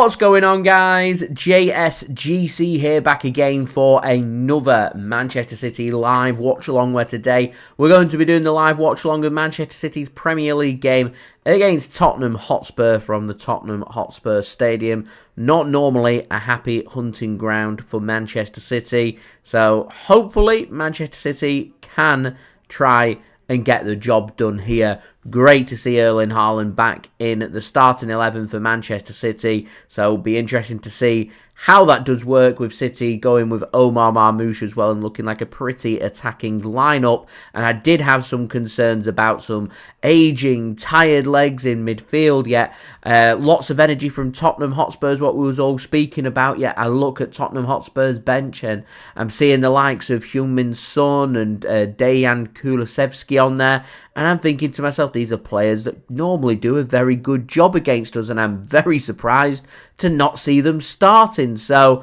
What's going on, guys? JSGC here, back again for another Manchester City live watch-along, where today we're going to be doing the live watch-along of Manchester City's Premier League game against Tottenham Hotspur from the Tottenham Hotspur Stadium. Not normally a happy hunting ground for Manchester City, so hopefully Manchester City can try and get the job done here. Great to see Erling Haaland back in the starting 11 for Manchester City, so it'll be interesting to see how that does work with City going with Omar Marmoush as well and looking like a pretty attacking lineup. And I did have some concerns about some aging, tired legs in midfield, yet lots of energy from Tottenham Hotspurs, what we was all speaking about. Yet I look at Tottenham Hotspur's bench and I'm seeing the likes of Heung Min Son and Dejan Kulusevski on there, and I'm thinking to myself, these are players that normally do a very good job against us, and I'm very surprised to not see them starting. So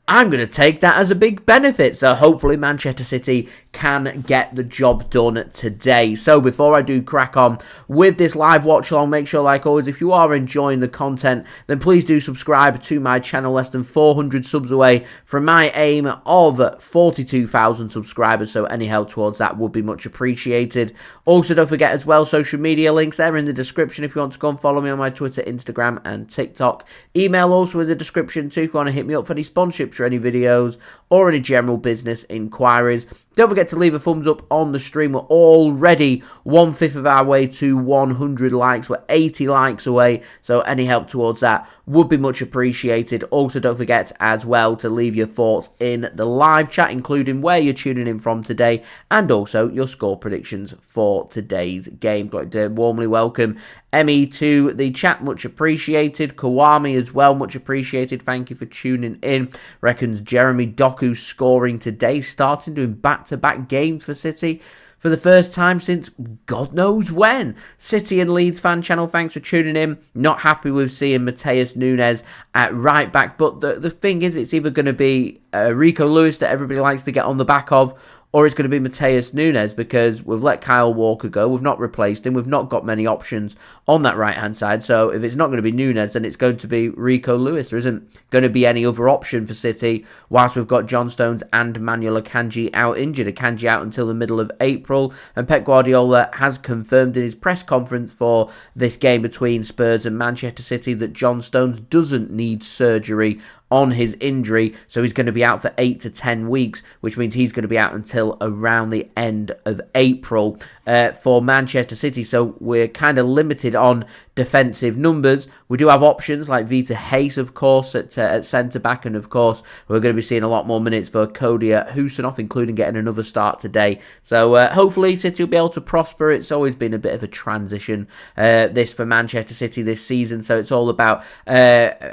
I'm going to take that as a big benefit. So hopefully Manchester City can get the job done today. So before I do crack on with this live watch along, make sure, like always, if you are enjoying the content, then please do subscribe to my channel. Less than 400 subs away from my aim of 42,000 subscribers. So any help towards that would be much appreciated. Also, don't forget as well, social media links there in the description if you want to go and follow me on my Twitter, Instagram and TikTok. Email also in the description too if you want to hit me up for any sponsorships or any videos or any general business inquiries. Don't forget to leave a thumbs up on the stream. We're already 1/5 of our way to 100 likes. We're 80 likes away, so any help towards that would be much appreciated. Also, don't forget as well to leave your thoughts in the live chat, including where you're tuning in from today and also your score predictions for today's game. I'd like to warmly welcome Emmy to the chat, much appreciated. Kawami as well, much appreciated. Thank you for tuning in. Reckons Jeremy Doku scoring today, starting doing back-to-back games for City for the first time since God knows when. City and Leeds fan channel, thanks for tuning in. Not happy with seeing Matheus Nunes at right back, but the thing is, it's either going to be Rico Lewis that everybody likes to get on the back of, or it's going to be Matheus Nunes, because we've let Kyle Walker go, we've not replaced him, we've not got many options on that right-hand side. So if it's not going to be Nunes, then it's going to be Rico Lewis. There isn't going to be any other option for City whilst we've got John Stones and Manuel Akanji out injured. Akanji out until the middle of April, and Pep Guardiola has confirmed in his press conference for this game between Spurs and Manchester City that John Stones doesn't need surgery on his injury, so he's going to be out for 8 to 10 weeks, which means he's going to be out until around the end of April for Manchester City. So we're kind of limited on defensive numbers. We do have options like Vitor Reis, of course, at centre-back, and of course we're going to be seeing a lot more minutes for Abdukodir Khusanov, including getting another start today. So hopefully City will be able to prosper. It's always been a bit of a transition, this for Manchester City this season, so it's all about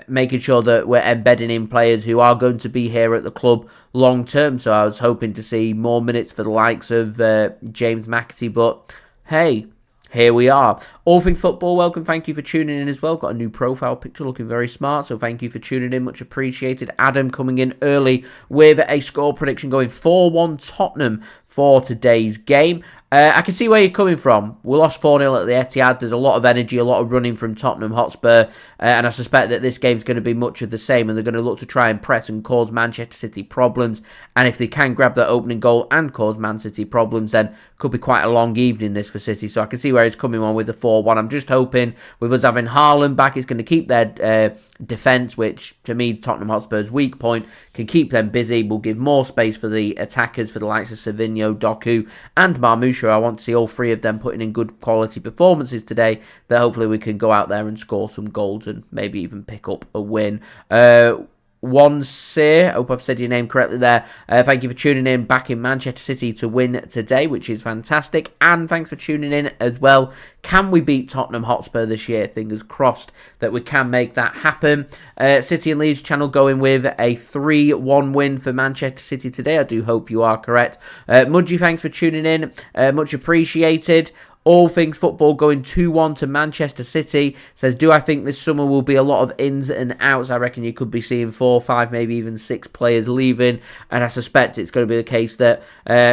making sure that we're embedding in players who are going to be here at the club long term. So I was hoping to see more minutes for the likes of James McAtee, but hey, here we are. All Things Football, welcome. Thank you for tuning in as well. Got a new profile picture looking very smart, so thank you for tuning in. Much appreciated. Adam coming in early with a score prediction going 4-1 Tottenham for today's game. I can see where you're coming from. We lost 4-0 at the Etihad. There's a lot of energy, a lot of running from Tottenham Hotspur, and I suspect that this game's going to be much of the same, and they're going to look to try and press and cause Manchester City problems. And if they can grab that opening goal and cause Man City problems, then could be quite a long evening this for City. So I can see where he's coming on with the 4-1. I'm just hoping with us having Haaland back, it's going to keep their defence, which to me Tottenham Hotspur's weak point, can keep them busy. Will give more space for the attackers, for the likes of Savinho, Doku and Marmoush. I want to see all three of them putting in good quality performances today, that hopefully we can go out there and score some goals and maybe even pick up a win. Sear, I hope I've said your name correctly there. Thank you for tuning in, back in Manchester City to win today, which is fantastic. And thanks for tuning in as well. Can we beat Tottenham Hotspur this year? Fingers crossed that we can make that happen. City and Leeds channel going with a 3-1 win for Manchester City today. I do hope you are correct. Mudgy, thanks for tuning in. Much appreciated. All Things Football going 2-1 to Manchester City. Says, do I think this summer will be a lot of ins and outs? I reckon you could be seeing 4, 5, maybe even 6 players leaving. And I suspect it's going to be the case that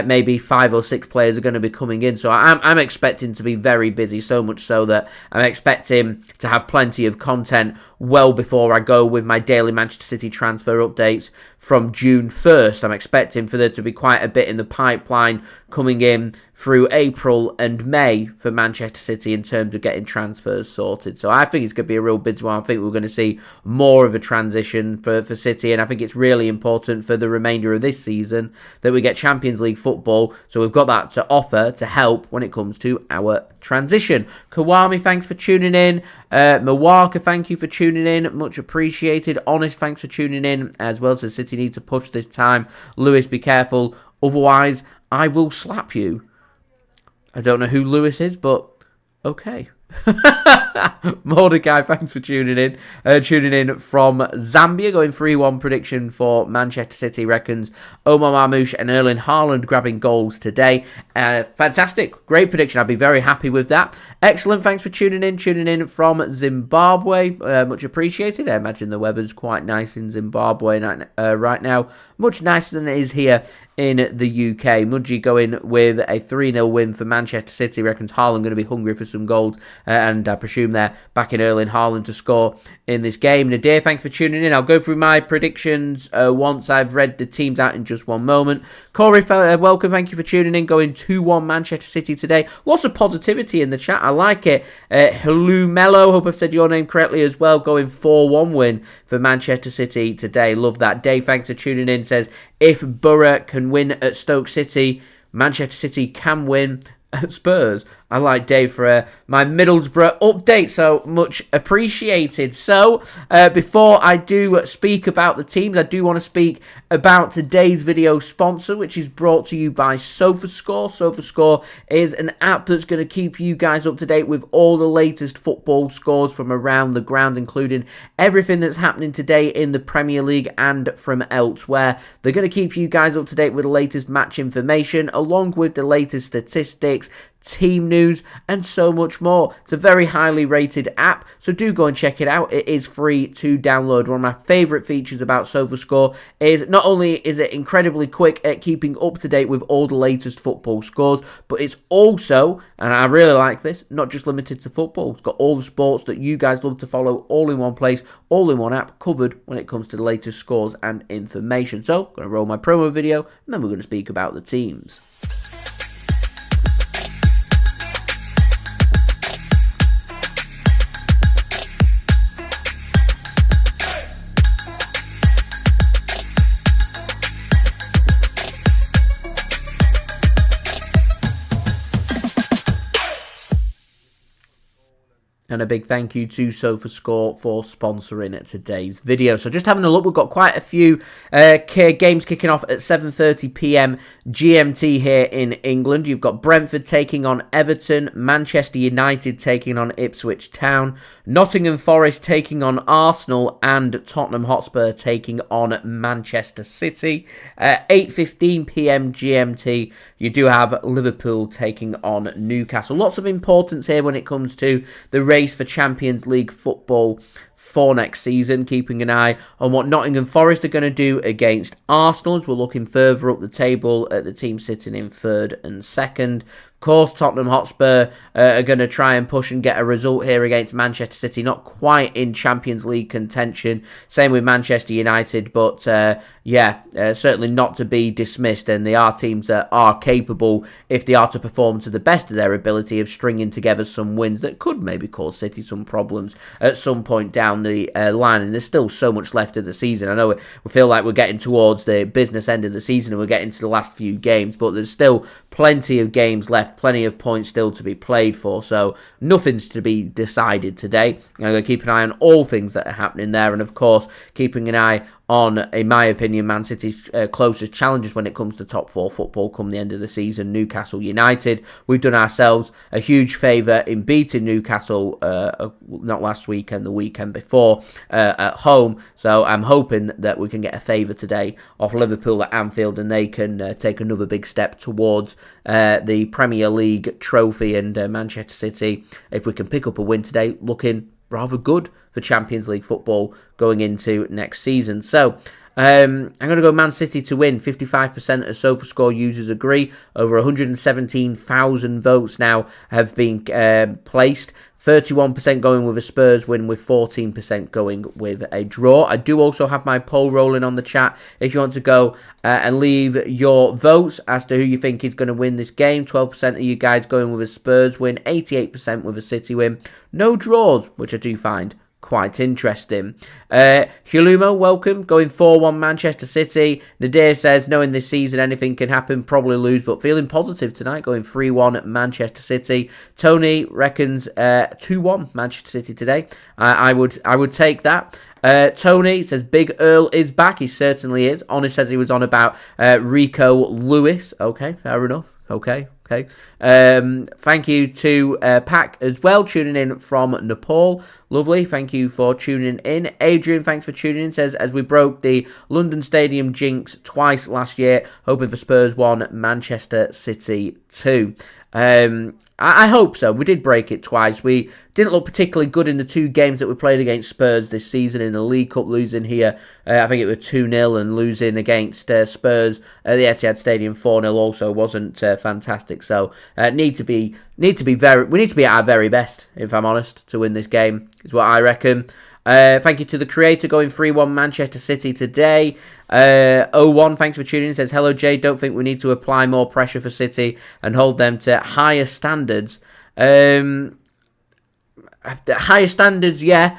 maybe 5 or 6 players are going to be coming in. So I'm expecting to be very busy, so much so that I'm expecting to have plenty of content well before I go with my daily Manchester City transfer updates from June 1st. I'm expecting for there to be quite a bit in the pipeline coming in through April and May for Manchester City in terms of getting transfers sorted. So I think it's going to be a real busy one. I think we're going to see more of a transition for City, and I think it's really important for the remainder of this season that we get Champions League football, so we've got that to offer to help when it comes to our transition. Kawami, thanks for tuning in. Mawaka, thank you for tuning in. Much appreciated. Honest, thanks for tuning in as well. So City need to push this time. Lewis, be careful. Otherwise, I will slap you. I don't know who Lewis is, but okay. Mordecai, thanks for tuning in. Tuning in from Zambia, going 3-1 prediction for Manchester City. Reckons Omar Marmoush and Erling Haaland grabbing goals today. Fantastic. Great prediction. I'd be very happy with that. Excellent. Thanks for tuning in from Zimbabwe. Much appreciated. I imagine the weather's quite nice in Zimbabwe right now. Much nicer than it is here in the UK. Mudgy going with a 3-0 win for Manchester City. Reckons Haaland going to be hungry for some goals. And I presume they're backing Erling Haaland to score in this game. Nadir, thanks for tuning in. I'll go through my predictions once I've read the teams out in just one moment. Corey, welcome. Thank you for tuning in. Going 2-1 Manchester City today. Lots of positivity in the chat. I like it. Hello Mello, hope I've said your name correctly as well. Going 4-1 win for Manchester City today. Love that. Dave, thanks for tuning in. Says, if Borough can win at Stoke City, Manchester City can win at Spurs. I like Dave for my Middlesbrough update, so much appreciated. So, before I do speak about the teams, I do want to speak about today's video sponsor, which is brought to you by SofaScore. SofaScore is an app that's going to keep you guys up to date with all the latest football scores from around the ground, including everything that's happening today in the Premier League and from elsewhere. They're going to keep you guys up to date with the latest match information, along with the latest statistics, team news, and so much more. It's a very highly rated app, so do go and check it out. It is free to download. One of my favourite features about SofaScore is not only is it incredibly quick at keeping up to date with all the latest football scores, but it's also, and I really like this, not just limited to football. It's got all the sports that you guys love to follow all in one place, all in one app, covered when it comes to the latest scores and information. So, I'm going to roll my promo video, and then we're going to speak about the teams. And a big thank you to SofaScore for sponsoring today's video. So just having a look, we've got quite a few games kicking off at 7:30 p.m. GMT here in England. You've got Brentford taking on Everton, Manchester United taking on Ipswich Town, Nottingham Forest taking on Arsenal, and Tottenham Hotspur taking on Manchester City. 8:15 p.m. GMT, you do have Liverpool taking on Newcastle. Lots of importance here when it comes to the race for Champions League football for next season, keeping an eye on what Nottingham Forest are going to do against Arsenal, as we're looking further up the table at the team sitting in third and second. Of course, Tottenham Hotspur are going to try and push and get a result here against Manchester City. Not quite in Champions League contention. Same with Manchester United, but certainly not to be dismissed. And they are teams that are capable, if they are to perform to the best of their ability, of stringing together some wins that could maybe cause City some problems at some point down the line. And there's still so much left of the season. I know we feel like we're getting towards the business end of the season and we're getting to the last few games, but there's still plenty of games left. Plenty of points still to be played for, so nothing's to be decided today. I'm going to keep an eye on all things that are happening there, and of course, keeping an eye on, in my opinion, Man City's closest challenges when it comes to top four football come the end of the season, Newcastle United. We've done ourselves a huge favour in beating Newcastle, not last weekend, the weekend before, at home. So I'm hoping that we can get a favour today off Liverpool at Anfield, and they can take another big step towards the Premier Premier League trophy, and Manchester City, if we can pick up a win today, looking rather good for Champions League football going into next season. So I'm going to go Man City to win. 55% of SofaScore users agree. Over 117,000 votes now have been placed. 31% going with a Spurs win, with 14% going with a draw. I do also have my poll rolling on the chat if you want to go and leave your votes as to who you think is going to win this game. 12% of you guys going with a Spurs win, 88% with a City win. No draws, which I do find quite interesting. Hilumo, welcome. Going 4-1 Manchester City. Nadir says, knowing this season anything can happen, probably lose, but feeling positive tonight. Going 3-1 Manchester City. Tony reckons 2-1 Manchester City today. I would take that. Tony says Big Earl is back. He certainly is. Honest says he was on about Rico Lewis. Okay, fair enough. Okay. Thank you to Pack as well, tuning in from Nepal. Lovely. Thank you for tuning in. Adrian, thanks for tuning in. Says, as we broke the London Stadium jinx twice last year, hoping for Spurs 1, Manchester City 2. I hope so. We did break it twice. We didn't look particularly good in the 2 games that we played against Spurs this season. In the League Cup, losing here, I think it was 2-0, and losing against Spurs at the Etihad Stadium 4-0 also wasn't fantastic. So we need to be at our very best, if I'm honest, to win this game, is what I reckon. Thank you to the creator, going 3-1 Manchester City today. 01, thanks for tuning in, says, hello Jay, don't think we need to apply more pressure for City and hold them to higher standards. Higher standards, yeah.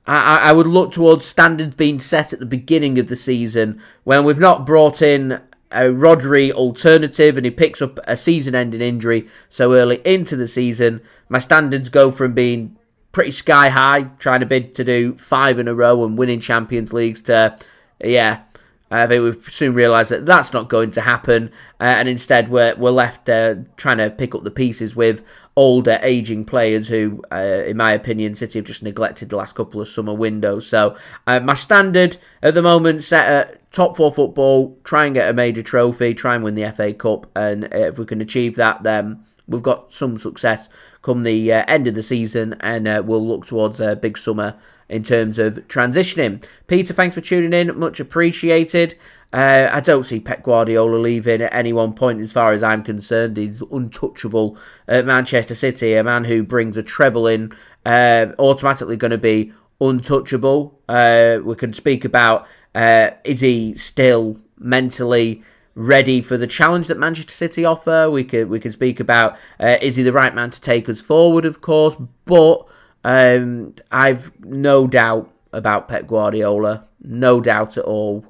I would look towards standards being set at the beginning of the season, when we've not brought in a Rodri alternative and he picks up a season-ending injury so early into the season. My standards go from being pretty sky high, trying to bid to do 5 in a row and winning Champions Leagues, to, yeah, I think we've soon realised that that's not going to happen, and instead we're left trying to pick up the pieces with older, ageing players who, in my opinion, City have just neglected the last couple of summer windows. So my standard at the moment set at top 4 football, try and get a major trophy, try and win the FA Cup, and if we can achieve that, then we've got some success come the end of the season, and we'll look towards a big summer in terms of transitioning. Peter, thanks for tuning in. Much appreciated. I don't see Pep Guardiola leaving at any one point as far as I'm concerned. He's untouchable at Manchester City. A man who brings a treble in, automatically going to be untouchable. We can speak about, is he still mentally ready for the challenge that Manchester City offer? We can speak about, is he the right man to take us forward, of course, but I've no doubt about Pep Guardiola, no doubt at all.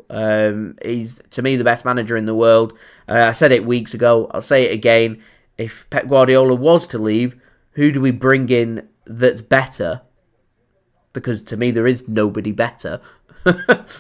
He's, to me, the best manager in the world. I said it weeks ago, I'll say it again. If Pep Guardiola was to leave, who do we bring in that's better? Because to me, there is nobody better.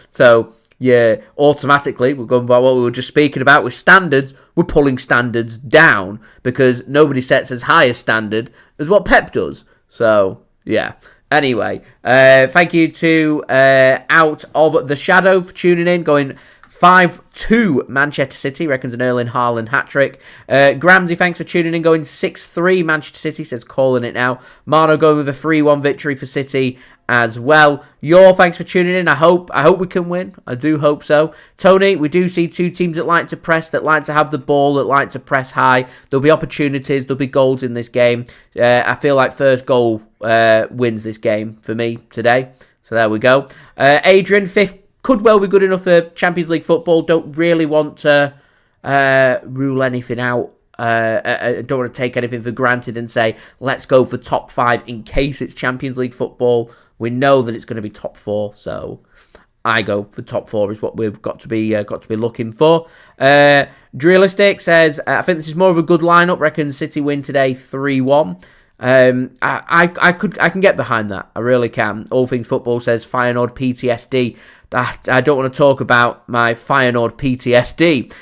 So, yeah, automatically, we're going by what we were just speaking about with standards. We're pulling standards down because nobody sets as high a standard as what Pep does. So, yeah. Anyway, thank you to Out of the Shadow for tuning in, going 5-2 Manchester City, reckons an Erling Haaland hat-trick. Gramsy, thanks for tuning in, going 6-3 Manchester City, says calling it now. Mano going with a 3-1 victory for City as well. Thanks for tuning in. I hope we can win. I do hope so. Tony, we do see 2 teams that like to press, that like to have the ball, that like to press high. There'll be opportunities, there'll be goals in this game. I feel like first goal wins this game for me today. So there we go. Adrian, 5th could well be good enough for Champions League football. Don't really want to rule anything out. I don't want to take anything for granted and say, let's go for top 5 in case it's Champions League football. We know that it's going to be top 4, so I go for top 4 is what we've got to be looking for. Drillistic says, I think this is more of a good lineup. Reckon City win today 3-1. I can get behind that. I really can. All Things Football says Feyenoord PTSD. I don't want to talk about my Feyenoord PTSD.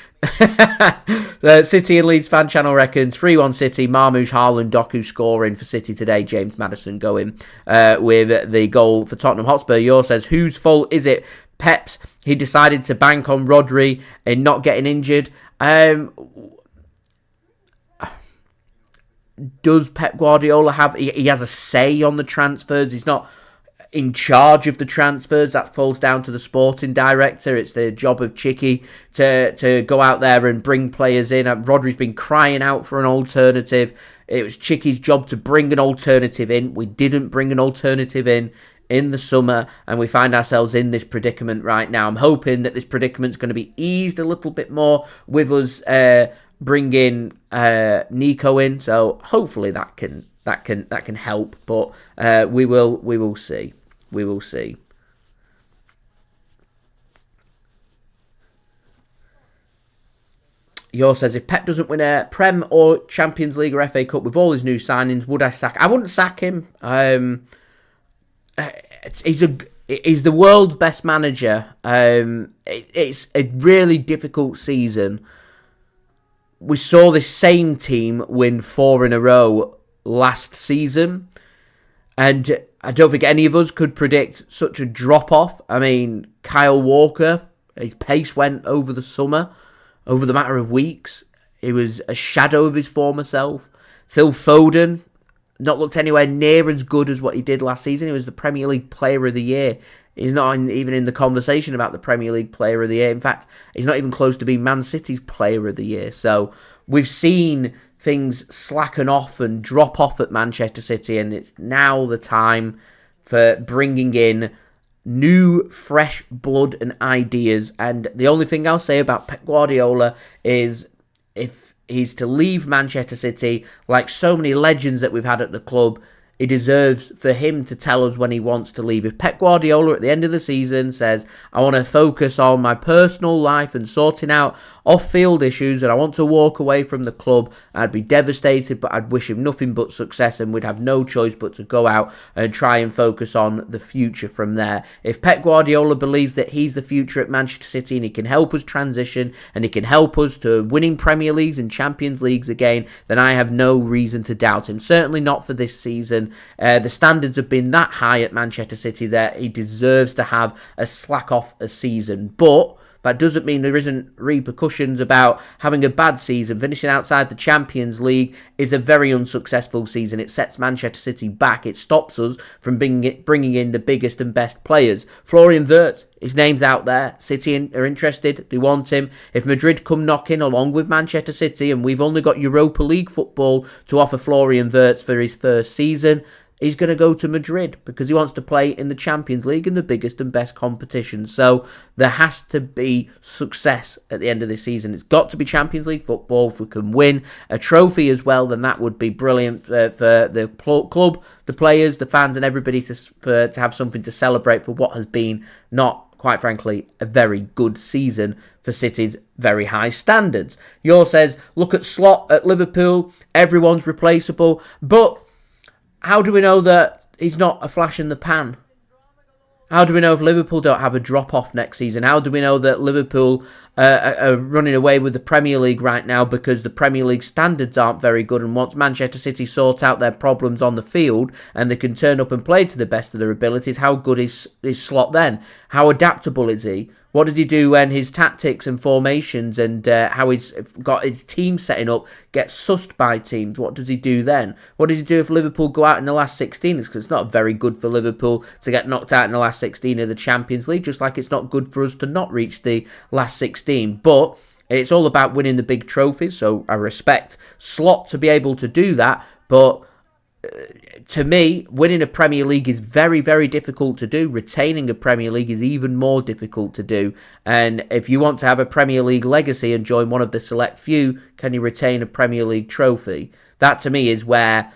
The City and Leeds fan channel reckons 3-1 City. Marmoush, Haaland, Doku scoring for City today. James Maddison going with the goal for Tottenham Hotspur. Yours says, whose fault is it? Pep's. He decided to bank on Rodri and not getting injured. does Pep Guardiola have... He has a say on the transfers. He's not in charge of the transfers. That falls down to the sporting director. It's the job of Chicky to go out there and bring players in. Rodri's been crying out for an alternative. It was Chicky's job to bring an alternative in. We didn't bring an alternative in the summer, and we find ourselves in this predicament right now. I'm hoping that this predicament's going to be eased a little bit more with us bringing Nico in. So hopefully that can help. But we will see. We will see. Yours says, if Pep doesn't win a Prem or Champions League or FA Cup with all his new signings, would I sack? I wouldn't sack him. He's the world's best manager. It's a really difficult season. We saw this same team win 4 in a row last season, and I don't think any of us could predict such a drop-off. I mean, Kyle Walker, his pace went over the summer, over the matter of weeks. He was a shadow of his former self. Phil Foden, not looked anywhere near as good as what he did last season. He was the Premier League Player of the Year. He's not even in the conversation about the Premier League Player of the Year. In fact, he's not even close to being Man City's Player of the Year. So we've seen things slacken off and drop off at Manchester City, and it's now the time for bringing in new, fresh blood and ideas. And the only thing I'll say about Pep Guardiola is, if he's to leave Manchester City, like so many legends that we've had at the club, it deserves for him to tell us when he wants to leave. If Pep Guardiola at the end of the season says, I want to focus on my personal life and sorting out off-field issues and I want to walk away from the club, I'd be devastated, but I'd wish him nothing but success, and we'd have no choice but to go out and try and focus on the future from there. If Pep Guardiola believes that he's the future at Manchester City and he can help us transition and he can help us to winning Premier Leagues and Champions Leagues again, then I have no reason to doubt him. Certainly not for this season. The standards have been that high at Manchester City that he deserves to have a slack off a season. But that doesn't mean there isn't repercussions about having a bad season. Finishing outside the Champions League is a very unsuccessful season. It sets Manchester City back. It stops us from bringing in the biggest and best players. Florian Wirtz, his name's out there. City are interested. They want him. If Madrid come knocking along with Manchester City, and we've only got Europa League football to offer Florian Wirtz for his first season, he's going to go to Madrid because he wants to play in the Champions League in the biggest and best competition. So there has to be success at the end of this season. It's got to be Champions League football. If we can win a trophy as well, then that would be brilliant for the club, the players, the fans, and everybody to have something to celebrate for what has been, not quite frankly, a very good season for City's very high standards. Yours says, look at Slot at Liverpool. Everyone's replaceable. But how do we know that he's not a flash in the pan? How do we know if Liverpool don't have a drop-off next season? How do we know that Liverpool are running away with the Premier League right now because the Premier League standards aren't very good, and once Manchester City sort out their problems on the field and they can turn up and play to the best of their abilities, how good is Slot then? How adaptable is he? What does he do when his tactics and formations and how he's got his team setting up gets sussed by teams? What does he do then? What does he do if Liverpool go out in the last 16? It's because it's not very good for Liverpool to get knocked out in the last 16 of the Champions League, just like it's not good for us to not reach the last 16. But it's all about winning the big trophies, so I respect Slot to be able to do that, but to me, winning a Premier League is very, very difficult to do. Retaining a Premier League is even more difficult to do. And if you want to have a Premier League legacy and join one of the select few, can you retain a Premier League trophy? That to me is where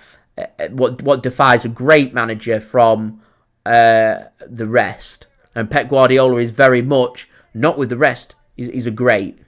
what defies a great manager from the rest. And Pep Guardiola is very much not with the rest. He's a great.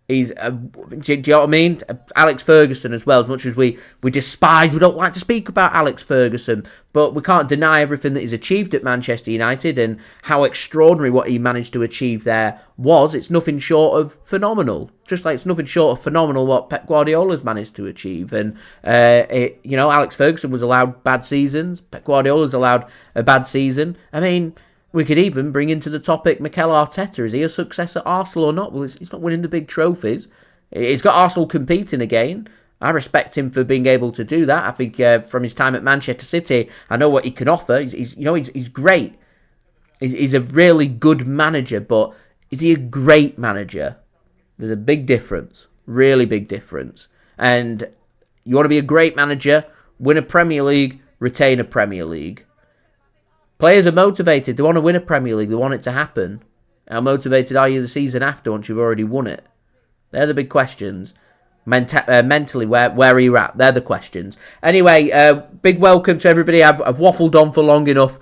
Do you know what I mean? Alex Ferguson as well, as much as we despise, we don't like to speak about Alex Ferguson, but we can't deny everything that he's achieved at Manchester United and how extraordinary what he managed to achieve there was. It's nothing short of phenomenal. Just like it's nothing short of phenomenal what Pep Guardiola's managed to achieve. And, Alex Ferguson was allowed bad seasons. Pep Guardiola's allowed a bad season. I mean, we could even bring into the topic Mikel Arteta. Is he a success at Arsenal or not? Well, he's not winning the big trophies. He's got Arsenal competing again. I respect him for being able to do that. I think from his time at Manchester City, I know what he can offer. He's great. He's a really good manager, but is he a great manager? There's a big difference, really big difference. And you want to be a great manager, win a Premier League, retain a Premier League. Players are motivated. They want to win a Premier League. They want it to happen. How motivated are you the season after once you've already won it? They're the big questions. Mentally, where are you at? They're the questions. Anyway, big welcome to everybody. I've waffled on for long enough.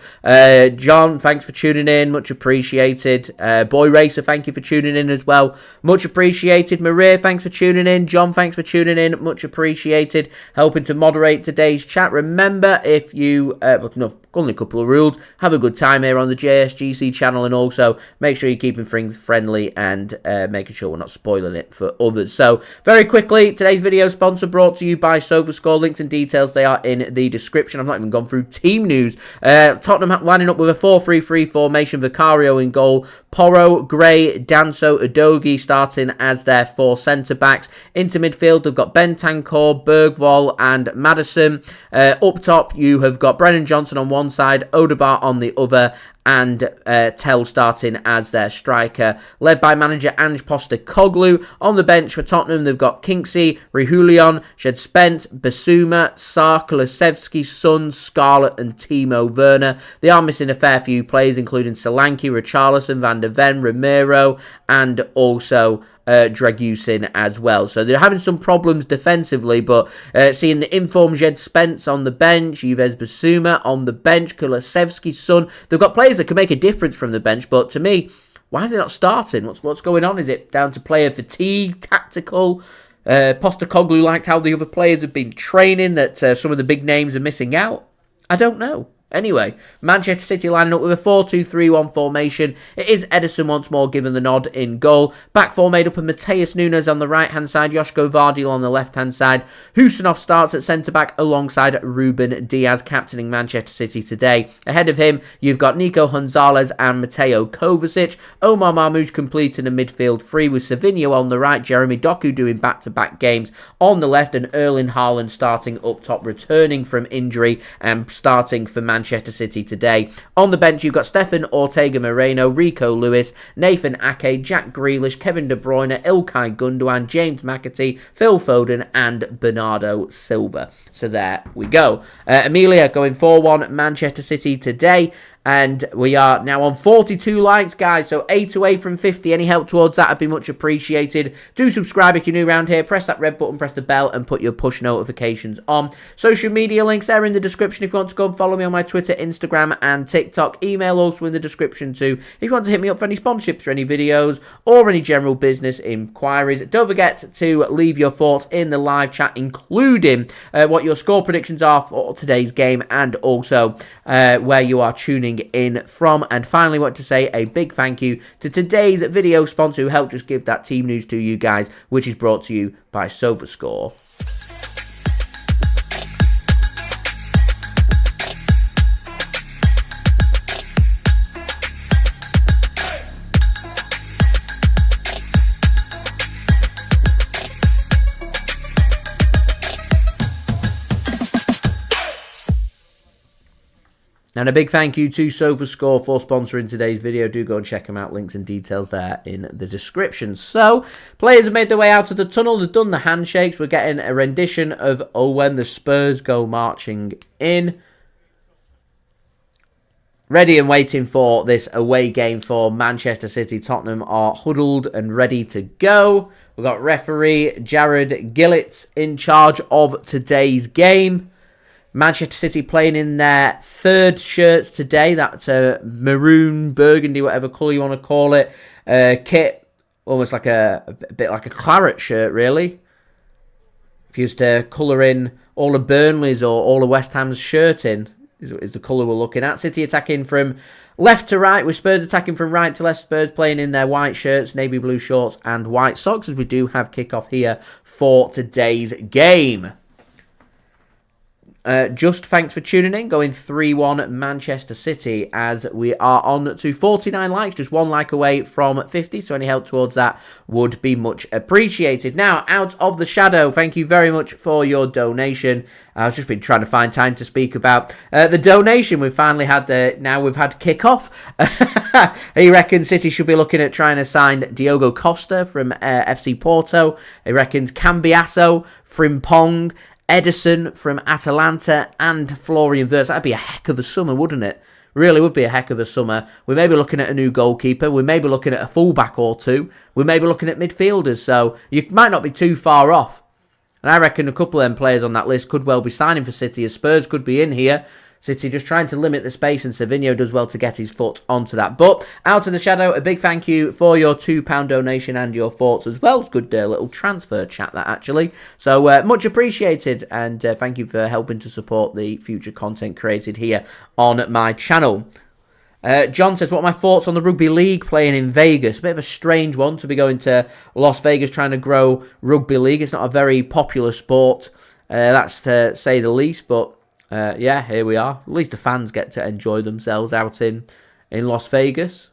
John, thanks for tuning in. Much appreciated. Boy Racer, thank you for tuning in as well. Much appreciated. Maria, thanks for tuning in. John, thanks for tuning in. Much appreciated. Helping to moderate today's chat. Remember, if you... only a couple of rules. Have a good time here on the JSGC channel, and also make sure you're keeping things friendly and making sure we're not spoiling it for others. So, very quickly, today's video sponsor brought to you by SofaScore. Links and details, they are in the description. I've not even gone through team news. Tottenham lining up with a 4-3-3 formation. Vicario in goal. Porro, Gray, Danso, Udogie starting as their 4 centre-backs. Into midfield, they've got Bentancur, Bergvall and Maddison. Up top, you have got Brennan Johnson on one side, Odegaard on the other, and Tell starting as their striker, led by manager Ange Postecoglu. On the bench for Tottenham, they've got Kinksy, Reguilon, Shed Spence, Basuma, Sarr, Kulusevski, Son, Scarlett and Timo Werner. They are missing a fair few players, including Solanke, Richarlison, Van der Ven, Romero, and also Dragusin as well. So they're having some problems defensively, but seeing the informed Jed Spence on the bench, Yves Basuma on the bench, Kulusevski, Son. They've got players that can make a difference from the bench, but to me, why are they not starting? What's going on? Is it down to player fatigue, tactical? Postecoglu liked how the other players have been training, that some of the big names are missing out? I don't know. Anyway, Manchester City lining up with a 4-2-3-1 formation. It is Ederson once more given the nod in goal. Back four made up of Matheus Nunes on the right-hand side, Josko Gvardiol on the left-hand side. Khusanov starts at centre-back alongside Ruben Dias, captaining Manchester City today. Ahead of him, you've got Nico Gonzalez and Mateo Kovacic. Omar Marmoush completing a midfield three with Savinho on the right, Jeremy Doku doing back-to-back games on the left, and Erling Haaland starting up top, returning from injury and starting for Manchester City today. On the bench, you've got Stefan Ortega-Moreno, Rico Lewis, Nathan Ake, Jack Grealish, Kevin De Bruyne, Ilkay Gundogan, James McAtee, Phil Foden and Bernardo Silva. So there we go. Amelia going 4-1 Manchester City today. And we are now on 42 likes, guys. So 8 away from 50. Any help towards that would be much appreciated. Do subscribe if you're new around here. Press that red button, press the bell, and put your push notifications on. Social media links there in the description if you want to go and follow me on my Twitter, Instagram, and TikTok. Email also in the description too if you want to hit me up for any sponsorships for any videos or any general business inquiries. Don't forget to leave your thoughts in the live chat, including what your score predictions are for today's game and also where you are tuning in from. And finally, want to say a big thank you to today's video sponsor who helped just give that team news to you guys, which is brought to you by SofaScore. And a big thank you to SofaScore for sponsoring today's video. Do go and check them out. Links and details there in the description. So, players have made their way out of the tunnel. They've done the handshakes. We're getting a rendition of "Oh When the Spurs Go Marching In." Ready and waiting for this away game for Manchester City. Tottenham are huddled and ready to go. We've got referee Jared Gillett in charge of today's game. Manchester City playing in their third shirts today. That's a maroon, burgundy, whatever colour you want to call it. Kit, almost like a bit like a claret shirt, really. If you used to colour in all of Burnley's or all of West Ham's shirt in, is the colour we're looking at. City attacking from left to right, with Spurs attacking from right to left. Spurs playing in their white shirts, navy blue shorts and white socks, as we do have kickoff here for today's game. Just thanks for tuning in. Going 3-1 Manchester City as we are on to 49 likes. Just one like away from 50. So any help towards that would be much appreciated. Now, out of the shadow, thank you very much for your donation. I've just been trying to find time to speak about the donation. We've finally had now we've had kick-off. He reckons City should be looking at trying to sign Diogo Costa from FC Porto. He reckons Cambiasso, Frimpong, Ederson from Atalanta and Florian Wirtz. That'd be a heck of a summer, wouldn't it? Really would be a heck of a summer. We may be looking at a new goalkeeper. We may be looking at a fullback or two. We may be looking at midfielders. So you might not be too far off. And I reckon a couple of them players on that list could well be signing for City. As Spurs could be in here. City just trying to limit the space, and Savinho does well to get his foot onto that. But out of the shadow, a big thank you for your £2 donation and your thoughts as well. It's good little transfer chat, that actually. So much appreciated, and thank you for helping to support the future content created here on my channel. John says, what are my thoughts on the rugby league playing in Vegas? A bit of a strange one to be going to Las Vegas trying to grow rugby league. It's not a very popular sport, that's to say the least, but yeah, here we are. At least the fans get to enjoy themselves out in Las Vegas.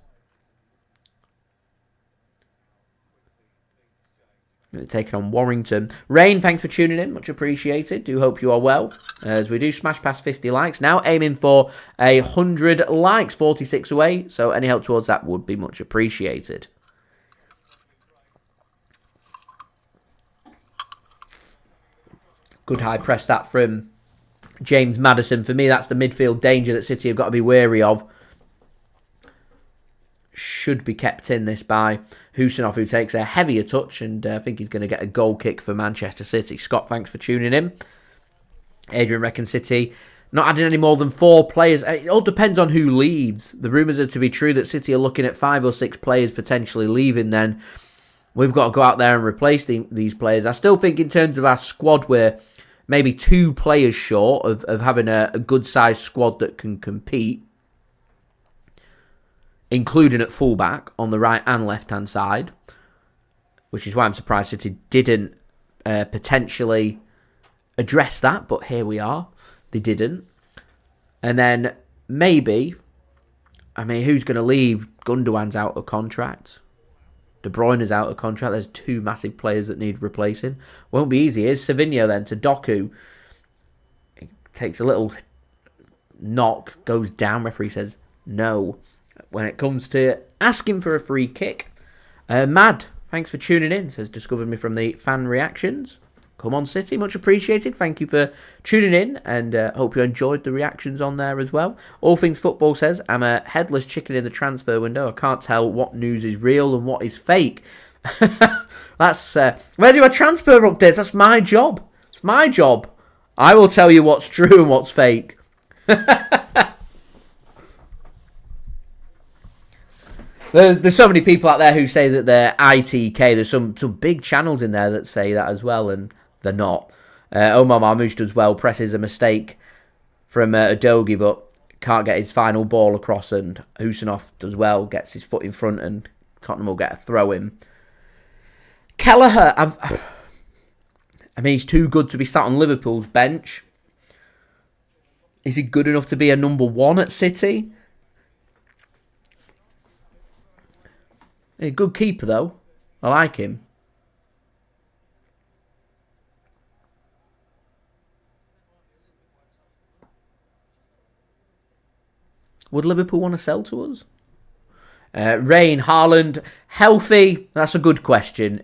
Taking on Warrington. Rain, thanks for tuning in. Much appreciated. Do hope you are well. As we do smash past 50 likes. Now aiming for 100 likes. 46 away. So any help towards that would be much appreciated. Good high press that from James Maddison. For me, that's the midfield danger that City have got to be wary of. Should be kept in this by Khusanov, who takes a heavier touch, and I think he's going to get a goal kick for Manchester City. Scott, thanks for tuning in. Adrian reckons City not adding any more than 4 players. It all depends on who leaves. The rumours are to be true that City are looking at 5 or 6 players potentially leaving. Then we've got to go out there and replace these players. I still think in terms of our squad, we're maybe 2 players short of having a good-sized squad that can compete, including at fullback on the right and left-hand side, which is why I'm surprised City didn't potentially address that, but here we are. They didn't. And then maybe, I mean, who's going to leave? Gundogan's out of contract. De Bruyne is out of contract. There's 2 massive players that need replacing. Won't be easy. Here's Savinho then to Doku. He takes a little knock, goes down. Referee says no. When it comes to asking for a free kick, Mad, thanks for tuning in. Says discovered me from the fan reactions. Come on, City, much appreciated. Thank you for tuning in, and hope you enjoyed the reactions on there as well. All Things Football says, I'm a headless chicken in the transfer window. I can't tell what news is real and what is fake. That's where do I transfer updates? That's my job. It's my job. I will tell you what's true and what's fake. There's so many people out there who say that they're ITK. There's some big channels in there that say that as well, and they're not. Omar Marmoush does well, presses a mistake from Udogie, but can't get his final ball across, and Khusanov does well, gets his foot in front, and Tottenham will get a throw in. Kelleher, I mean, he's too good to be sat on Liverpool's bench. Is he good enough to be a number 1 at City? A good keeper, though. I like him. Would Liverpool want to sell to us? Rain, Haaland, healthy? That's a good question.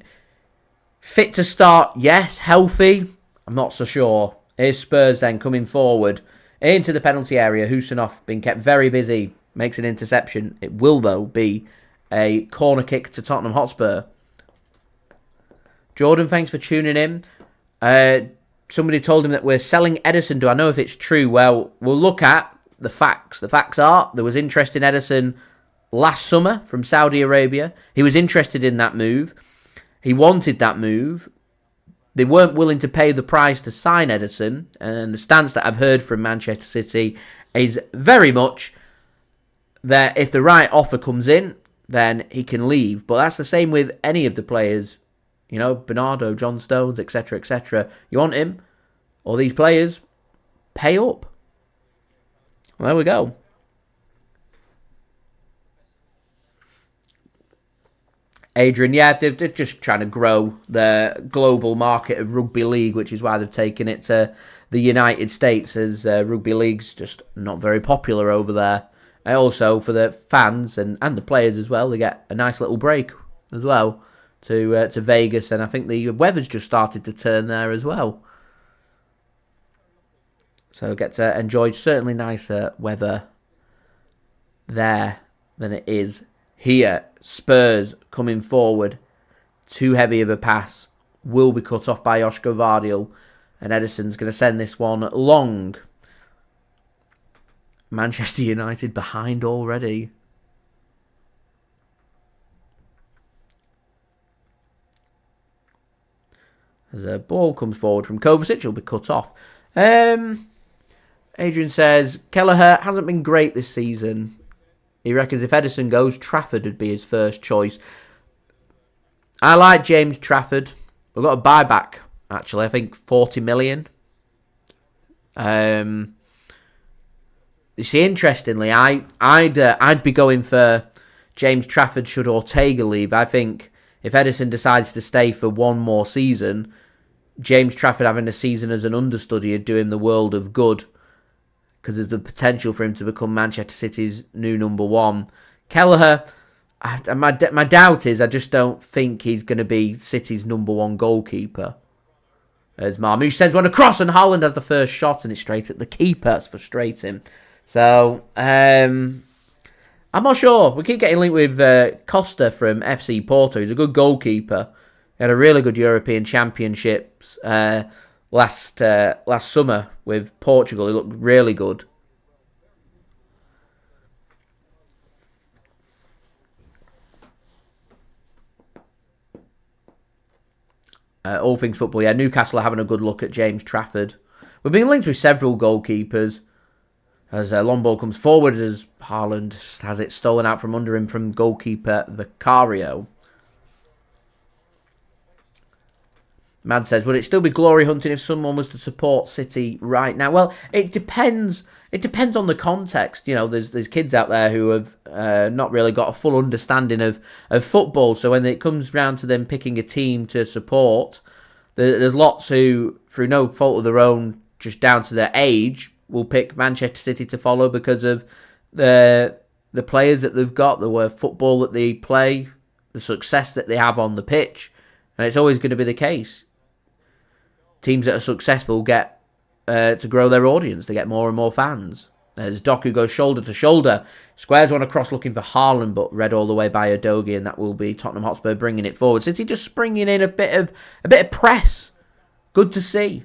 Fit to start? Yes. Healthy? I'm not so sure. Here's Spurs then coming forward into the penalty area. Khusanov being kept very busy. Makes an interception. It will, though, be a corner kick to Tottenham Hotspur. Jordan, thanks for tuning in. Somebody told him that we're selling Ederson. Do I know if it's true? Well, we'll look at the facts. The facts are there was interest in Ederson last summer from Saudi Arabia. He was interested in that move. He wanted that move. They weren't willing to pay the price to sign Ederson. And the stance that I've heard from Manchester City is very much that if the right offer comes in, then he can leave. But that's the same with any of the players. You know, Bernardo, John Stones, etc., etc. You want him, or these players, pay up. Well, there we go. Adrian, yeah, they're just trying to grow the global market of rugby league, which is why they've taken it to the United States, as rugby league's just not very popular over there. And also, for the fans and the players as well, they get a nice little break as well to Vegas, and I think the weather's just started to turn there as well. So get to enjoy certainly nicer weather there than it is here. Spurs coming forward. Too heavy of a pass. Will be cut off by Josko Gvardiol. And Ederson's going to send this one long. Manchester United behind already. As a ball comes forward from Kovacic, will be cut off. Adrian says, Kelleher hasn't been great this season. He reckons if Ederson goes, Trafford would be his first choice. I like James Trafford. We've got a buyback, actually. I think 40 million. You see, interestingly, I'd be going for James Trafford should Ortega leave. I think if Ederson decides to stay for one more season, James Trafford having a season as an understudy would do him the world of good, because there's the potential for him to become Manchester City's new number one. Kelleher, my doubt is I just don't think he's going to be City's number one goalkeeper. As Marmoush sends one across and Haaland has the first shot and it's straight at the keeper. It's frustrating. So, I'm not sure. We keep getting linked with Costa from FC Porto. He's a good goalkeeper. He had a really good European Championships last summer with Portugal. He looked really good. All things football, yeah. Newcastle are having a good look at James Trafford. We've been linked with several goalkeepers. As a long ball comes forward, as Haaland has it stolen out from under him from goalkeeper Vicario. Mad says, would it still be glory hunting if someone was to support City right now? Well, it depends. It depends on the context. You know, there's kids out there who have not really got a full understanding of football. So when it comes round to them picking a team to support, there's lots who, through no fault of their own, just down to their age, will pick Manchester City to follow because of the players that they've got, the football that they play, the success that they have on the pitch. And it's always going to be the case. Teams that are successful get to grow their audience. They get more and more fans. As Doku goes shoulder to shoulder, squares one across looking for Haaland, but read all the way by Udogie, and that will be Tottenham Hotspur bringing it forward. City just springing in a bit of press. Good to see.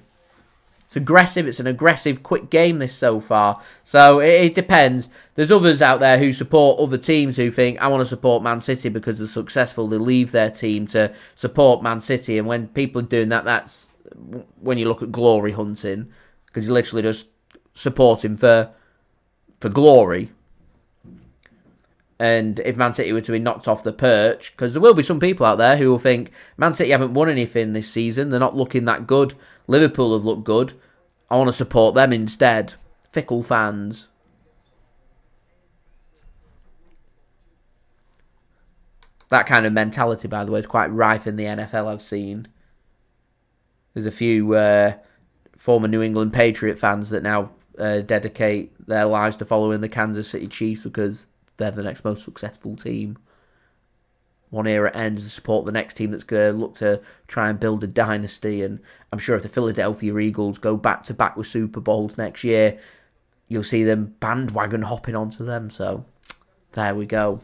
It's aggressive. It's an aggressive, quick game this so far. So it depends. There's others out there who support other teams who think, I want to support Man City because they're successful. They leave their team to support Man City. And when people are doing that, that's when you look at glory hunting, because you're literally just supporting for glory. And if Man City were to be knocked off the perch, because there will be some people out there who will think, Man City haven't won anything this season, they're not looking that good, Liverpool have looked good, I want to support them instead. Fickle fans. That kind of mentality, by the way, is quite rife in the NFL, I've seen. There's a few former New England Patriot fans that now dedicate their lives to following the Kansas City Chiefs because they're the next most successful team. One era ends to support the next team that's going to look to try and build a dynasty. And I'm sure if the Philadelphia Eagles go back-to-back with Super Bowls next year, you'll see them bandwagon hopping onto them. So, there we go.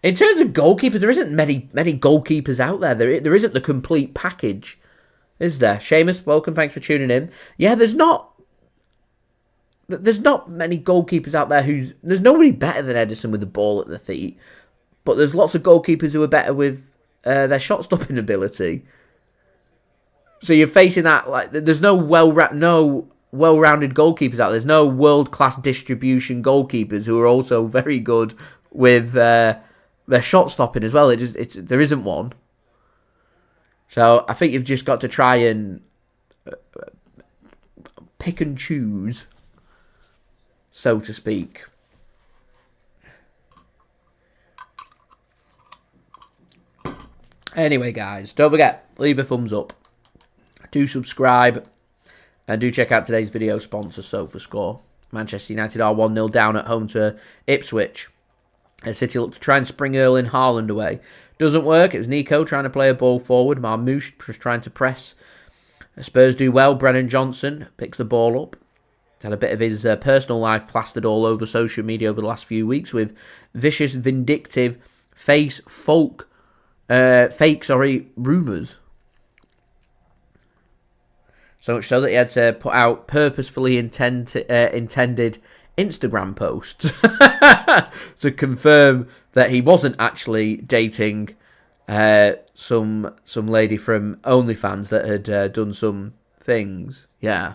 In terms of goalkeepers, there isn't many goalkeepers out there. There isn't the complete package, is there? Seamus, welcome. Thanks for tuning in. Yeah, there's not many goalkeepers out there there's nobody better than Ederson with the ball at their feet, but there's lots of goalkeepers who are better with their shot-stopping ability. So you're facing that, like, there's no well-rounded goalkeepers out there. There's no world-class distribution goalkeepers who are also very good with their shot stopping as well. There isn't one. So I think you've just got to try and pick and choose, so to speak. Anyway, guys, don't forget, leave a thumbs up. Do subscribe. And do check out today's video sponsor, SofaScore. Manchester United are 1-0 down at home to Ipswich. City look to try and spring Erling Haaland away. Doesn't work. It was Nico trying to play a ball forward. Marmoush was trying to press. Spurs do well. Brennan Johnson picks the ball up. He's had a bit of his personal life plastered all over social media over the last few weeks with vicious, vindictive, fake rumours. So much so that he had to put out purposefully intended Instagram posts to confirm that he wasn't actually dating some lady from OnlyFans that had done some things. Yeah.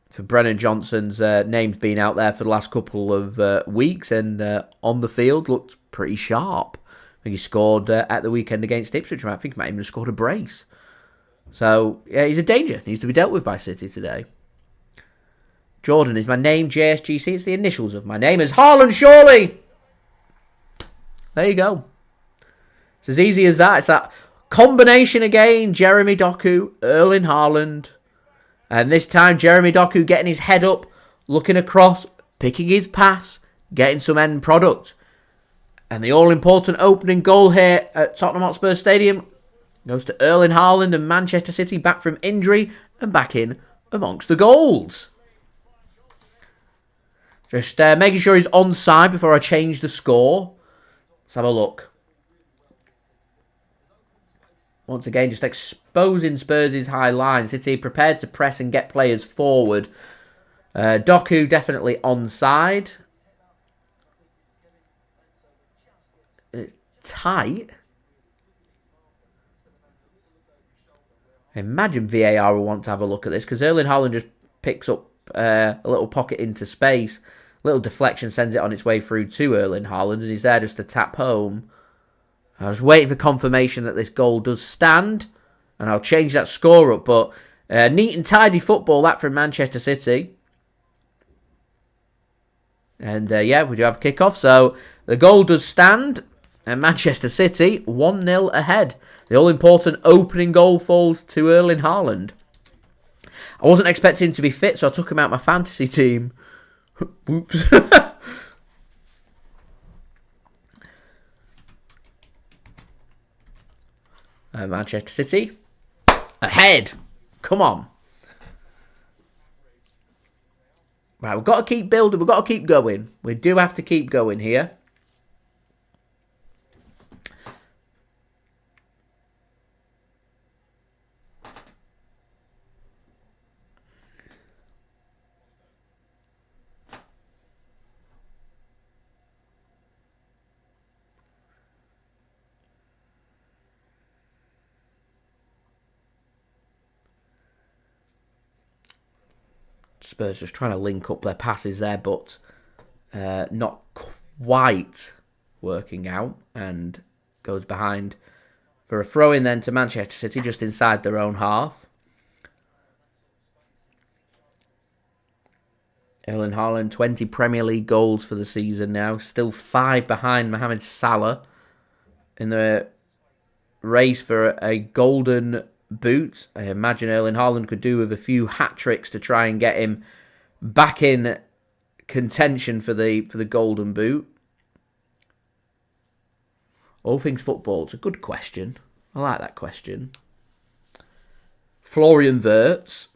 So Brennan Johnson's name's been out there for the last couple of weeks, and on the field looked pretty sharp. I think he scored at the weekend against Ipswich. I think he might even have scored a brace. So, yeah, he's a danger. Needs to be dealt with by City today. Jordan, is my name JSGC? It's the initials of my name. It's Haaland, surely! There you go. It's as easy as that. It's that combination again. Jeremy Doku, Erling Haaland. And this time, Jeremy Doku getting his head up, looking across, picking his pass, getting some end product. And the all-important opening goal here at Tottenham Hotspur Stadium goes to Erling Haaland, and Manchester City back from injury and back in amongst the goals. Just making sure he's onside before I change the score. Let's have a look. Once again, just exposing Spurs' high line. City prepared to press and get players forward. Doku definitely onside. It's tight. I imagine VAR will want to have a look at this, because Erling Haaland just picks up a little pocket into space. Little deflection sends it on its way through to Erling Haaland, and he's there just to tap home. I was waiting for confirmation that this goal does stand, and I'll change that score up. But neat and tidy football, that from Manchester City. And yeah, we do have a kick-off. So the goal does stand, and Manchester City 1-0 ahead. The all-important opening goal falls to Erling Haaland. I wasn't expecting him to be fit, so I took him out of my fantasy team. Whoops. Manchester City ahead. Come on. Right, we've got to keep building. We've got to keep going. We do have to keep going here. Spurs just trying to link up their passes there, but not quite working out, and goes behind for a throw-in then to Manchester City just inside their own half. Erling Haaland, 20 Premier League goals for the season now, still 5 behind Mohamed Salah in the race for a golden boot. I imagine Erling Haaland could do with a few hat-tricks to try and get him back in contention for the golden boot. All things football, it's a good question. I like that question. Florian Wirtz.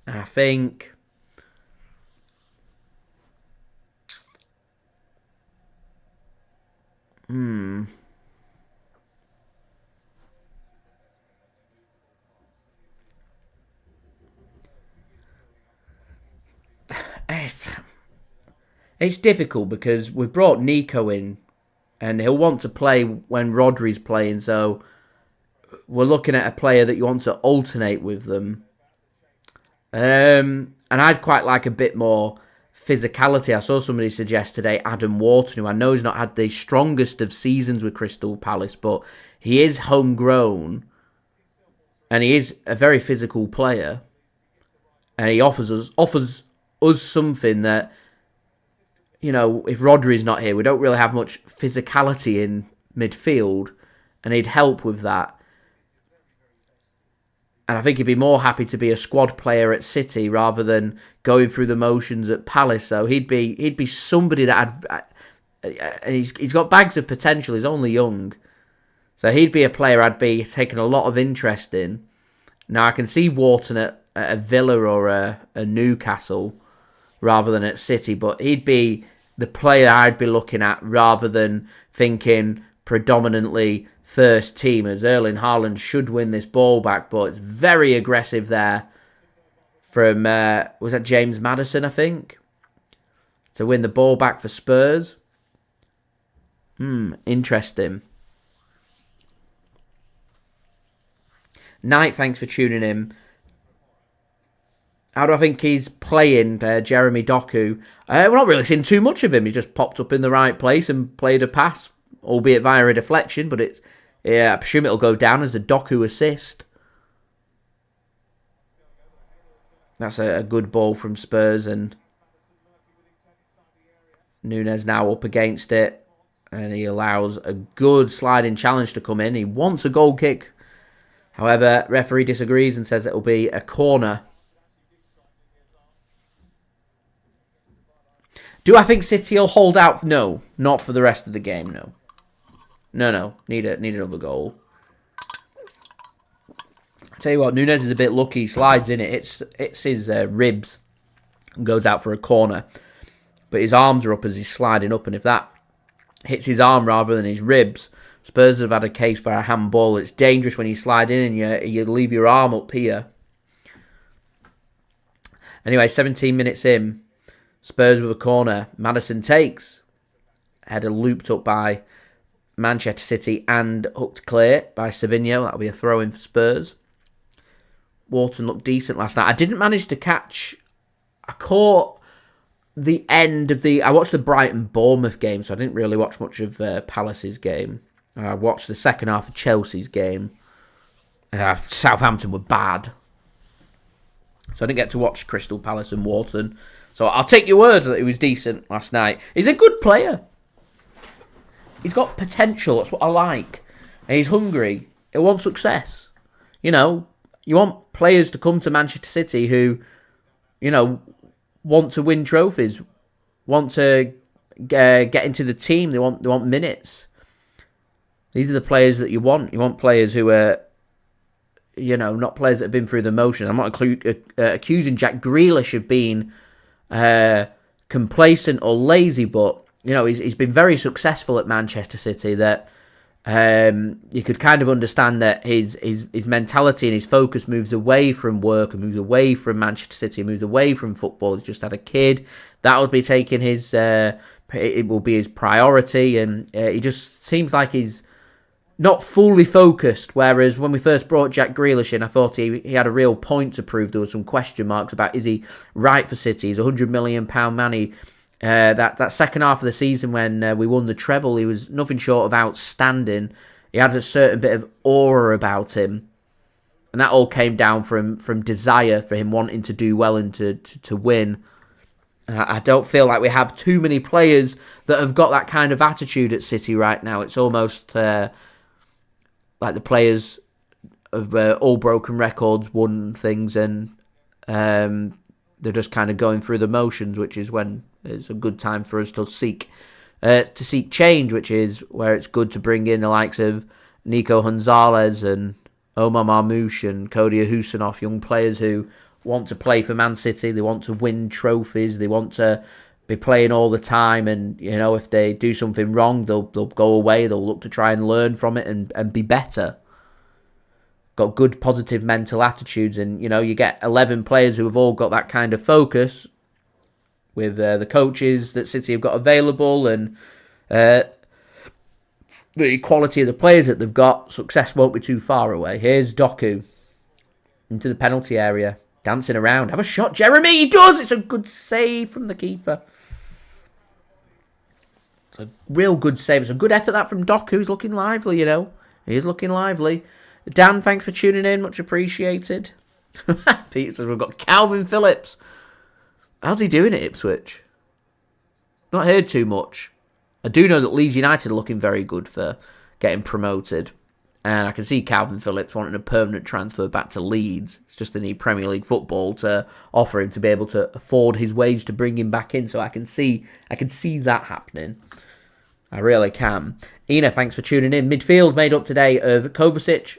I think it's difficult because we brought Nico in and he'll want to play when Rodri's playing, so we're looking at a player that you want to alternate with them. And I'd quite like a bit more physicality. I saw somebody suggest today Adam Wharton, who I know has not had the strongest of seasons with Crystal Palace, but he is homegrown and he is a very physical player, and he offers us something that, you know, if Rodri's not here, we don't really have much physicality in midfield, and he'd help with that. And I think he'd be more happy to be a squad player at City rather than going through the motions at Palace. So he'd be somebody that and he's got bags of potential. He's only young, so he'd be a player I'd be taking a lot of interest in. Now I can see Wharton at a Villa or a Newcastle rather than at City, but he'd be the player I'd be looking at rather than thinking predominantly first team, as Erling Haaland should win this ball back, but it's very aggressive there from, was that James Maddison, I think, to win the ball back for Spurs. Interesting. Knight, thanks for tuning in. How do I think he's playing, Jeremy Doku? We're not really seeing too much of him. He's just popped up in the right place and played a pass, albeit via a deflection, but it's, yeah, I presume it'll go down as the Doku assist. That's a good ball from Spurs, and Nunes now up against it, and he allows a good sliding challenge to come in. He wants a goal kick. However, referee disagrees and says it'll be a corner. Do I think City will hold out? No, not for the rest of the game, no. No. Need another goal. I tell you what, Nunes is a bit lucky. He slides in it. Hits his ribs and goes out for a corner. But his arms are up as he's sliding up. And if that hits his arm rather than his ribs, Spurs have had a case for a handball. It's dangerous when you slide in and you leave your arm up here. Anyway, 17 minutes in. Spurs with a corner. Maddison takes. Header looped up by Manchester City and hooked clear by Savinho. That'll be a throw-in for Spurs. Wharton looked decent last night. I didn't manage to catch... I caught the end of the... I watched the Brighton-Bournemouth game, so I didn't really watch much of Palace's game. I watched the second half of Chelsea's game. Southampton were bad. So I didn't get to watch Crystal Palace and Wharton. So I'll take your word that he was decent last night. He's a good player. He's got potential. That's what I like. And he's hungry. He wants success. You know, you want players to come to Manchester City who, you know, want to win trophies, want to get into the team. They want minutes. These are the players that you want. You want players who are, you know, not players that have been through the motion. I'm not accusing Jack Grealish of being complacent or lazy, but you know, he's been very successful at Manchester City. That you could kind of understand that his mentality and his focus moves away from work and moves away from Manchester City, moves away from football. He's just had a kid. That will be taking his. It will be his priority, and he just seems like he's not fully focused. Whereas when we first brought Jack Grealish in, I thought he had a real point to prove. There were some question marks about, is he right for City? He's £100 million man. That second half of the season when we won the treble, he was nothing short of outstanding. He had a certain bit of aura about him. And that all came down from desire for him wanting to do well and to win. And I don't feel like we have too many players that have got that kind of attitude at City right now. It's almost like the players of all broken records won things, and they're just kind of going through the motions, which is when it's a good time for us to seek change, which is where it's good to bring in the likes of Nico Gonzalez and Omar Marmoush and Abdukodir Khusanov, young players who want to play for Man City. They want to win trophies. They want to be playing all the time. And, you know, if they do something wrong, they'll go away. They'll look to try and learn from it and be better. Got good, positive mental attitudes. And, you know, you get 11 players who have all got that kind of focus with the coaches that City have got available and the quality of the players that they've got. Success won't be too far away. Here's Doku into the penalty area. Dancing around. Have a shot, Jeremy. He does. It's a good save from the keeper. It's a real good save. It's a good effort that from Doku. He's looking lively, you know. He is looking lively. Dan, thanks for tuning in. Much appreciated. Pete says we've got Calvin Phillips. How's he doing at Ipswich? Not heard too much. I do know that Leeds United are looking very good for getting promoted. And I can see Calvin Phillips wanting a permanent transfer back to Leeds. It's just they need Premier League football to offer him to be able to afford his wage to bring him back in. So I can see that happening. I really can. Ina, thanks for tuning in. Midfield made up today of Kovacic,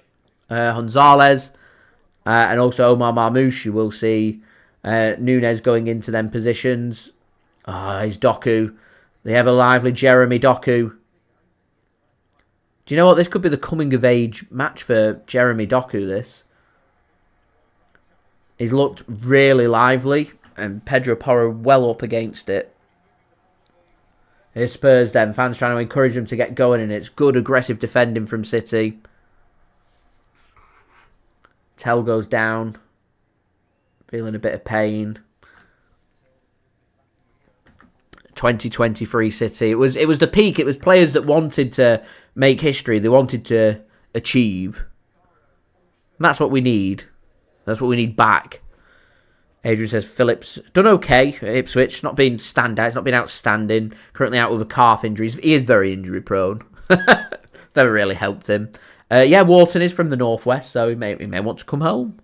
Gonzalez, and also Omar Marmoush. You will see Nunes going into them positions. He's Doku. The ever lively Jeremy Doku. Do you know what? This could be the coming-of-age match for Jeremy Doku, this. He's looked really lively, and Pedro Porro well up against it. Here's Spurs then. Fans trying to encourage them to get going, and it's good, aggressive defending from City. Tell goes down. Feeling a bit of pain. 2023 City. It was the peak. It was players that wanted to make history. They wanted to achieve. And that's what we need. That's what we need back. Adrian says Phillips done okay at Ipswich. Not been standout. It's not been outstanding. Currently out with a calf injury. He is very injury prone. Never really helped him. Wharton is from the northwest, so he may want to come home.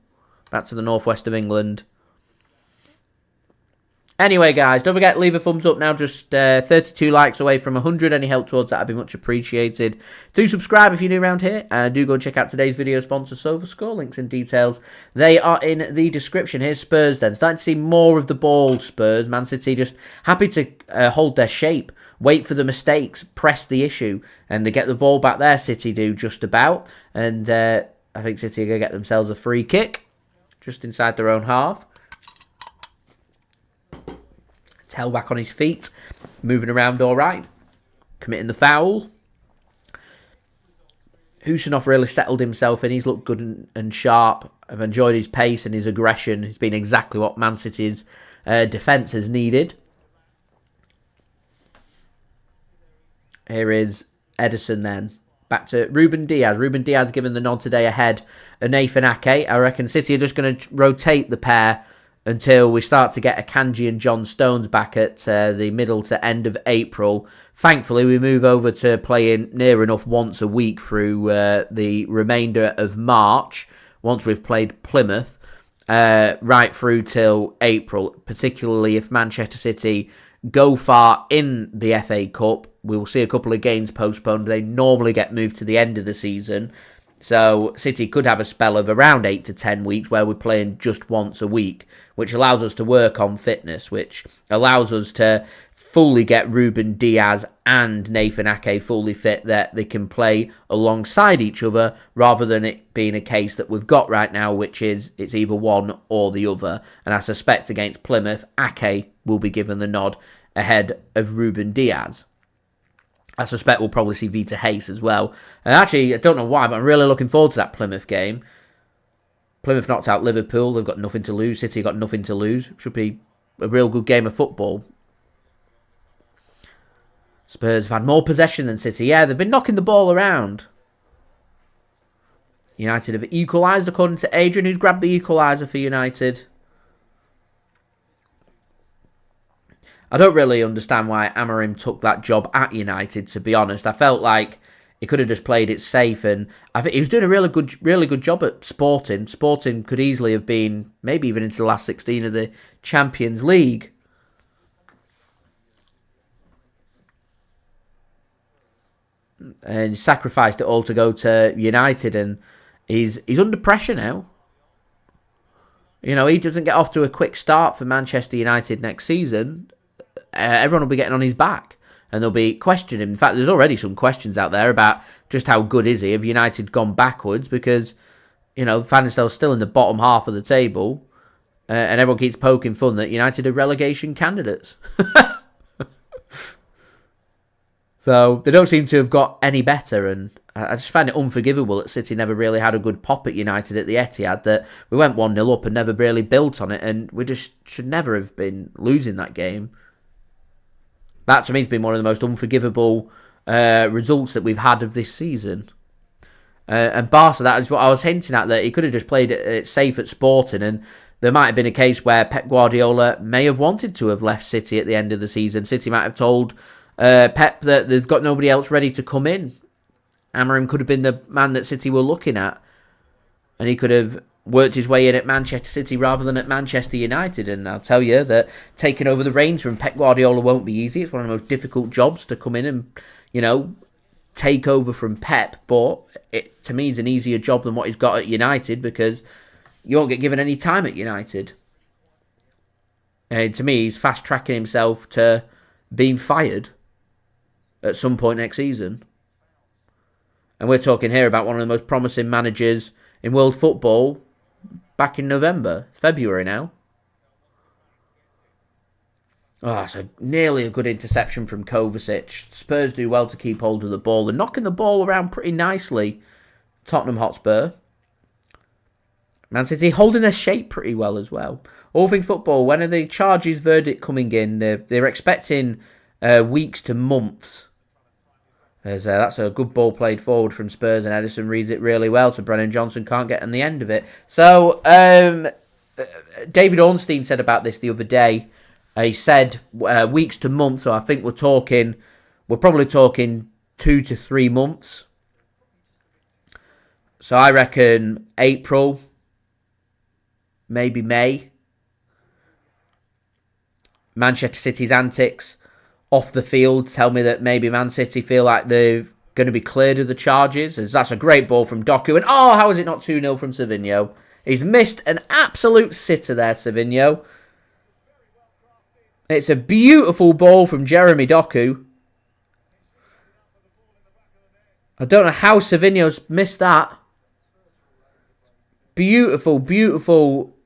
Back to the northwest of England. Anyway, guys, don't forget, leave a thumbs up now. Just 32 likes away from 100. Any help towards that would be much appreciated. Do subscribe if you're new around here. Do go and check out today's video sponsor, SofaScore. Links and details, they are in the description. Here's Spurs then. Starting to see more of the ball, Spurs. Man City just happy to hold their shape, wait for the mistakes, press the issue, and they get the ball back there. City do just about. And I think City are going to get themselves a free kick just inside their own half. Tell back on his feet, moving around all right, committing the foul. Khusanov really settled himself in. He's looked good and sharp. I've enjoyed his pace and his aggression. He's been exactly what Man City's defence has needed. Here is Ederson then. Back to Ruben Dias. Ruben Dias given the nod today ahead of Nathan Ake. I reckon City are just going to rotate the pair until we start to get Akanji and John Stones back at the middle to end of April. Thankfully, we move over to playing near enough once a week through the remainder of March, once we've played Plymouth, right through till April, particularly if Manchester City go far in the FA Cup. We will see a couple of games postponed. They normally get moved to the end of the season. So City could have a spell of around 8 to 10 weeks where we're playing just once a week, which allows us to work on fitness, which allows us to fully get Ruben Dias and Nathan Ake fully fit, that they can play alongside each other rather than it being a case that we've got right now, which is it's either one or the other. And I suspect against Plymouth, Ake will be given the nod ahead of Ruben Dias. I suspect we'll probably see Vitor Reis as well. And actually, I don't know why, but I'm really looking forward to that Plymouth game. Plymouth knocked out Liverpool. They've got nothing to lose. City got nothing to lose. Should be a real good game of football. Spurs have had more possession than City. Yeah, they've been knocking the ball around. United have equalised according to Adrian, who's grabbed the equaliser for United. I don't really understand why Amorim took that job at United, to be honest. I felt like he could have just played it safe, and I think he was doing a really good job at Sporting. Sporting could easily have been maybe even into the last 16 of the Champions League. And he sacrificed it all to go to United, and he's under pressure now. You know, he doesn't get off to a quick start for Manchester United next season. Everyone will be getting on his back, and they'll be questioning him. In fact, there's already some questions out there about just how good is he. Have United gone backwards? Because, you know, Van still in the bottom half of the table, and everyone keeps poking fun that United are relegation candidates. So they don't seem to have got any better, and I just find it unforgivable that City never really had a good pop at United at the Etihad, that we went 1-0 up and never really built on it, and we just should never have been losing that game. That, to me, has been one of the most unforgivable results that we've had of this season. And Barca, that is what I was hinting at, that he could have just played it safe at Sporting, and there might have been a case where Pep Guardiola may have wanted to have left City at the end of the season. City might have told Pep that they've got nobody else ready to come in. Amorim could have been the man that City were looking at, and he could have worked his way in at Manchester City rather than at Manchester United. And I'll tell you that taking over the reins from Pep Guardiola won't be easy. It's one of the most difficult jobs to come in and, take over from Pep. But it, to me, is an easier job than what he's got at United, because you won't get given any time at United. And to me, he's fast-tracking himself to being fired at some point next season. And we're talking here about one of the most promising managers in world football back in November. It's February now. Oh, so nearly a good interception from Kovacic. Spurs do well to keep hold of the ball. They're knocking the ball around pretty nicely, Tottenham Hotspur. Man City holding their shape pretty well as well. All things football, when are the charges verdict coming in? They're expecting weeks to months. That's a good ball played forward from Spurs, and Ederson reads it really well, so Brennan Johnson can't get on the end of it. So, David Ornstein said about this the other day. He said weeks to months, so I think we're probably talking 2 to 3 months. So I reckon April, maybe May. Manchester City's antics off the field tell me that maybe Man City feel like they're going to be cleared of the charges. As that's a great ball from Doku. And how is it not 2-0 from Savinho? He's missed an absolute sitter there, Savinho. It's a beautiful ball from Jeremy Doku. I don't know how Savinho's missed that. Beautiful, beautiful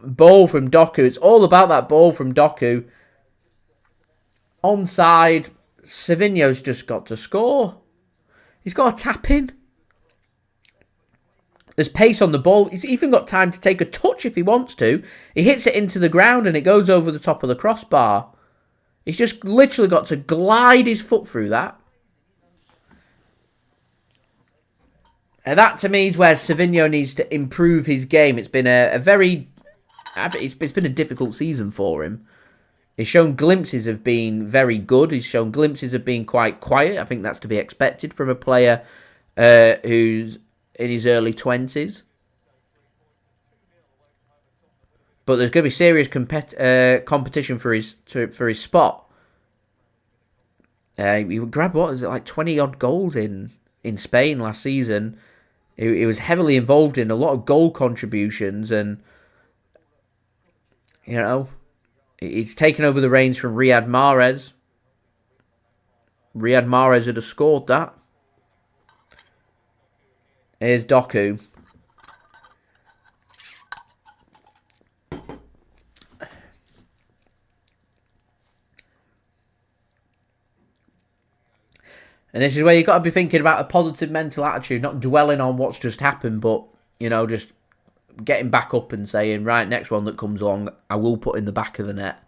ball from Doku. It's all about that ball from Doku. Onside, Savinho's just got to score. He's got a tap in. There's pace on the ball. He's even got time to take a touch if he wants to. He hits it into the ground and it goes over the top of the crossbar. He's just literally got to glide his foot through that. And that, to me, is where Savinho needs to improve his game. It's been it's been a difficult season for him. He's shown glimpses of being very good. He's shown glimpses of being quite quiet. I think that's to be expected from a player who's in his early 20s. But there's going to be serious competition for his spot. He grabbed, 20-odd goals in Spain last season. He was heavily involved in a lot of goal contributions, and, he's taken over the reins from Riyad Mahrez. Riyad Mahrez had scored that. Here's Doku. And this is where you've got to be thinking about a positive mental attitude, not dwelling on what's just happened, but, just getting back up and saying, right, next one that comes along, I will put in the back of the net.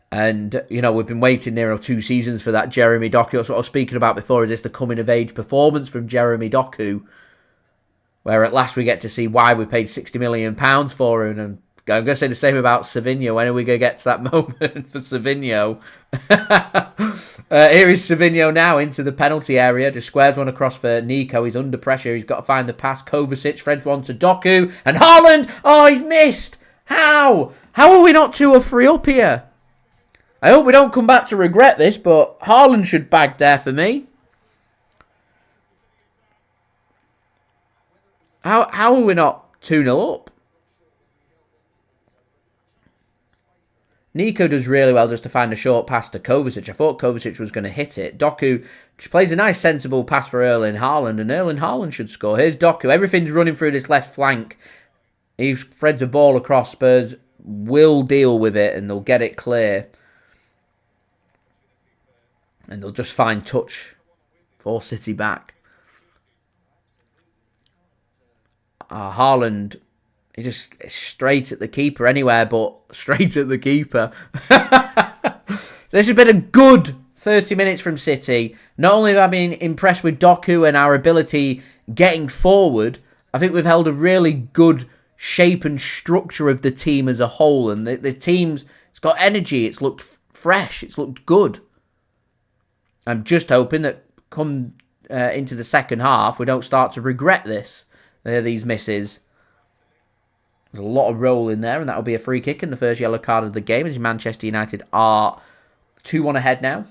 And, we've been waiting near 2 seasons for that Jeremy Doku. That's what I was speaking about before. Is this the coming-of-age performance from Jeremy Doku? Where at last we get to see why we paid £60 million for him. And I'm going to say the same about Savinho. When are we going to get to that moment for Savinho? Here is Savinho now into the penalty area. Just squares one across for Nico. He's under pressure. He's got to find the pass. Kovacic threads one to Doku. And Haaland! Oh, he's missed! How? How are we not 2 or 3 up here? I hope we don't come back to regret this, but Haaland should bag there for me. How are we not 2-0 up? Nico does really well just to find a short pass to Kovacic. I thought Kovacic was going to hit it. Doku plays a nice sensible pass for Erling Haaland, and Erling Haaland should score. Here's Doku. Everything's running through this left flank. He threads a ball across. Spurs will deal with it, and they'll get it clear. And they'll just find touch for City back. Haaland, he just straight at the keeper anywhere but straight at the keeper. This has been a good 30 minutes from City. Not only have I been impressed with Doku and our ability getting forward, I think we've held a really good shape and structure of the team as a whole. And the team's it's got energy. It's looked fresh. It's looked good. I'm just hoping that come into the second half, we don't start to regret these misses. There's a lot of roll in there, and that'll be a free kick and the first yellow card of the game as Manchester United are 2-1 ahead now.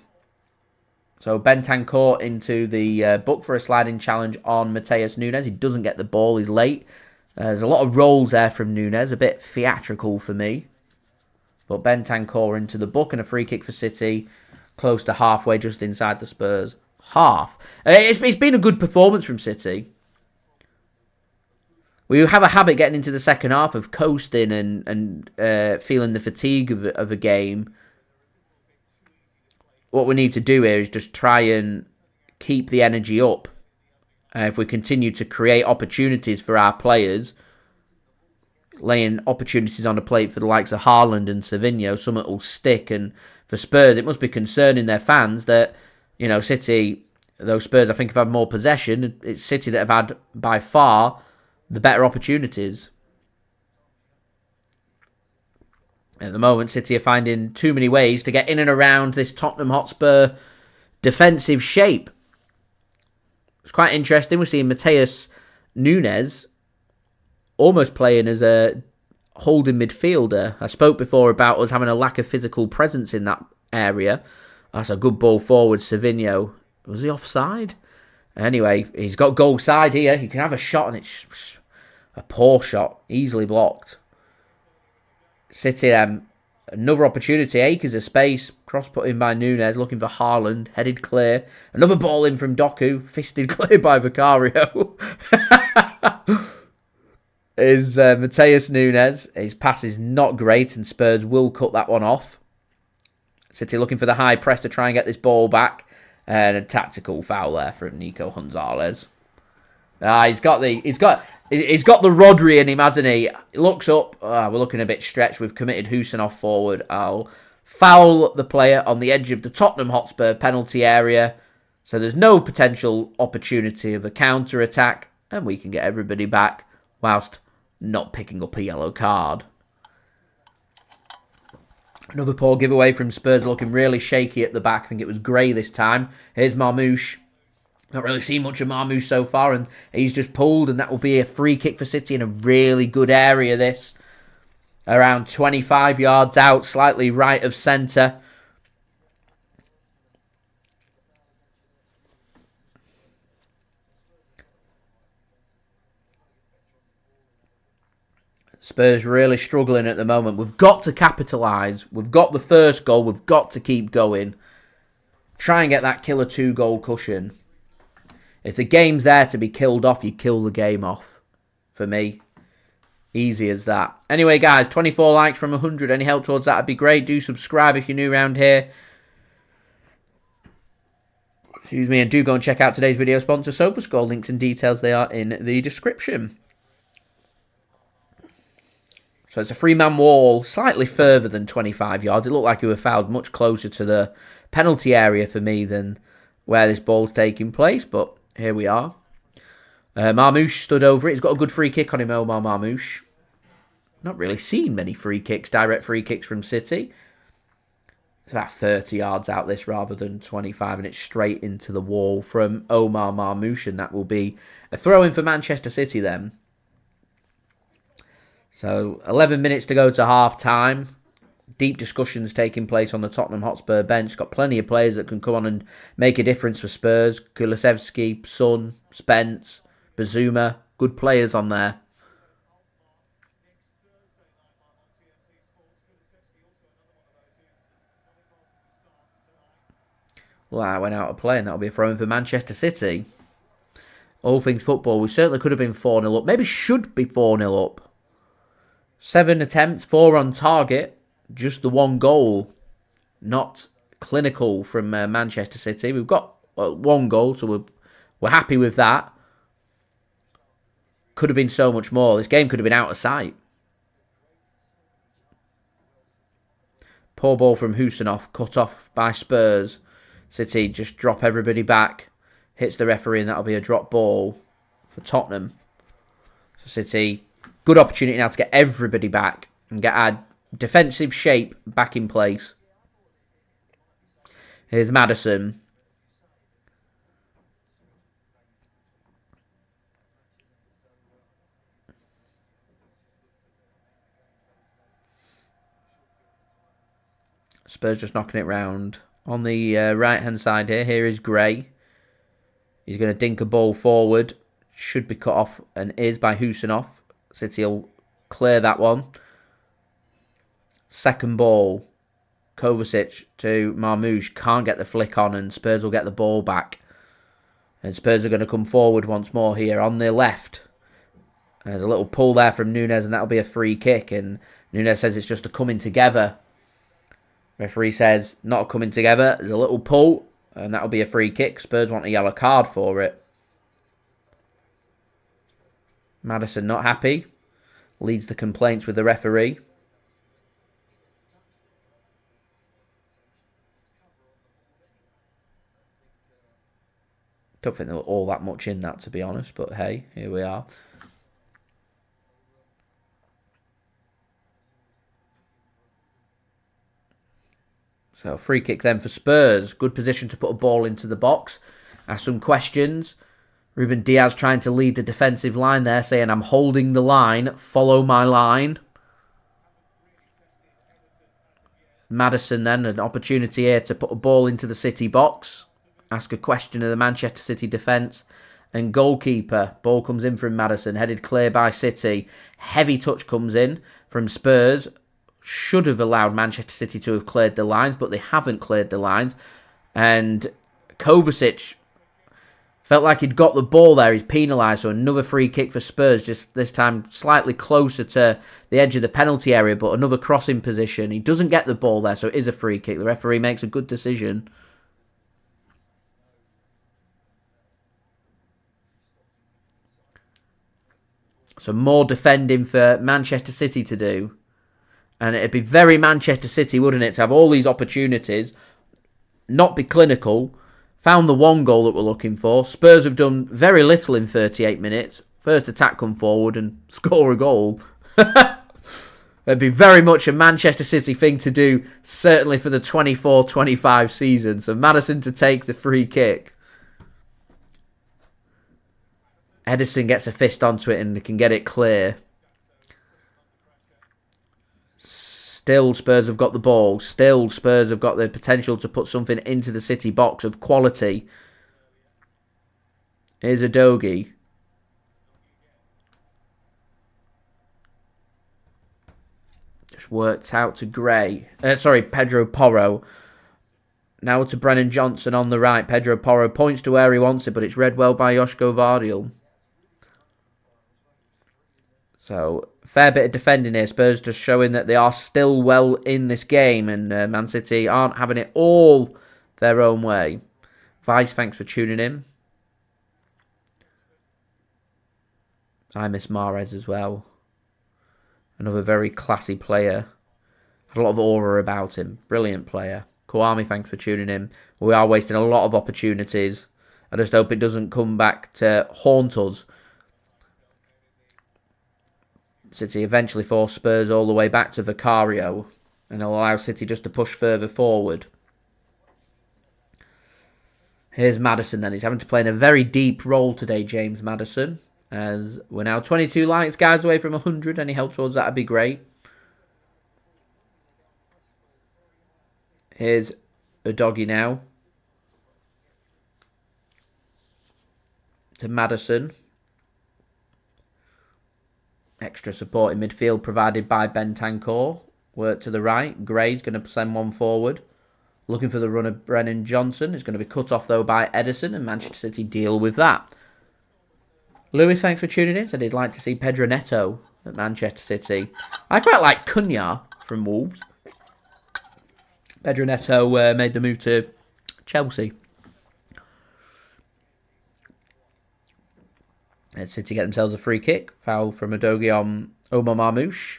So Bentancur into the book for a sliding challenge on Matheus Nunes. He doesn't get the ball. He's late. There's a lot of rolls there from Nunes. A bit theatrical for me. But Bentancur into the book and a free kick for City. Close to halfway, just inside the Spurs half. It's been a good performance from City. We have a habit getting into the second half of coasting and feeling the fatigue of a game. What we need to do here is just try and keep the energy up. If we continue to create opportunities for our players, laying opportunities on the plate for the likes of Haaland and Savinho, something will stick. And for Spurs, it must be concerning their fans that, you know, City, though Spurs I think have had more possession, it's City that have had by far the better opportunities. At the moment, City are finding too many ways to get in and around this Tottenham Hotspur defensive shape. It's quite interesting. We're seeing Matheus Nunes almost playing as a holding midfielder. I spoke before about us having a lack of physical presence in that area. That's a good ball forward, Savinho. Was he offside? Anyway, he's got goal side here. He can have a shot, and it's a poor shot. Easily blocked. City, another opportunity. Acres of space. Cross put in by Nunes. Looking for Haaland. Headed clear. Another ball in from Doku. Fisted clear by Vicario. Is Matheus Nunes. His pass is not great, and Spurs will cut that one off. City looking for the high press to try and get this ball back. And a tactical foul there from Nico Gonzalez. He's got the Rodri in him, hasn't he? He looks up. We're looking a bit stretched. We've committed Khusanov forward. I'll foul the player on the edge of the Tottenham Hotspur penalty area. So there's no potential opportunity of a counter-attack. And we can get everybody back whilst not picking up a yellow card. Another poor giveaway from Spurs, looking really shaky at the back. I think it was Gray this time. Here's Marmoush. Not really seen much of Marmoush so far, and he's just pulled, and that will be a free kick for City in a really good area, this. Around 25 yards out, slightly right of centre. Spurs really struggling at the moment. We've got to capitalise. We've got the first goal. We've got to keep going. Try and get that killer 2-goal cushion. If the game's there to be killed off, you kill the game off. For me. Easy as that. Anyway, guys, 24 likes from 100. Any help towards that would be great. Do subscribe if you're new around here. Excuse me. And do go and check out today's video sponsor, SofaScore. Links and details, they are in the description. So it's a 3-man wall, slightly further than 25 yards. It looked like we were fouled much closer to the penalty area for me than where this ball's taking place. But here we are. Marmoush stood over it. He's got a good free kick on him, Omar Marmoush. Not really seen many free kicks, direct free kicks from City. It's about 30 yards out this rather than 25, and it's straight into the wall from Omar Marmoush, and that will be a throw-in for Manchester City then. So, 11 minutes to go to half-time. Deep discussions taking place on the Tottenham Hotspur bench. Got plenty of players that can come on and make a difference for Spurs. Kulusevski, Son, Spence, Bazuma. Good players on there. Well, that went out of play, and that'll be a throw-in for Manchester City. All things football, we certainly could have been 4-0 up. Maybe should be 4-0 up. 7 attempts, 4 on target. Just the 1 goal. Not clinical from Manchester City. We've got well, 1 goal, so we're happy with that. Could have been so much more. This game could have been out of sight. Poor ball from Khusanov, cut off by Spurs. City just drop everybody back. Hits the referee, and that'll be a drop ball for Tottenham. So City, good opportunity now to get everybody back and get our defensive shape back in place. Here's Maddison. Spurs just knocking it round. On the right-hand side here, here is Gray. He's going to dink a ball forward. Should be cut off and is by Khusanov. City will clear that one. Second ball. Kovacic to Marmoush. Can't get the flick on, and Spurs will get the ball back. And Spurs are going to come forward once more here on the left. There's a little pull there from Nunes, and that'll be a free kick. And Nunes says it's just a coming together. Referee says not a coming together. There's a little pull, and that'll be a free kick. Spurs want a yellow card for it. Maddison not happy. Leads the complaints with the referee. Don't think there were all that much in that, to be honest, but hey, here we are. So free kick then for Spurs. Good position to put a ball into the box. Ask some questions. Ruben Dias trying to lead the defensive line there, saying, I'm holding the line. Follow my line. Maddison then, an opportunity here to put a ball into the City box. Ask a question of the Manchester City defence. And goalkeeper. Ball comes in from Maddison. Headed clear by City. Heavy touch comes in from Spurs. Should have allowed Manchester City to have cleared the lines, but they haven't cleared the lines. And Kovacic felt like he'd got the ball there. He's penalised, so another free kick for Spurs, just this time slightly closer to the edge of the penalty area, but another crossing position. He doesn't get the ball there, so it is a free kick. The referee makes a good decision. So more defending for Manchester City to do. And it'd be very Manchester City, wouldn't it, to have all these opportunities, not be clinical, found the 1 goal that we're looking for. Spurs have done very little in 38 minutes. First attack come forward and score a goal. It'd be very much a Manchester City thing to do, certainly for the 24-25 season. So Maddison to take the free kick. Ederson gets a fist onto it and they can get it clear. Still, Spurs have got the ball. Still, Spurs have got the potential to put something into the City box of quality. Here's Udogie. Just worked out to Gray. Pedro Porro. Now to Brennan Johnson on the right. Pedro Porro points to where he wants it, but it's read well by Josko Gvardiol. So, fair bit of defending here. Spurs just showing that they are still well in this game, and Man City aren't having it all their own way. Vice, thanks for tuning in. I miss Mahrez as well. Another very classy player. Had a lot of aura about him. Brilliant player. Kwame, thanks for tuning in. We are wasting a lot of opportunities. I just hope it doesn't come back to haunt us. City eventually force Spurs all the way back to Vicario, and it'll allow City just to push further forward. Here's Maddison then. He's having to play in a very deep role today, James Maddison. As we're now 22 likes, guys, away from 100. Any help towards that would be great. Here's Udogie now. To Maddison. Extra support in midfield provided by Bentancur. Work to the right. Gray's going to send one forward. Looking for the run of Brennan Johnson. It's going to be cut off, though, by Ederson, and Manchester City deal with that. Lewis, thanks for tuning in. Said he'd like to see Pedro Neto at Manchester City. I quite like Cunha from Wolves. Pedro Neto made the move to Chelsea. City get themselves a free kick. Foul from Udogie on Omar Marmoush.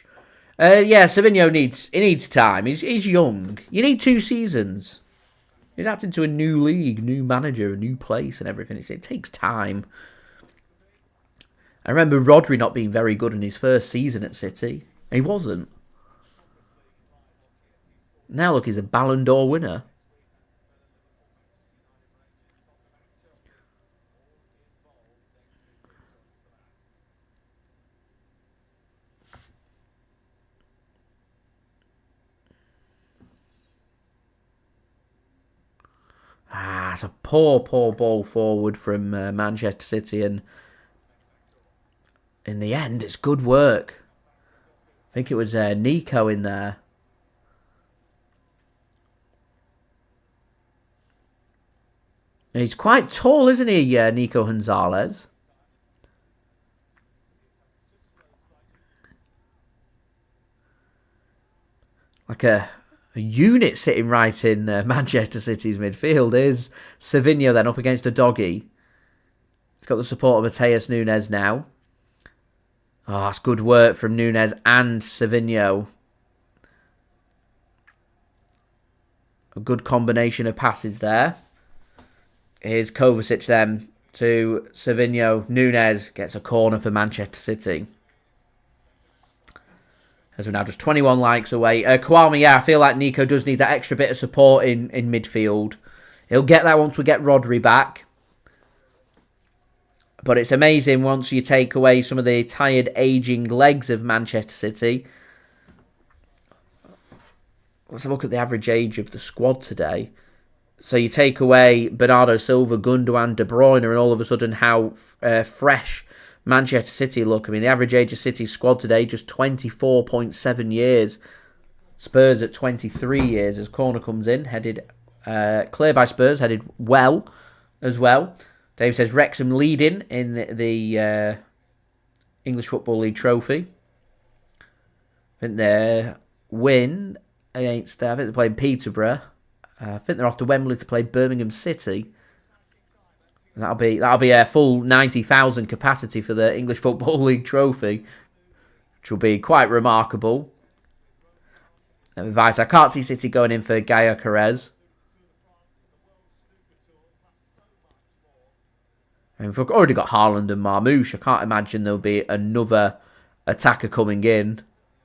Yeah, Savinho needs time. He's young. You need 2 seasons. He's adapting to a new league, new manager, a new place and everything. It takes time. I remember Rodri not being very good in his first season at City. He wasn't. Now look, he's a Ballon d'Or winner. It's a poor ball forward from Manchester City, and in the end, it's good work. I think it was Nico in there. He's quite tall, isn't he, Nico Gonzalez? Like a unit sitting right in Manchester City's midfield is Savinho then up against a doggy. He's got the support of Matheus Nunes now. Oh, it's good work from Nunes and Savinho. A good combination of passes there. Here's Kovacic then to Savinho. Nunes gets a corner for Manchester City. As we're now just 21 likes away. Kwame, yeah, I feel like Nico does need that extra bit of support in midfield. He'll get that once we get Rodri back. But it's amazing once you take away some of the tired, ageing legs of Manchester City. Let's have a look at the average age of the squad today. So you take away Bernardo Silva, Gundogan, De Bruyne, and all of a sudden how fresh Manchester City look. I mean, the average age of City's squad today, just 24.7 years. Spurs at 23 years as corner comes in, headed clear by Spurs, headed well as well. Dave says Wrexham leading in the English Football League trophy. I think their win against, I think they're playing Peterborough. I think they're off to Wembley to play Birmingham City. And that'll be a full 90,000 capacity for the English Football League trophy, which will be quite remarkable. I can't see City going in for Gaia Carrez. And we've already got Haaland and Marmoush. I can't imagine there'll be another attacker coming in.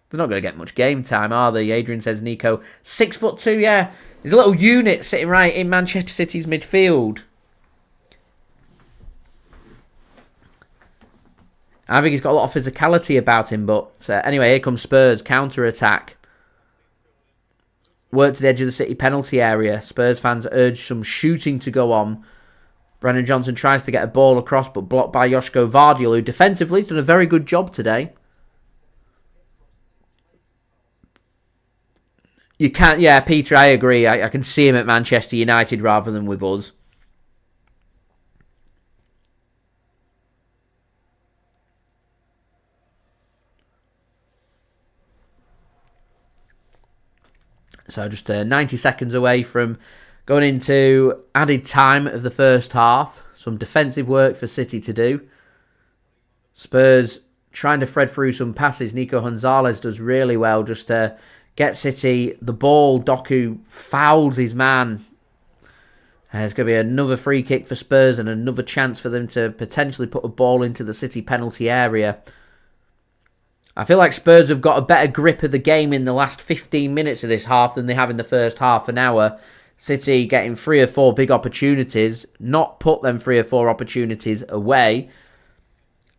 They're not going to get much game time, are they? Adrian says Nico, 6'2", yeah. There's a little unit sitting right in Manchester City's midfield. I think he's got a lot of physicality about him, but anyway, here comes Spurs, counter-attack. Work to the edge of the City penalty area. Spurs fans urge some shooting to go on. Brennan Johnson tries to get a ball across, but blocked by Josko Gvardiol, who defensively has done a very good job today. You can't, yeah, Peter, I agree. I can see him at Manchester United rather than with us. So just 90 seconds away from going into added time of the first half. Some defensive work for City to do. Spurs trying to thread through some passes. Nico Gonzalez does really well just to get City the ball. Doku fouls his man. There's going to be another free kick for Spurs and another chance for them to potentially put a ball into the City penalty area. I feel like Spurs have got a better grip of the game in the last 15 minutes of this half than they have in the first half an hour. City getting 3 or 4 big opportunities, not put them 3 or 4 opportunities away.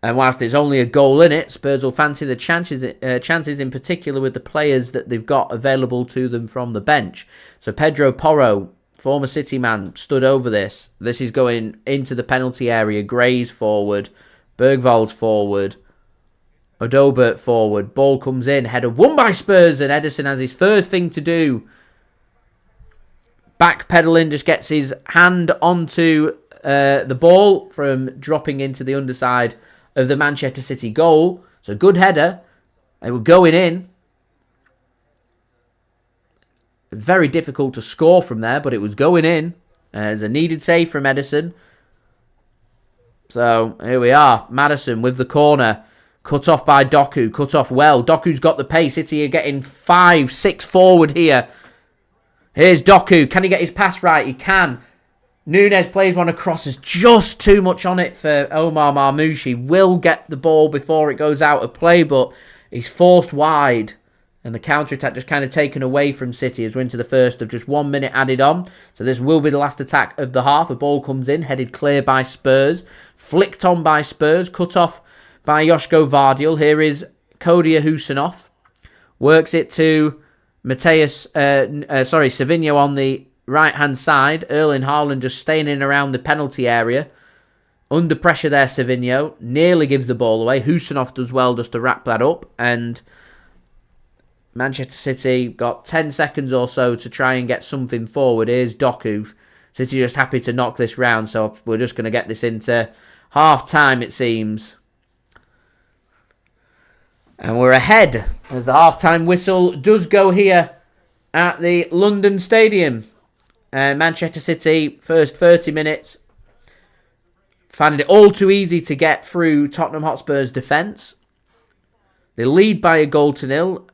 And whilst there's only a goal in it, Spurs will fancy the chances in particular with the players that they've got available to them from the bench. So Pedro Porro, former City man, stood over this. This is going into the penalty area. Gray's forward, Bergwald's forward, Odobert forward. Ball comes in, header won by Spurs, and Ederson has his first thing to do. Backpedaling, just gets his hand onto the ball from dropping into the underside of the Manchester City goal. So good header. They were going in. Very difficult to score from there, but it was going in. There's a needed save from Ederson. So here we are. Maddison with the corner. Cut off by Doku. Cut off well. Doku's got the pace. City are getting 5-6 forward here. Here's Doku. Can he get his pass right? He can. Nunes plays one across. There's just too much on it for Omar Marmoush. He will get the ball before it goes out of play, but he's forced wide. And the counter-attack just kind of taken away from City as we're into the first of just 1 minute added on. So this will be the last attack of the half. A ball comes in, headed clear by Spurs. Flicked on by Spurs, cut off by Josko Gvardiol. Here is Abdukodir Khusanov. Works it to Savinho on the right-hand side. Erling Haaland just staying in around the penalty area. Under pressure there, Savinho. Nearly gives the ball away. Khusanov does well just to wrap that up. And Manchester City got 10 seconds or so to try and get something forward. Here's Doku. City just happy to knock this round, so we're just going to get this into half-time, it seems. And we're ahead as the half-time whistle does go here at the London Stadium. Manchester City, first 30 minutes, finding it all too easy to get through Tottenham Hotspur's defence. They lead by a goal to nil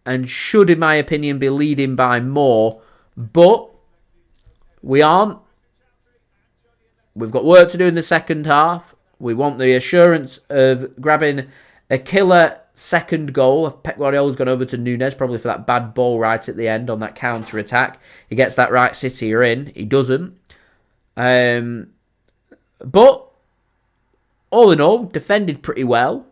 and should, in my opinion, be leading by more. But we aren't. We've got work to do in the second half. We want the assurance of grabbing a killer second goal. Pep Guardiola's gone over to Nunes, probably for that bad ball right at the end on that counter-attack. He gets that right, City are in. He doesn't. But, all in all, defended pretty well.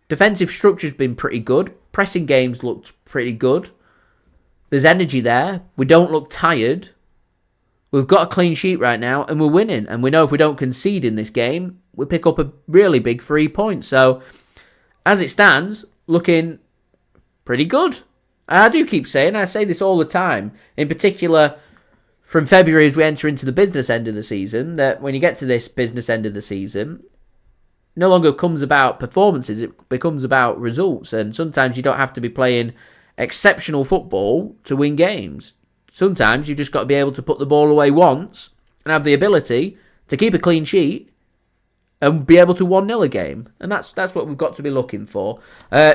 Defensive structure's been pretty good. Pressing games looked pretty good. There's energy there. We don't look tired. We've got a clean sheet right now, and we're winning. And we know if we don't concede in this game, we pick up a really big 3 points. So, as it stands, looking pretty good. I do keep saying, I say this all the time, in particular from February as we enter into the business end of the season, that when you get to this business end of the season, no longer comes about performances, it becomes about results. And sometimes you don't have to be playing exceptional football to win games. Sometimes you've just got to be able to put the ball away once and have the ability to keep a clean sheet and be able to 1-0 a game. And that's what we've got to be looking for.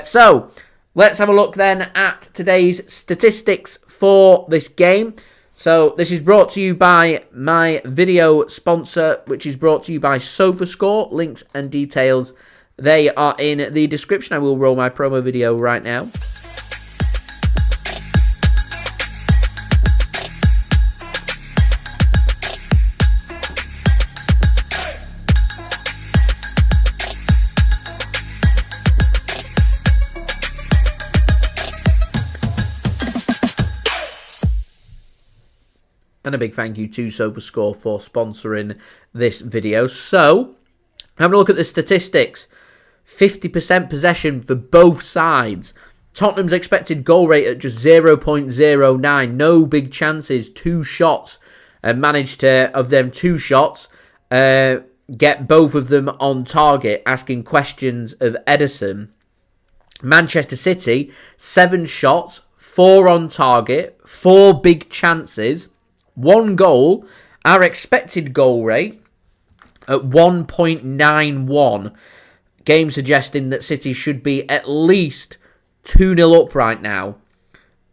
So, let's have a look then at today's statistics for this game. So, this is brought to you by my video sponsor, which is brought to you by SofaScore. Links and details, they are in the description. I will roll my promo video right now. And a big thank you to SofaScore for sponsoring this video. So, having a look at the statistics. 50% possession for both sides. Tottenham's expected goal rate at just 0.09. No big chances. 2 shots. And managed to, of them 2 shots, get both of them on target, asking questions of Ederson. Manchester City, 7 shots, 4 on target, 4 big chances, 1 goal. Our expected goal rate at 1.91. Game suggesting that City should be at least 2-0 up right now.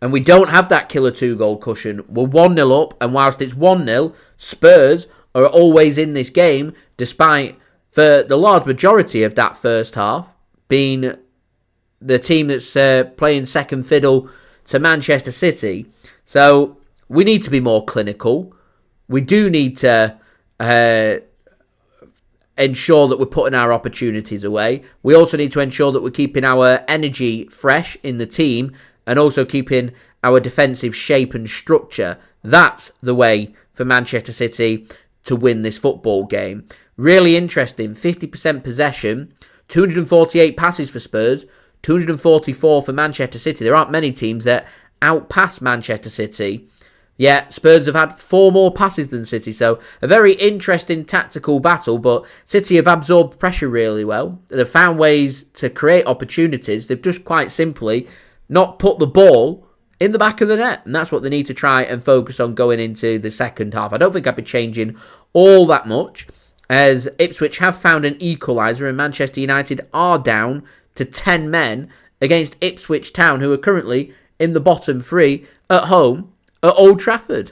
And we don't have that killer 2-goal cushion. We're 1-0 up, and whilst it's 1-0, Spurs are always in this game, despite for the large majority of that first half being the team that's playing second fiddle to Manchester City. So we need to be more clinical. We do need to ensure that we're putting our opportunities away. We also need to ensure that we're keeping our energy fresh in the team and also keeping our defensive shape and structure. That's the way for Manchester City to win this football game. Really interesting. 50% possession, 248 passes for Spurs, 244 for Manchester City. There aren't many teams that outpass Manchester City. Yeah, Spurs have had 4 more passes than City, so a very interesting tactical battle, but City have absorbed pressure really well. They've found ways to create opportunities. They've just quite simply not put the ball in the back of the net, and that's what they need to try and focus on going into the second half. I don't think I'd be changing all that much. as Ipswich have found an equaliser and Manchester United are down to 10 men against Ipswich Town, who are currently in the bottom three at home at Old Trafford.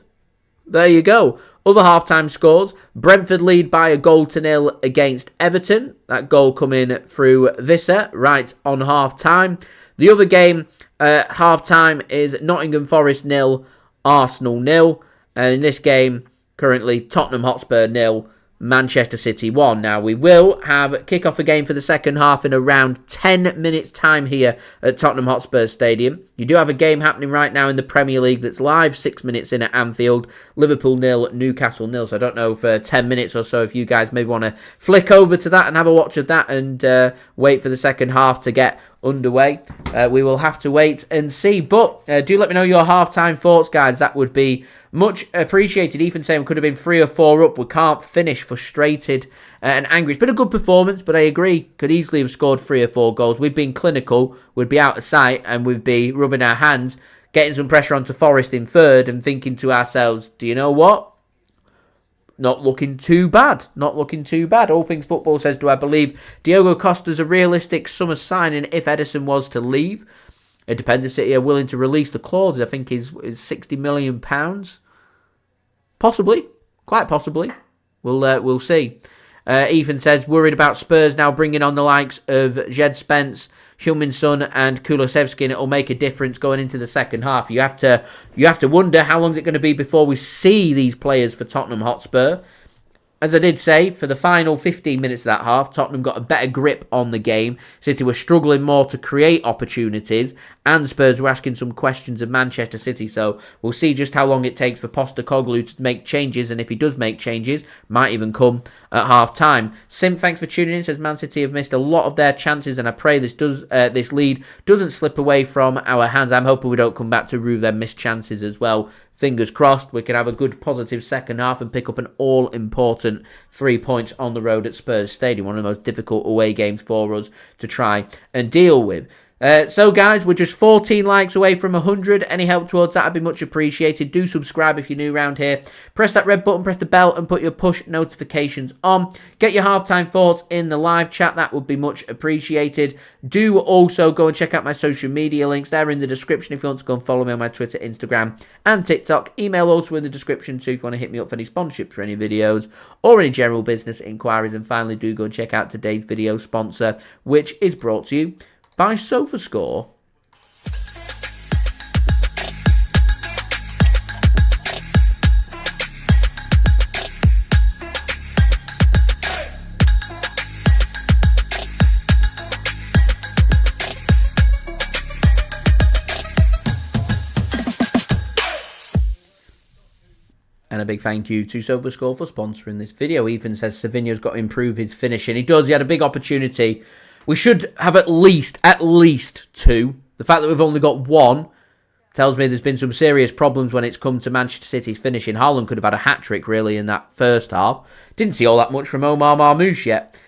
There you go. Other half-time scores. Brentford lead by 1-0 against Everton. That goal coming through Visser right on half-time. The other game at half-time is Nottingham Forest 0, Arsenal 0. And in this game, currently Tottenham Hotspur 0, Manchester City 1. Now, we will have kick-off again for the second half in around 10 minutes' time here at Tottenham Hotspur Stadium. You do have a game happening right now in the Premier League that's live 6 minutes in at Anfield. Liverpool 0, Newcastle 0. So I don't know for 10 minutes or so if you guys maybe want to flick over to that and have a watch of that and wait for the second half to get underway. We will have to wait and see. But do let me know your half-time thoughts, guys. That would be much appreciated. Ethan saying we could have been 3 or 4 up. We can't finish, frustrated and angry. It's been a good performance, but I agree. Could easily have scored 3 or 4 goals. We've been clinical. We'd be out of sight and we'd be rubbing our hands, getting some pressure onto Forest in third and thinking to ourselves, do you know what? Not looking too bad. Not looking too bad. All Things Football says, do I believe Diogo Costa's a realistic summer signing if Ederson was to leave? It depends if City are willing to release the clause. I think is £60 million. Possibly. Quite possibly. We'll see. Ethan says, worried about Spurs now bringing on the likes of Jed Spence, Heung Min Son and Kulusevski, and it'll make a difference going into the second half. You have to wonder how long is it going to be before we see these players for Tottenham Hotspur. As I did say, for the final 15 minutes of that half, Tottenham got a better grip on the game. City were struggling more to create opportunities, and Spurs were asking some questions of Manchester City. So we'll see just how long it takes for Postecoglu to make changes, and if he does make changes, might even come at half-time. Sim, thanks for tuning in. Says Man City have missed a lot of their chances, and I pray this lead doesn't slip away from our hands. I'm hoping we don't come back to rue their missed chances as well. Fingers crossed we can have a good positive second half and pick up an all-important 3 points on the road at Spurs Stadium. One of the most difficult away games for us to try and deal with. So guys, we're just 14 likes away from 100. Any help towards that would be much appreciated. Do subscribe if you're new around here. Press that red button, press the bell and put your push notifications on. Get your halftime thoughts in the live chat. That would be much appreciated. Do also go and check out my social media links. They're in the description if you want to go and follow me on my Twitter, Instagram and TikTok. Email also in the description too if you want to hit me up for any sponsorship for any videos or any general business inquiries. And finally, do go and check out today's video sponsor, which is brought to you by SofaScore. And a big thank you to SofaScore for sponsoring this video. Ethan says Savinho's got to improve his finishing. He does. He had a big opportunity. We should have at least 2. The fact that we've only got 1 tells me there's been some serious problems when it's come to Manchester City's finishing. Haaland could have had a hat-trick, really, in that first half. Didn't see all that much from Omar Marmoush yet.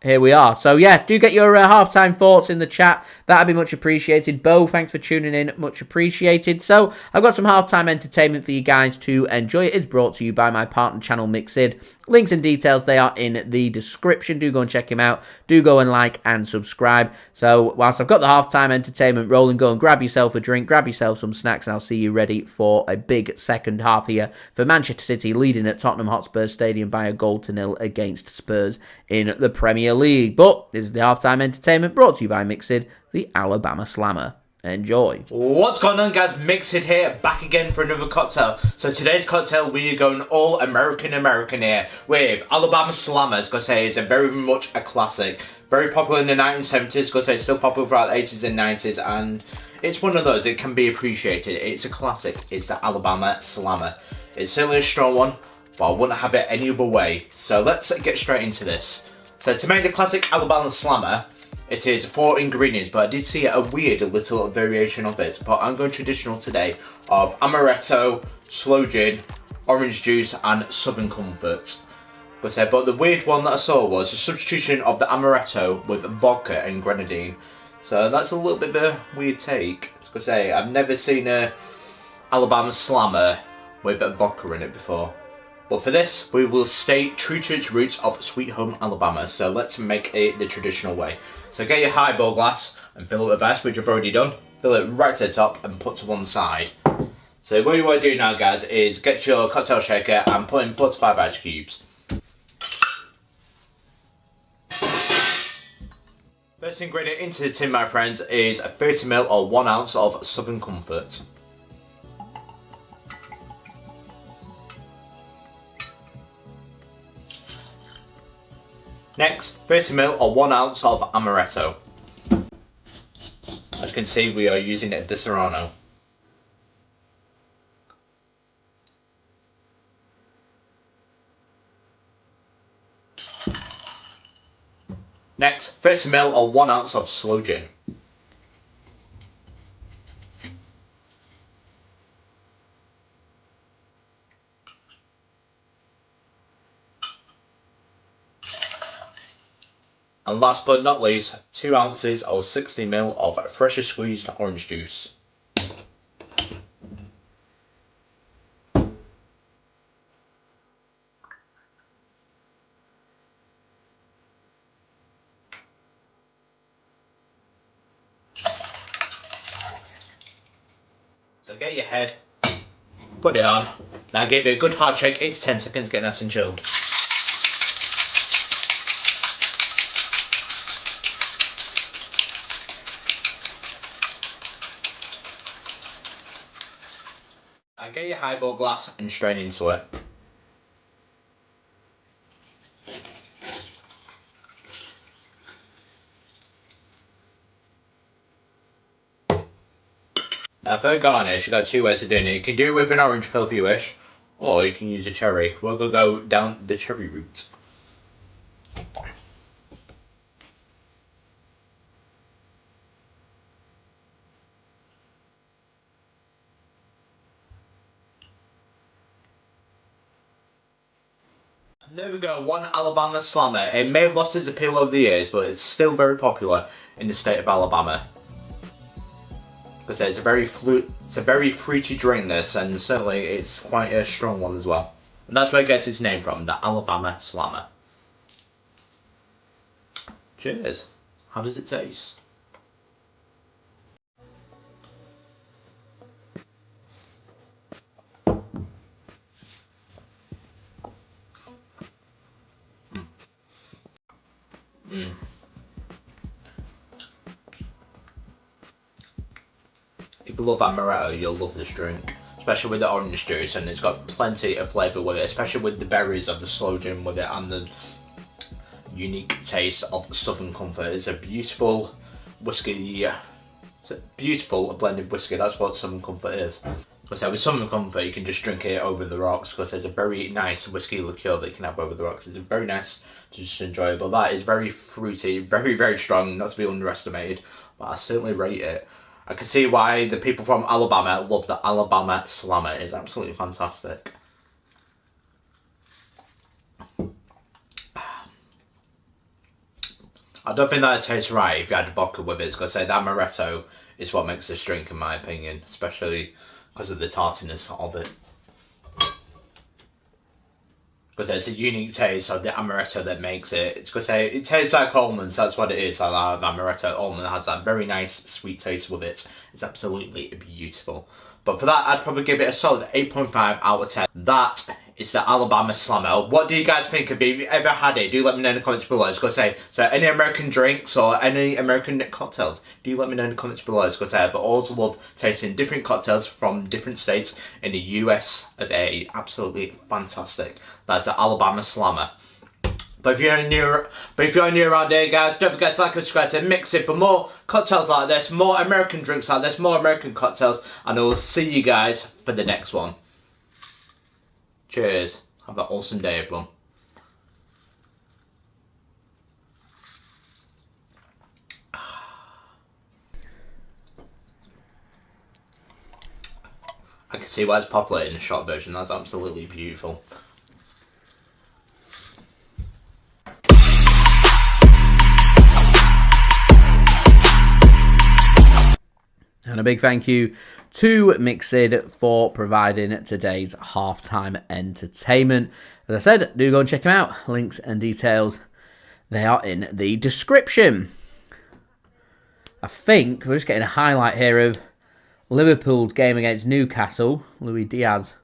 Here we are. So, yeah, do get your halftime thoughts in the chat. That would be much appreciated. Bo, thanks for tuning in. Much appreciated. So, I've got some halftime entertainment for you guys to enjoy. It is brought to you by my partner channel, Mixid. Links and details, they are in the description. Do go and check him out. Do go and like and subscribe. So, whilst I've got the halftime entertainment rolling, go and grab yourself a drink, grab yourself some snacks, and I'll see you ready for a big second half here for Manchester City leading at Tottenham Hotspur Stadium by 1-0 against Spurs in the Premier League. But this is the halftime entertainment brought to you by Mixid, the Alabama Slammer. Enjoy. What's going on, guys? Mixid here, back again for another cocktail. So today's cocktail, we are going all American here with Alabama Slammers. Gotta say, it's a very much a classic. Very popular in the 1970s. Gotta say, it's still popular throughout the 80s and 90s, and it's one of those, it can be appreciated. It's a classic. It's the Alabama Slammer. It's certainly a strong one, but I wouldn't have it any other way. So let's get straight into this. So to make the classic Alabama Slammer, it is 4 ingredients, but I did see a weird little variation of it. But I'm going traditional today of amaretto, sloe gin, orange juice and Southern Comfort. But the weird one that I saw was a substitution of the amaretto with vodka and grenadine. So that's a little bit of a weird take. I've never seen a Alabama Slammer with vodka in it before. But for this, we will stay true to its roots of Sweet Home Alabama. So let's make it the traditional way. So get your highball glass and fill it with ice, which I've already done. Fill it right to the top and put to one side. So what you want to do now, guys, is get your cocktail shaker and put in 4 to 5 ice cubes. First ingredient into the tin, my friends, is a 30ml or 1 ounce of Southern Comfort. Next, 30ml or 1 ounce of amaretto. As you can see, we are using it at Serrano. Next, 30ml or 1 ounce of sloe gin. And last but not least, 2 ounces or 60ml of freshly squeezed orange juice. So get your head, put it on, now give it a good hard shake, 8 to 10 seconds, get nice and chilled. Now get your highball glass and strain into it. Now for the garnish, you've got 2 ways of doing it. You can do it with an orange peel if you wish, or you can use a cherry. We're going to go down the cherry route. There we go, one Alabama Slammer. It may have lost its appeal over the years, but it's still very popular in the state of Alabama. Because it's a very fruity drink, this, and certainly it's quite a strong one as well. And that's where it gets its name from, the Alabama Slammer. Cheers. How does it taste? If you love amaretto, you'll love this drink. Especially with the orange juice, and it's got plenty of flavour with it, especially with the berries of the sloe gin with it and the unique taste of Southern Comfort. It's a beautiful whiskey, it's a beautiful blended whiskey, that's what Southern Comfort is. Because with Southern Comfort you can just drink it over the rocks, because it's a very nice whiskey liqueur that you can have over the rocks. It's very nice to just enjoy, but that is very fruity, very, very strong, not to be underestimated, but I certainly rate it. I can see why the people from Alabama love the Alabama Slammer. It's absolutely fantastic. I don't think that tastes right if you add vodka with it. Because I say the amaretto is what makes this drink, in my opinion, especially because of the tartiness of it. Because it's a unique taste of the amaretto that makes it. It's because it tastes like almonds. That's what it is. Like amaretto almond has that very nice sweet taste with it. It's absolutely beautiful. But for that, I'd probably give it a solid 8.5 out of 10. That is the Alabama Slammer. What do you guys think of it? If you ever had it, do let me know in the comments below. I was going to say, so any American drinks or any American cocktails, do let me know in the comments below. I was going to say, I've always loved tasting different cocktails from different states in the US of A. Absolutely fantastic. That's the Alabama Slammer. But if you're new around here, guys, don't forget to like and subscribe to Mix It for more cocktails like this, more American drinks like this, more American cocktails, and I will see you guys for the next one. Cheers. Have an awesome day, everyone. I can see why it's popular in the shot version. That's absolutely beautiful. And a big thank you to Mixid for providing today's halftime entertainment. As I said, do go and check them out. Links and details, they are in the description. I think we're just getting a highlight here of Liverpool's game against Newcastle. Luis Diaz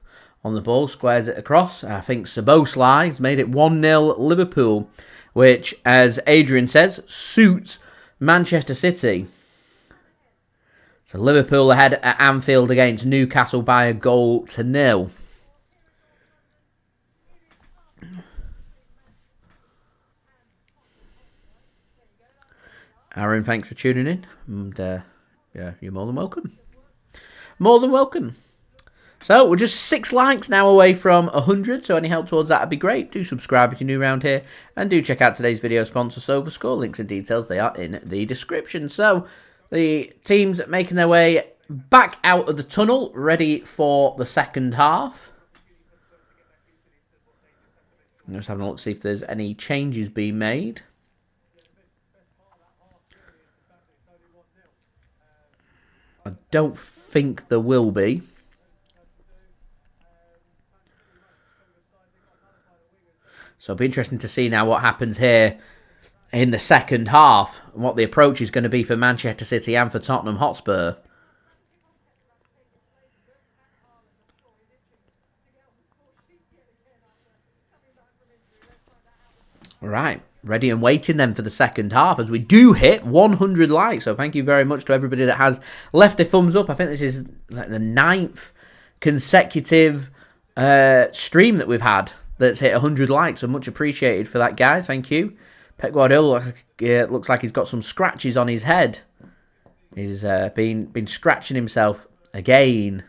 on the ball, squares it across. I think Szoboszlai has made it 1-0 Liverpool, which, as Adrian says, suits Manchester City. So Liverpool ahead at Anfield against Newcastle by 1-0. Aaron, thanks for tuning in. And yeah, you're more than welcome. More than welcome. So we're just 6 likes now away from 100. So any help towards that would be great. Do subscribe if you're new around here. And do check out today's video sponsor, SofaScore. Links and details, they are in the description. So the teams making their way back out of the tunnel, ready for the second half. I'm just having a look, see if there's any changes being made. I don't think there will be. So it'll be interesting to see now what happens here in the second half and what the approach is going to be for Manchester City and for Tottenham Hotspur. Right, ready and waiting then for the second half as we do hit 100 likes. So thank you very much to everybody that has left a thumbs up. I think this is like the 9th consecutive stream that we've had that's hit 100 likes. So much appreciated for that, guys. Thank you. Pep Guardiola looks like he's got some scratches on his head. He's been scratching himself again.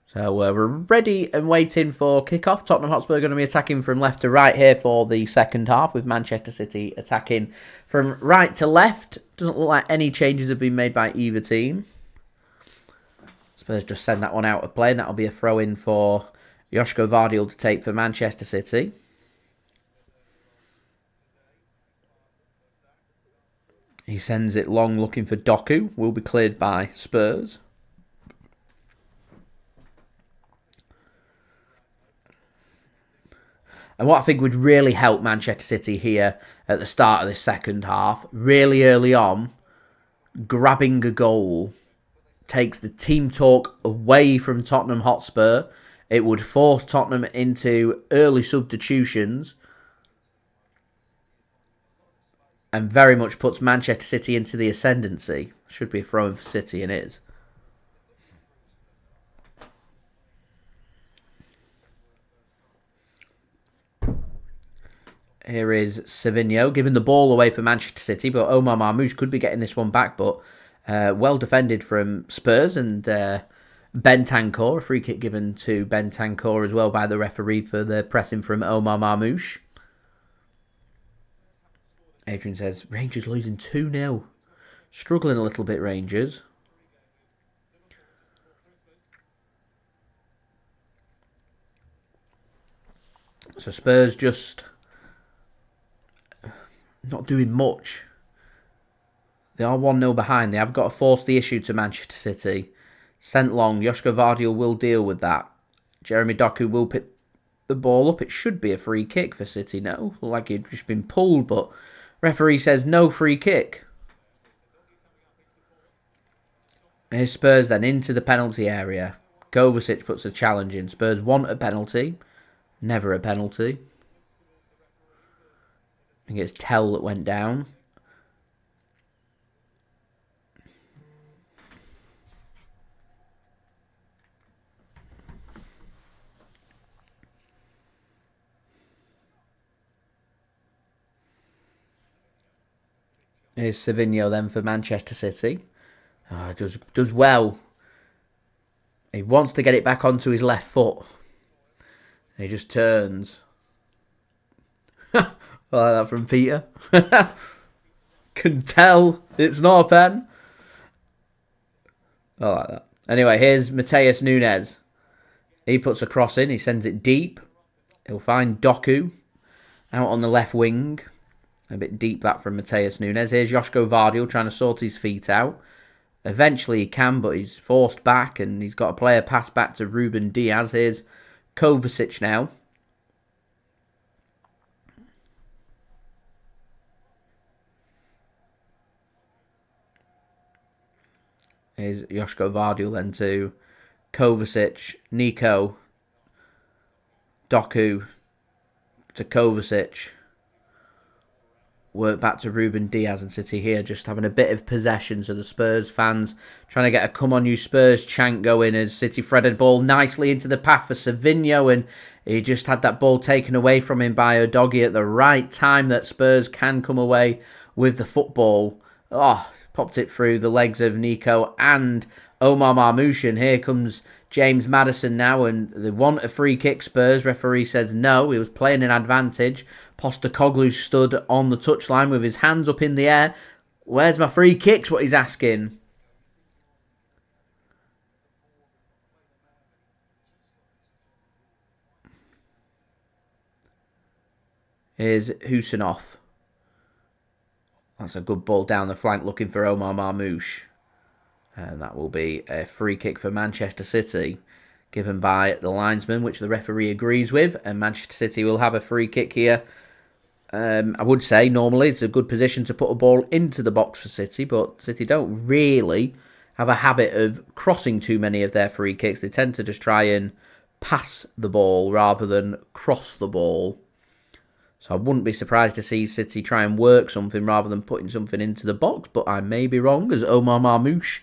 So we're ready and waiting for kickoff. Tottenham Hotspur are going to be attacking from left to right here for the second half, with Manchester City attacking from right to left. Doesn't look like any changes have been made by either team. Spurs just send that one out of play, and that'll be a throw-in for Josko Gvardiol to take for Manchester City. He sends it long looking for Doku. Will be cleared by Spurs. And what I think would really help Manchester City here at the start of this second half, really early on, grabbing a goal takes the team talk away from Tottenham Hotspur. It would force Tottenham into early substitutions and very much puts Manchester City into the ascendancy. Should be a throw-in for City, and is. Here is Savinho giving the ball away for Manchester City, but Omar Marmoush could be getting this one back, but well defended from Spurs, and Bentancur, a free kick given to Bentancur as well by the referee for the pressing from Omar Marmoush. Adrian says, Rangers losing 2-0. Struggling a little bit, Rangers. So Spurs just not doing much. They are 1-0 behind. They have got to force the issue to Manchester City. Sent long. Josko Gvardiol will deal with that. Jeremy Doku will pick the ball up. It should be a free kick for City. No, like he'd just been pulled, but referee says no free kick. Here's Spurs then into the penalty area. Kovacic puts a challenge in. Spurs want a penalty. Never a penalty. I think it's Tell that went down. Here's Savinho then for Manchester City. Oh, does well. He wants to get it back onto his left foot. He just turns. I like that from Peter. Can tell it's not a pen. I like that. Anyway, here's Matheus Nunes. He puts a cross in. He sends it deep. He'll find Doku out on the left wing. A bit deep that from Matheus Nunes. Here's Josko Gvardiol trying to sort his feet out. Eventually he can, but he's forced back and he's got a player pass back to Ruben Dias. Here's Kovacic now. Here's Josko Gvardiol then to Kovacic, Nico, Doku to Kovacic. Work back to Ruben Dias and City here, just having a bit of possession. So the Spurs fans trying to get a come on you Spurs chant going as City threaded ball nicely into the path for Savinho, and he just had that ball taken away from him by Udogie at the right time that Spurs can come away with the football. Oh, popped it through the legs of Nico and Omar Marmoush, and here comes James Maddison now, and they want a free kick. Spurs referee says no. He was playing an advantage. Postecoglu stood on the touchline with his hands up in the air. Where's my free kicks? What he's asking. Here's Khusanov. That's a good ball down the flank looking for Omar Marmoush. And that will be a free kick for Manchester City, given by the linesman, which the referee agrees with. And Manchester City will have a free kick here. I would say normally it's a good position to put a ball into the box for City, but City don't really have a habit of crossing too many of their free kicks. They tend to just try and pass the ball rather than cross the ball. So I wouldn't be surprised to see City try and work something rather than putting something into the box, but I may be wrong, as Omar Marmoush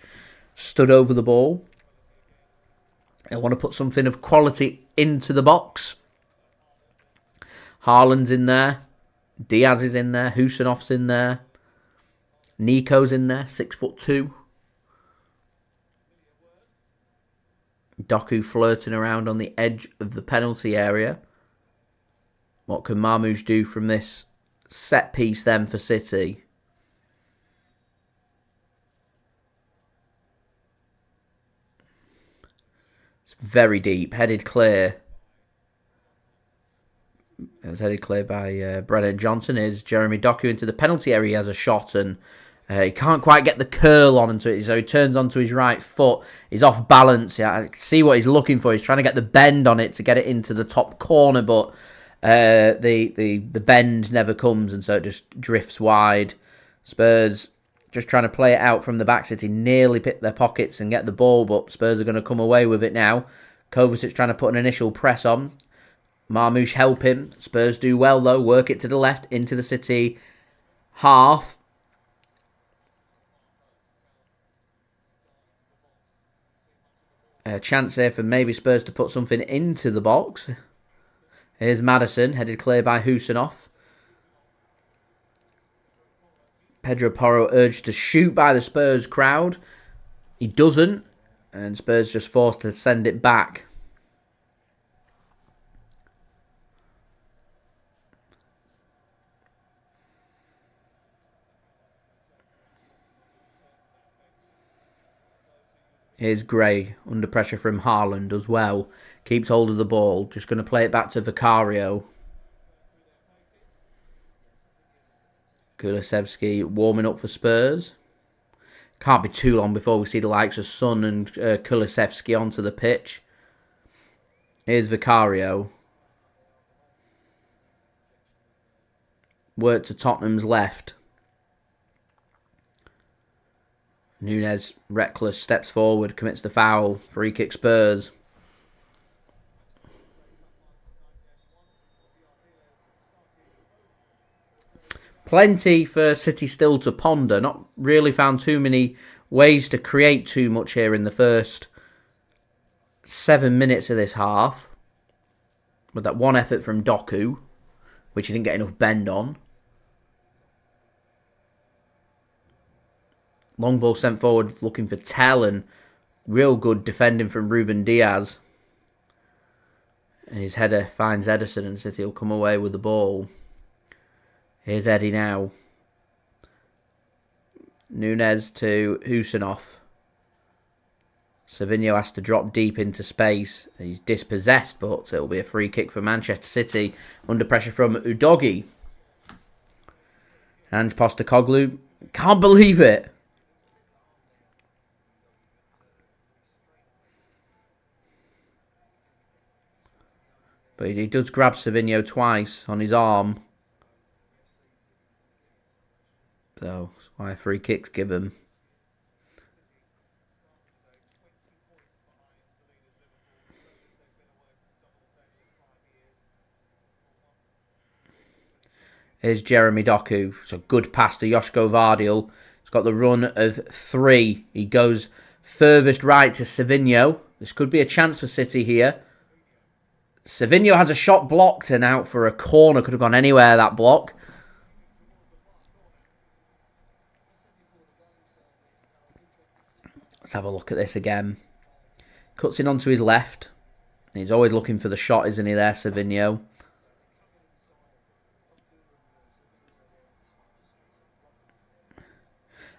stood over the ball. I want to put something of quality into the box. Haaland's in there. Diaz is in there. Khusanov's in there. Nico's in there, 6'2". Doku flirting around on the edge of the penalty area. What can Marmoush do from this set piece then for City? It's very deep, headed clear. It was headed clear by Brennan Johnson. Is Jeremy Doku into the penalty area? He has a shot and he can't quite get the curl onto it, so he turns onto his right foot. He's off balance. Yeah, I see what he's looking for. He's trying to get the bend on it to get it into the top corner, but the bend never comes, and so it just drifts wide. Spurs just trying to play it out from the back. City nearly pick their pockets and get the ball, but Spurs are going to come away with it now. Kovacic trying to put an initial press on. Marmoush help him. Spurs do well though. Work it to the left into the City half. A chance here for maybe Spurs to put something into the box. Here's Maddison, headed clear by Khusanov. Pedro Porro urged to shoot by the Spurs crowd. He doesn't, and Spurs just forced to send it back. Here's Gray, under pressure from Haaland as well. Keeps hold of the ball. Just going to play it back to Vicario. Kulusevski warming up for Spurs. Can't be too long before we see the likes of Son and Kulusevski onto the pitch. Here's Vicario. Work to Tottenham's left. Nunes, reckless, steps forward, commits the foul. Free kick Spurs. Plenty for City still to ponder. Not really found too many ways to create too much here in the first 7 minutes of this half. With that one effort from Doku, which he didn't get enough bend on. Long ball sent forward looking for Tell, and real good defending from Ruben Dias. And his header finds Ederson, and City will come away with the ball. Here's Eddie now. Nunes to Khusanov. Savinho has to drop deep into space. He's dispossessed, but it'll be a free kick for Manchester City under pressure from Udogie. Ange Postecoglu. Can't believe it. But he does grab Savinho twice on his arm. So that's why a free kick's given. Here's Jeremy Doku. It's a good pass to Josko Gvardiol. He's got the run of 3. He goes furthest right to Savinho. This could be a chance for City here. Savinho has a shot blocked and out for a corner. Could have gone anywhere, that block. Let's have a look at this again. Cuts in onto his left. He's always looking for the shot, isn't he there, Savinho?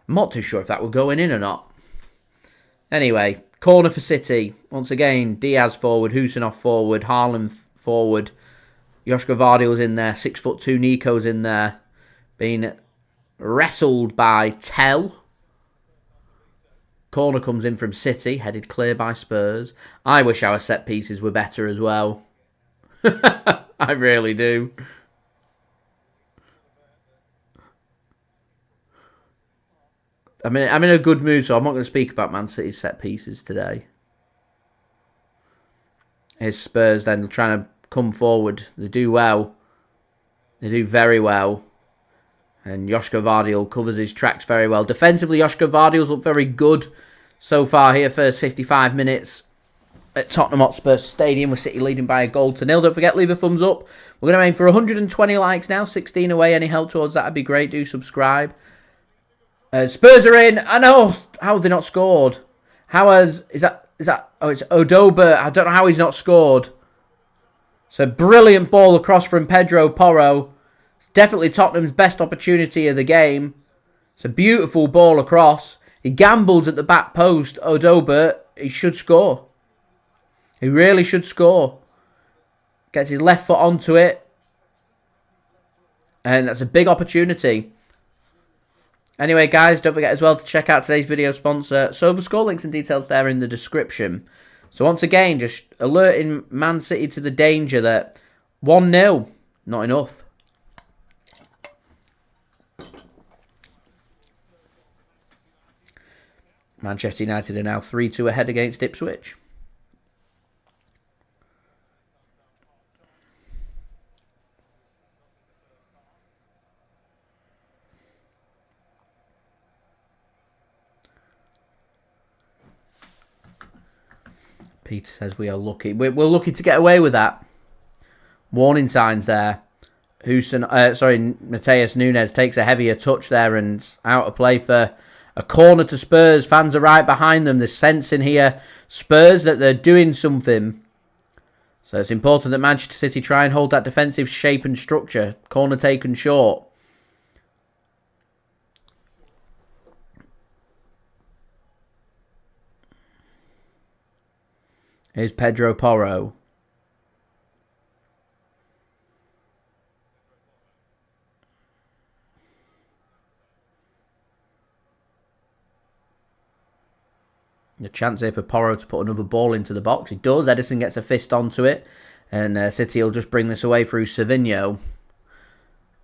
I'm not too sure if that were going in or not. Anyway, corner for City. Once again, Dias forward, Khusanov forward, Haaland forward. Josko Gvardiol's in there. 6'2" Nico's in there. Being wrestled by Tell. Corner comes in from City, headed clear by Spurs. I wish our set pieces were better as well. I really do. I'm in a good mood, so I'm not going to speak about Man City's set pieces today. Here's Spurs then trying to come forward. They do well. They do very well. And Josko Gvardiol covers his tracks very well. Defensively, Josko Gvardiol's looked very good so far here. First 55 minutes at Tottenham Hotspur Stadium with City leading by 1-0. Don't forget, leave a thumbs up. We're going to aim for 120 likes now. 16 away. Any help towards that would be great. Do subscribe. Spurs are in. I know. How have they not scored? Is that? Oh, it's Odoba. I don't know how he's not scored. It's a brilliant ball across from Pedro Porro. It's definitely Tottenham's best opportunity of the game. It's a beautiful ball across. He gambled at the back post. Odoba. He should score. He really should score. Gets his left foot onto it. And that's a big opportunity. Anyway, guys, don't forget as well to check out today's video sponsor, SofaScore. Links and details there in the description. So once again, just alerting Man City to the danger that 1-0, not enough. Manchester United are now 3-2 ahead against Ipswich. Peter says we are lucky. We're lucky to get away with that. Warning signs there. Matheus Nunes takes a heavier touch there and out of play for a corner to Spurs. Fans are right behind them. There's sense in here. Spurs that they're doing something. So it's important that Manchester City try and hold that defensive shape and structure. Corner taken short. Here's Pedro Porro. The chance here for Porro to put another ball into the box. He does. Ederson gets a fist onto it. And City will just bring this away through Savinho.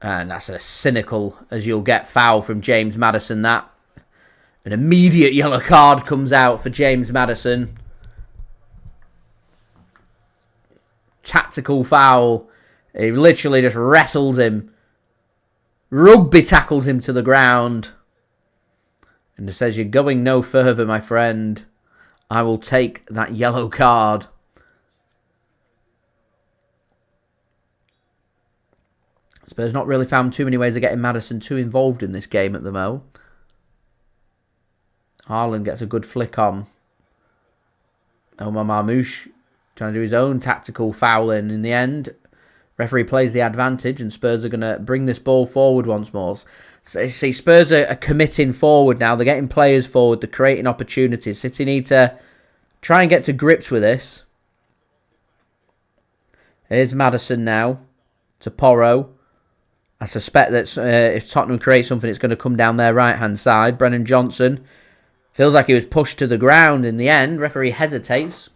And that's as cynical as you'll get. Foul from James Maddison. That. An immediate yellow card comes out for James Maddison. Tactical foul. He literally just wrestles him. Rugby tackles him to the ground. And it says, you're going no further, my friend. I will take that yellow card. Spurs not really found too many ways of getting Maddison too involved in this game at the moment. Haaland gets a good flick on. Omar Marmoush trying to do his own tactical fouling. In the end, referee plays the advantage and Spurs are going to bring this ball forward once more. So you see, Spurs are committing forward now. They're getting players forward. They're creating opportunities. City need to try and get to grips with this. Here's Maddison now to Porro. I suspect that if Tottenham create something, it's going to come down their right-hand side. Brennan Johnson feels like he was pushed to the ground in the end. Referee hesitates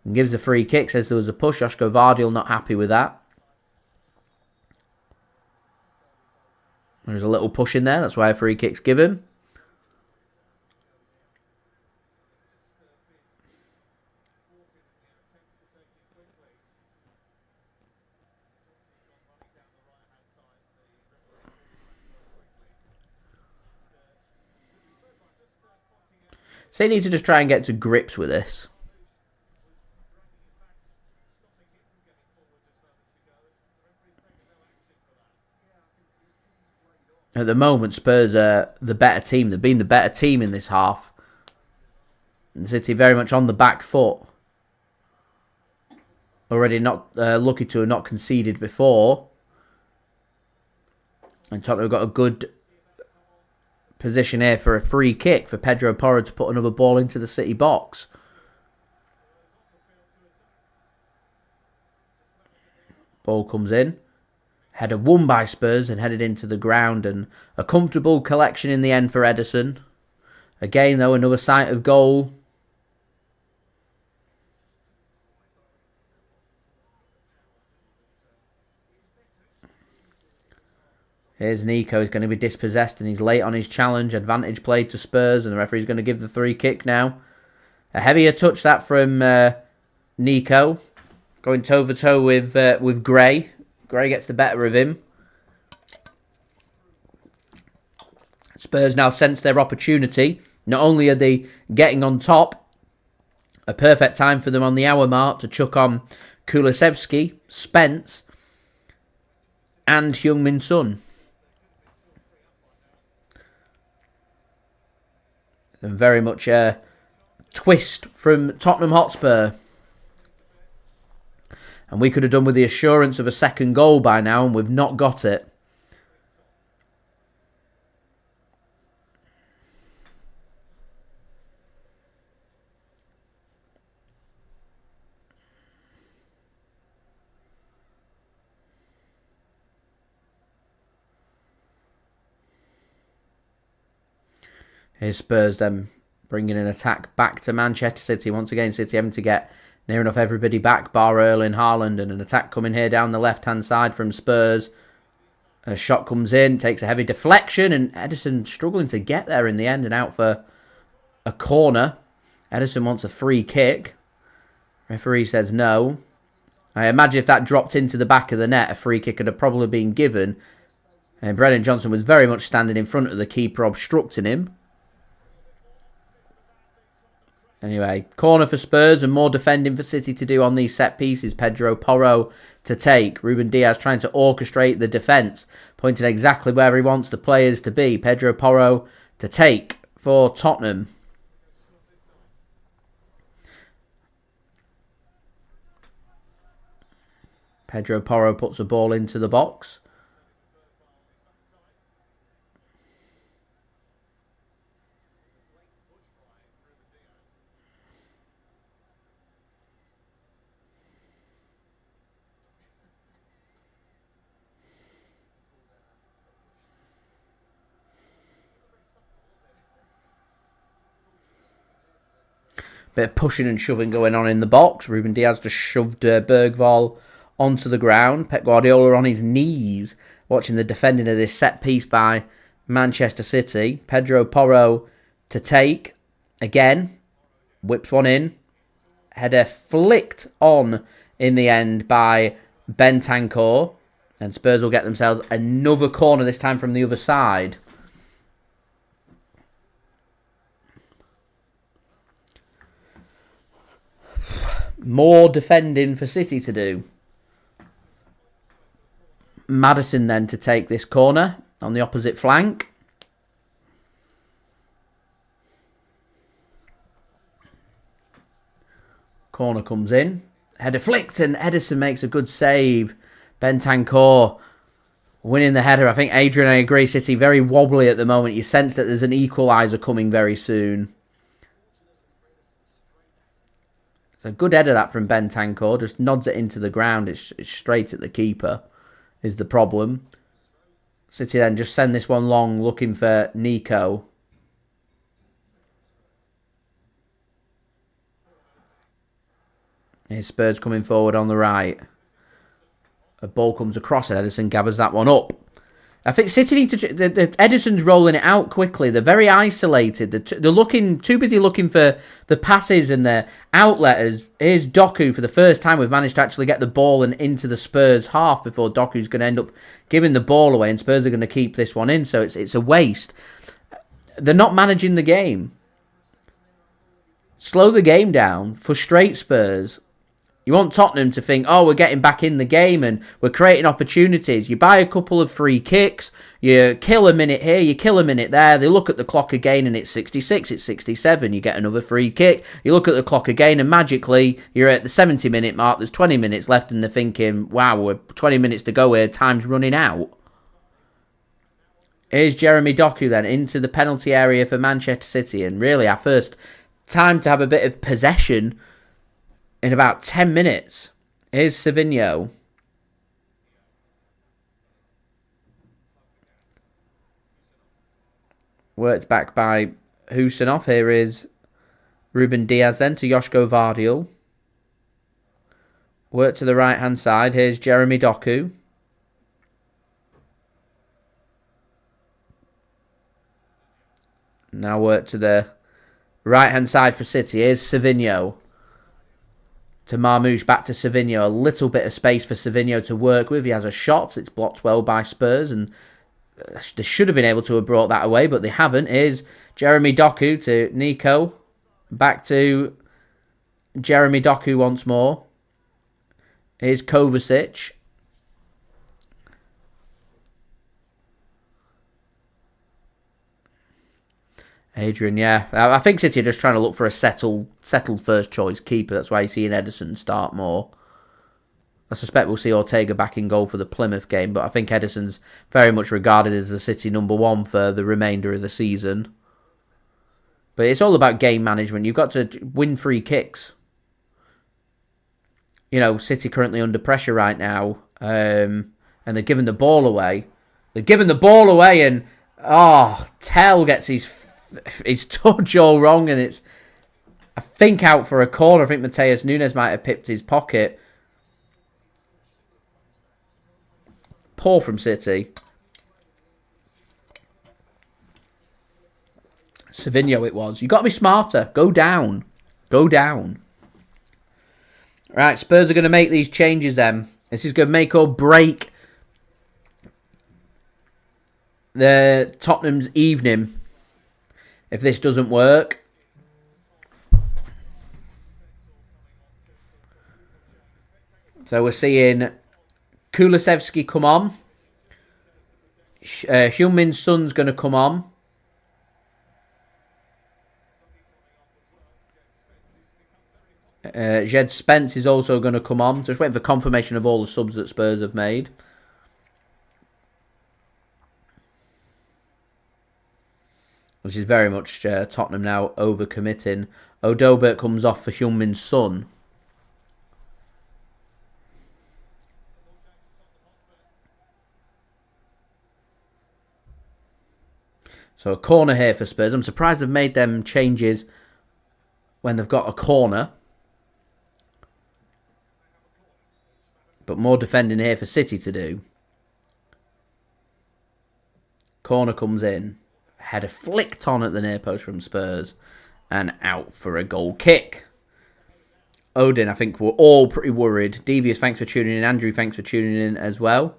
and gives a free kick, says there was a push. Josko Gvardiol not happy with that. There's a little push in there. That's why a free kick's given. So you need to just try and get to grips with this. At the moment, Spurs are the better team. They've been the better team in this half. And City very much on the back foot. Already not lucky to have not conceded before. And Tottenham have got a good position here for a free kick for Pedro Porro to put another ball into the City box. Ball comes in. Header won by Spurs and headed into the ground, and a comfortable collection in the end for Ederson. Again, though, another sight of goal. Here's Nico. He's going to be dispossessed and he's late on his challenge. Advantage played to Spurs, and the referee's going to give the free kick now. A heavier touch that from Nico. Going toe-to-toe with Gray. Gray gets the better of him. Spurs now sense their opportunity. Not only are they getting on top, a perfect time for them on the hour mark to chuck on Kulusevski, Spence, and Heung Min Son. And very much a twist from Tottenham Hotspur. And we could have done with the assurance of a second goal by now, and we've not got it. Here's Spurs then bringing an attack back to Manchester City. Once again, City having to get near enough everybody back, bar Erling Haaland, and an attack coming here down the left-hand side from Spurs. A shot comes in, takes a heavy deflection, and Ederson struggling to get there in the end and out for a corner. Ederson wants a free kick. Referee says no. I imagine if that dropped into the back of the net, a free kick could have probably been given. And Brennan Johnson was very much standing in front of the keeper, obstructing him. Anyway, corner for Spurs and more defending for City to do on these set pieces. Pedro Porro to take. Ruben Dias trying to orchestrate the defence, pointing exactly where he wants the players to be. Pedro Porro to take for Tottenham. Pedro Porro puts a ball into the box. Bit of pushing and shoving going on in the box. Ruben Dias just shoved Bergvall onto the ground. Pep Guardiola on his knees watching the defending of this set piece by Manchester City. Pedro Porro to take. Again, whips one in. Header flicked on in the end by Bentancur. And Spurs will get themselves another corner, this time from the other side. More defending for City to do. Maddison then to take this corner on the opposite flank. Corner comes in. Header flicked and Ederson makes a good save. Bentancur winning the header. I think Adrian, I agree, City very wobbly at the moment. You sense that there's an equaliser coming very soon. It's a good header that from Bentancur. Just nods it into the ground. It's straight at the keeper is the problem. City then just send this one long looking for Nico. Here's Spurs coming forward on the right. A ball comes across and Ederson gathers that one up. I think City need to... Ederson's rolling it out quickly. They're very isolated. They're looking too busy looking for the passes and the outlet. Here's Doku. For the first time, we've managed to actually get the ball and into the Spurs half before Doku's going to end up giving the ball away, and Spurs are going to keep this one in, so it's a waste. They're not managing the game. Slow the game down. Frustrate Spurs. You want Tottenham to think, oh, we're getting back in the game and we're creating opportunities. You buy a couple of free kicks, you kill a minute here, you kill a minute there. They look at the clock again and it's 66, it's 67. You get another free kick. You look at the clock again and magically you're at the 70-minute mark. There's 20 minutes left and they're thinking, wow, we're 20 minutes to go here. Time's running out. Here's Jeremy Doku then into the penalty area for Manchester City. And really our first time to have a bit of possession in about 10 minutes. Here's Savinho. Worked back by Khusanov. Here is Ruben Dias then to Josko Gvardiol. Work to the right-hand side. Here's Jeremy Doku. Now work to the right-hand side for City. Here's Savinho. To Marmoush, back to Savinho. A little bit of space for Savinho to work with. He has a shot. It's blocked well by Spurs. And they should have been able to have brought that away, but they haven't. Here's Jeremy Doku to Nico. Back to Jeremy Doku once more. Here's Kovacic. Adrian, yeah. I think City are just trying to look for a settled first choice keeper. That's why you're seeing Ederson start more. I suspect we'll see Ortega back in goal for the Plymouth game, but I think Ederson's very much regarded as the City #1 for the remainder of the season. But it's all about game management. You've got to win free kicks. You know, City currently under pressure right now, and they're giving the ball away. They're giving the ball away, and Tell gets his touch all wrong, and it's, I think, out for a corner. I think Matheus Nunes might have pipped his pocket. Poor from City. Savinho it was. You've got to be smarter. Go down. Go down. Right, Spurs are going to make these changes then. This is going to make or break the Tottenham's evening. If this doesn't work. So we're seeing Kulusevski come on. Heung Min Son's going to come on. Jed Spence is also going to come on. Just waiting for confirmation of all the subs that Spurs have made. Which is very much Tottenham now overcommitting. Odobert comes off for Heung Min Son. So a corner here for Spurs. I'm surprised they've made them changes when they've got a corner. But more defending here for City to do. Corner comes in. Header flicked on at the near post from Spurs. And out for a goal kick. Odin, I think we're all pretty worried. Devious, thanks for tuning in. Andrew, thanks for tuning in as well.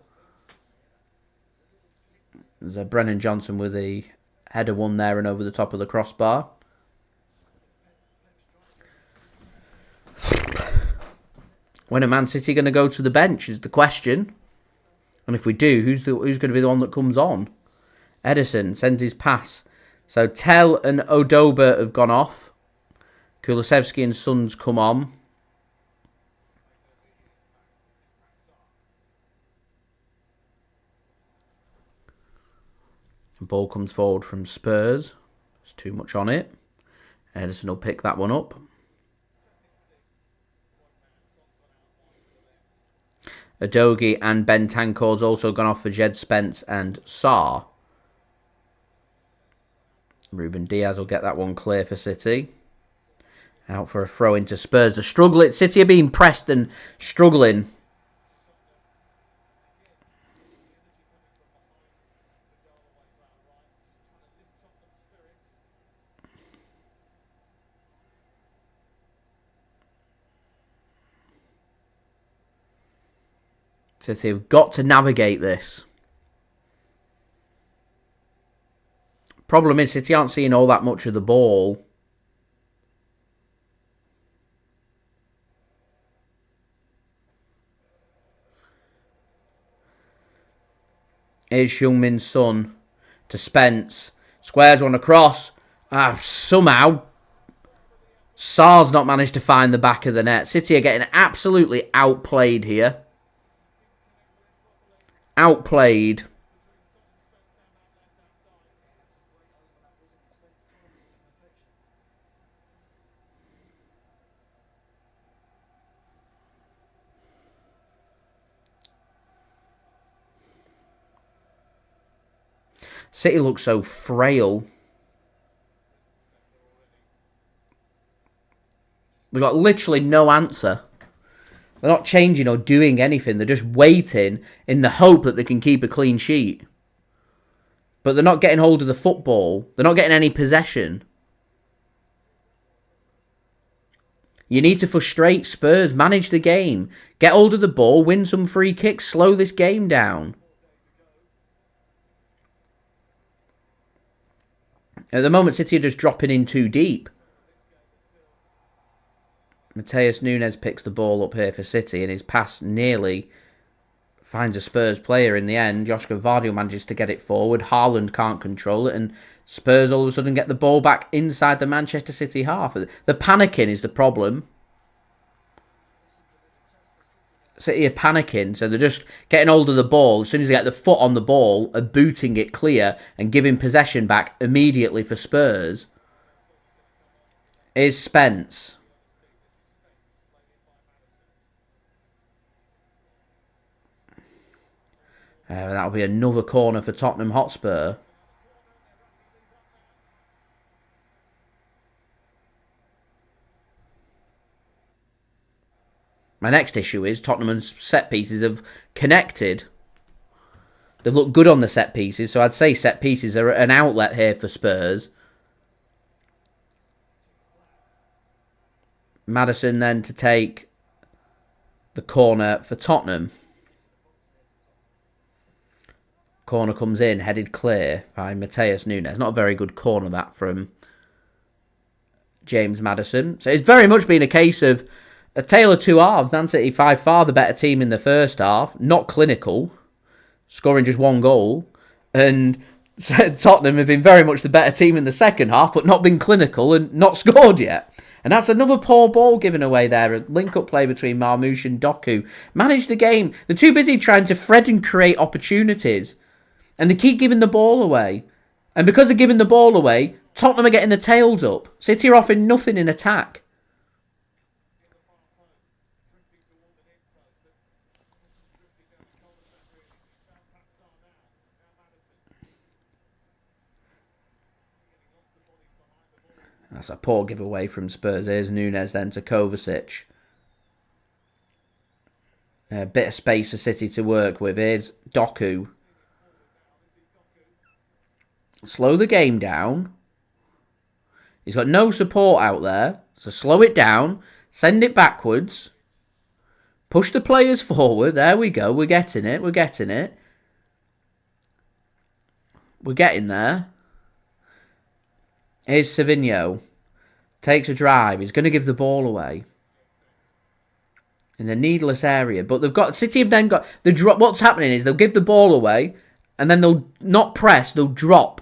There's a Brennan Johnson with a header one there and over the top of the crossbar. When are Man City going to go to the bench is the question. And if we do, who's going to be the one that comes on? Ederson sends his pass. So Tell and Odobert have gone off. Kulusevski and Son's come on. The ball comes forward from Spurs. There's too much on it. Ederson will pick that one up. Udogie and Bentancur's also gone off for Jed Spence and Sarr. Ruben Dias will get that one clear for City. Out for a throw into Spurs. The struggle. City are being pressed and struggling. City have got to navigate this. Problem is, City aren't seeing all that much of the ball. Here's Heung Min Son to Spence. Squares one across. Somehow, Sarr's not managed to find the back of the net. City are getting absolutely outplayed here. Outplayed. City looks so frail. We've got literally no answer. They're not changing or doing anything. They're just waiting in the hope that they can keep a clean sheet. But they're not getting hold of the football. They're not getting any possession. You need to frustrate Spurs. Manage the game. Get hold of the ball. Win some free kicks. Slow this game down. At the moment, City are just dropping in too deep. Matheus Nunes picks the ball up here for City, and his pass nearly finds a Spurs player in the end. Josko Gvardiol manages to get it forward. Haaland can't control it, and Spurs all of a sudden get the ball back inside the Manchester City half. The panicking is the problem. City are panicking, so they're just getting hold of the ball. As soon as they get the foot on the ball, are booting it clear and giving possession back immediately for Spurs. Is Spence. That'll be another corner for Tottenham Hotspur. My next issue is Tottenham's set pieces have connected. They've looked good on the set pieces, so I'd say set pieces are an outlet here for Spurs. Maddison then to take the corner for Tottenham. Corner comes in, headed clear by Matheus Nunes. Not a very good corner, that, from James Maddison. So it's very much been a case of a tale of two halves. Man City by far the better team in the first half. Not clinical. Scoring just one goal. And Tottenham have been very much the better team in the second half, but not been clinical and not scored yet. And that's another poor ball given away there. A link-up play between Marmoush and Doku. Manage the game. They're too busy trying to thread and create opportunities. And they keep giving the ball away. And because they're giving the ball away, Tottenham are getting the tails up. City are offering nothing in attack. That's a poor giveaway from Spurs. Here's Nunes then to Kovacic. A bit of space for City to work with. Here's Doku. Slow the game down. He's got no support out there. So slow it down. Send it backwards. Push the players forward. There we go. We're getting it. We're getting it. We're getting there. Here's Savinho. Takes a drive. He's going to give the ball away. In the needless area. But they've got... City have then got... What's happening is they'll give the ball away. And then they'll not press. They'll drop.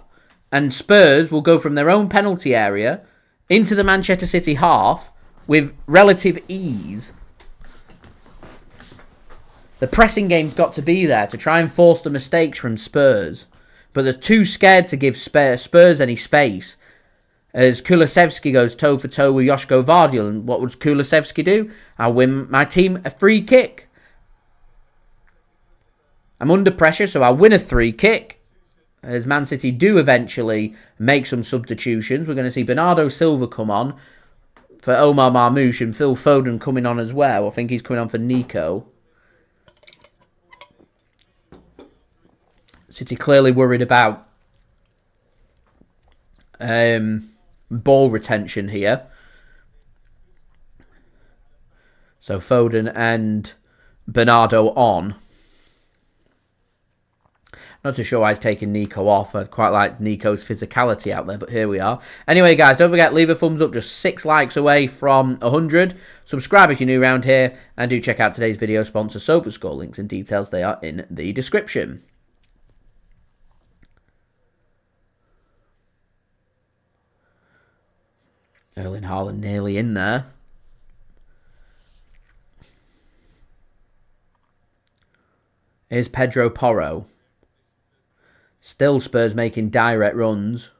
And Spurs will go from their own penalty area into the Manchester City half with relative ease. The pressing game's got to be there to try and force the mistakes from Spurs. But they're too scared to give Spurs any space. As Kulusevski goes toe-for-toe with Josko Gvardiol. And what would Kulusevski do? I'll win my team a free kick. I'm under pressure, so I'll win a free kick. As Man City do eventually make some substitutions. We're going to see Bernardo Silva come on for Omar Marmoush and Phil Foden coming on as well. I think he's coming on for Nico. City clearly worried about ball retention here. So Foden and Bernardo on. Not too sure why he's taking Nico off. I'd quite like Nico's physicality out there, but here we are. Anyway, guys, don't forget, leave a thumbs up. Just 6 likes away from 100. Subscribe if you're new around here. And do check out today's video sponsor, SofaScore. Links and details, they are in the description. Erling Haaland nearly in there. Here's Pedro Porro. Still Spurs making direct runs.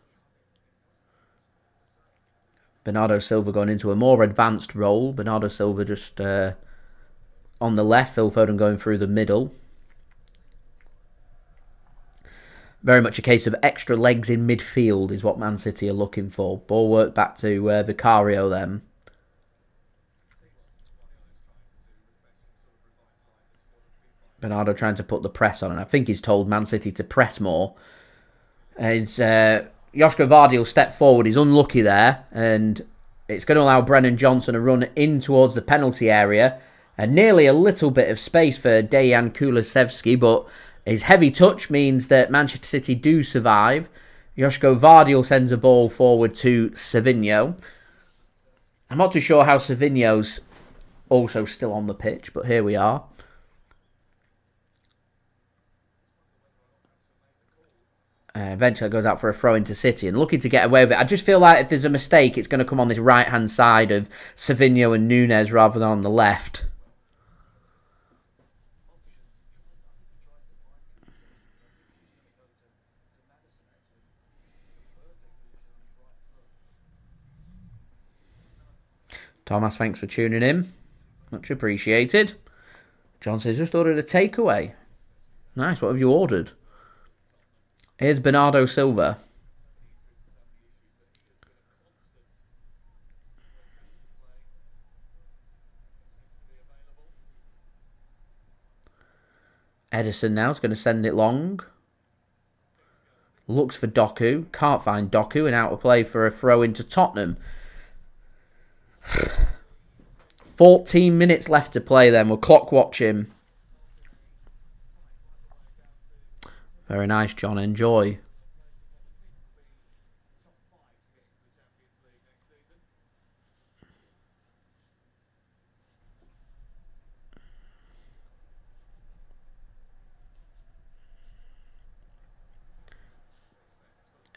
Bernardo Silva going into a more advanced role. Bernardo Silva just on the left. Phil Foden going through the middle. Very much a case of extra legs in midfield is what Man City are looking for. Ball work back to Vicario then. Bernardo trying to put the press on, and I think he's told Man City to press more. As Josko Gvardiol stepped forward, he's unlucky there, and it's going to allow Brennan Johnson to run in towards the penalty area, and nearly a little bit of space for Dejan Kulusevski, but his heavy touch means that Manchester City do survive. Josko Gvardiol sends a ball forward to Savinho. I'm not too sure how Savinho's also still on the pitch, but here we are. Eventually it goes out for a throw into City and looking to get away with it. I just feel like if there's a mistake, it's going to come on this right-hand side of Savinho and Nunes rather than on the left. Thomas, thanks for tuning in. Much appreciated. Johnson's just ordered a takeaway. Nice, what have you ordered? Here's Bernardo Silva. Ederson now is going to send it long. Looks for Doku. Can't find Doku, and out of play for a throw into Tottenham. 14 minutes left to play then. We'll clock watch him. Very nice, John. Enjoy.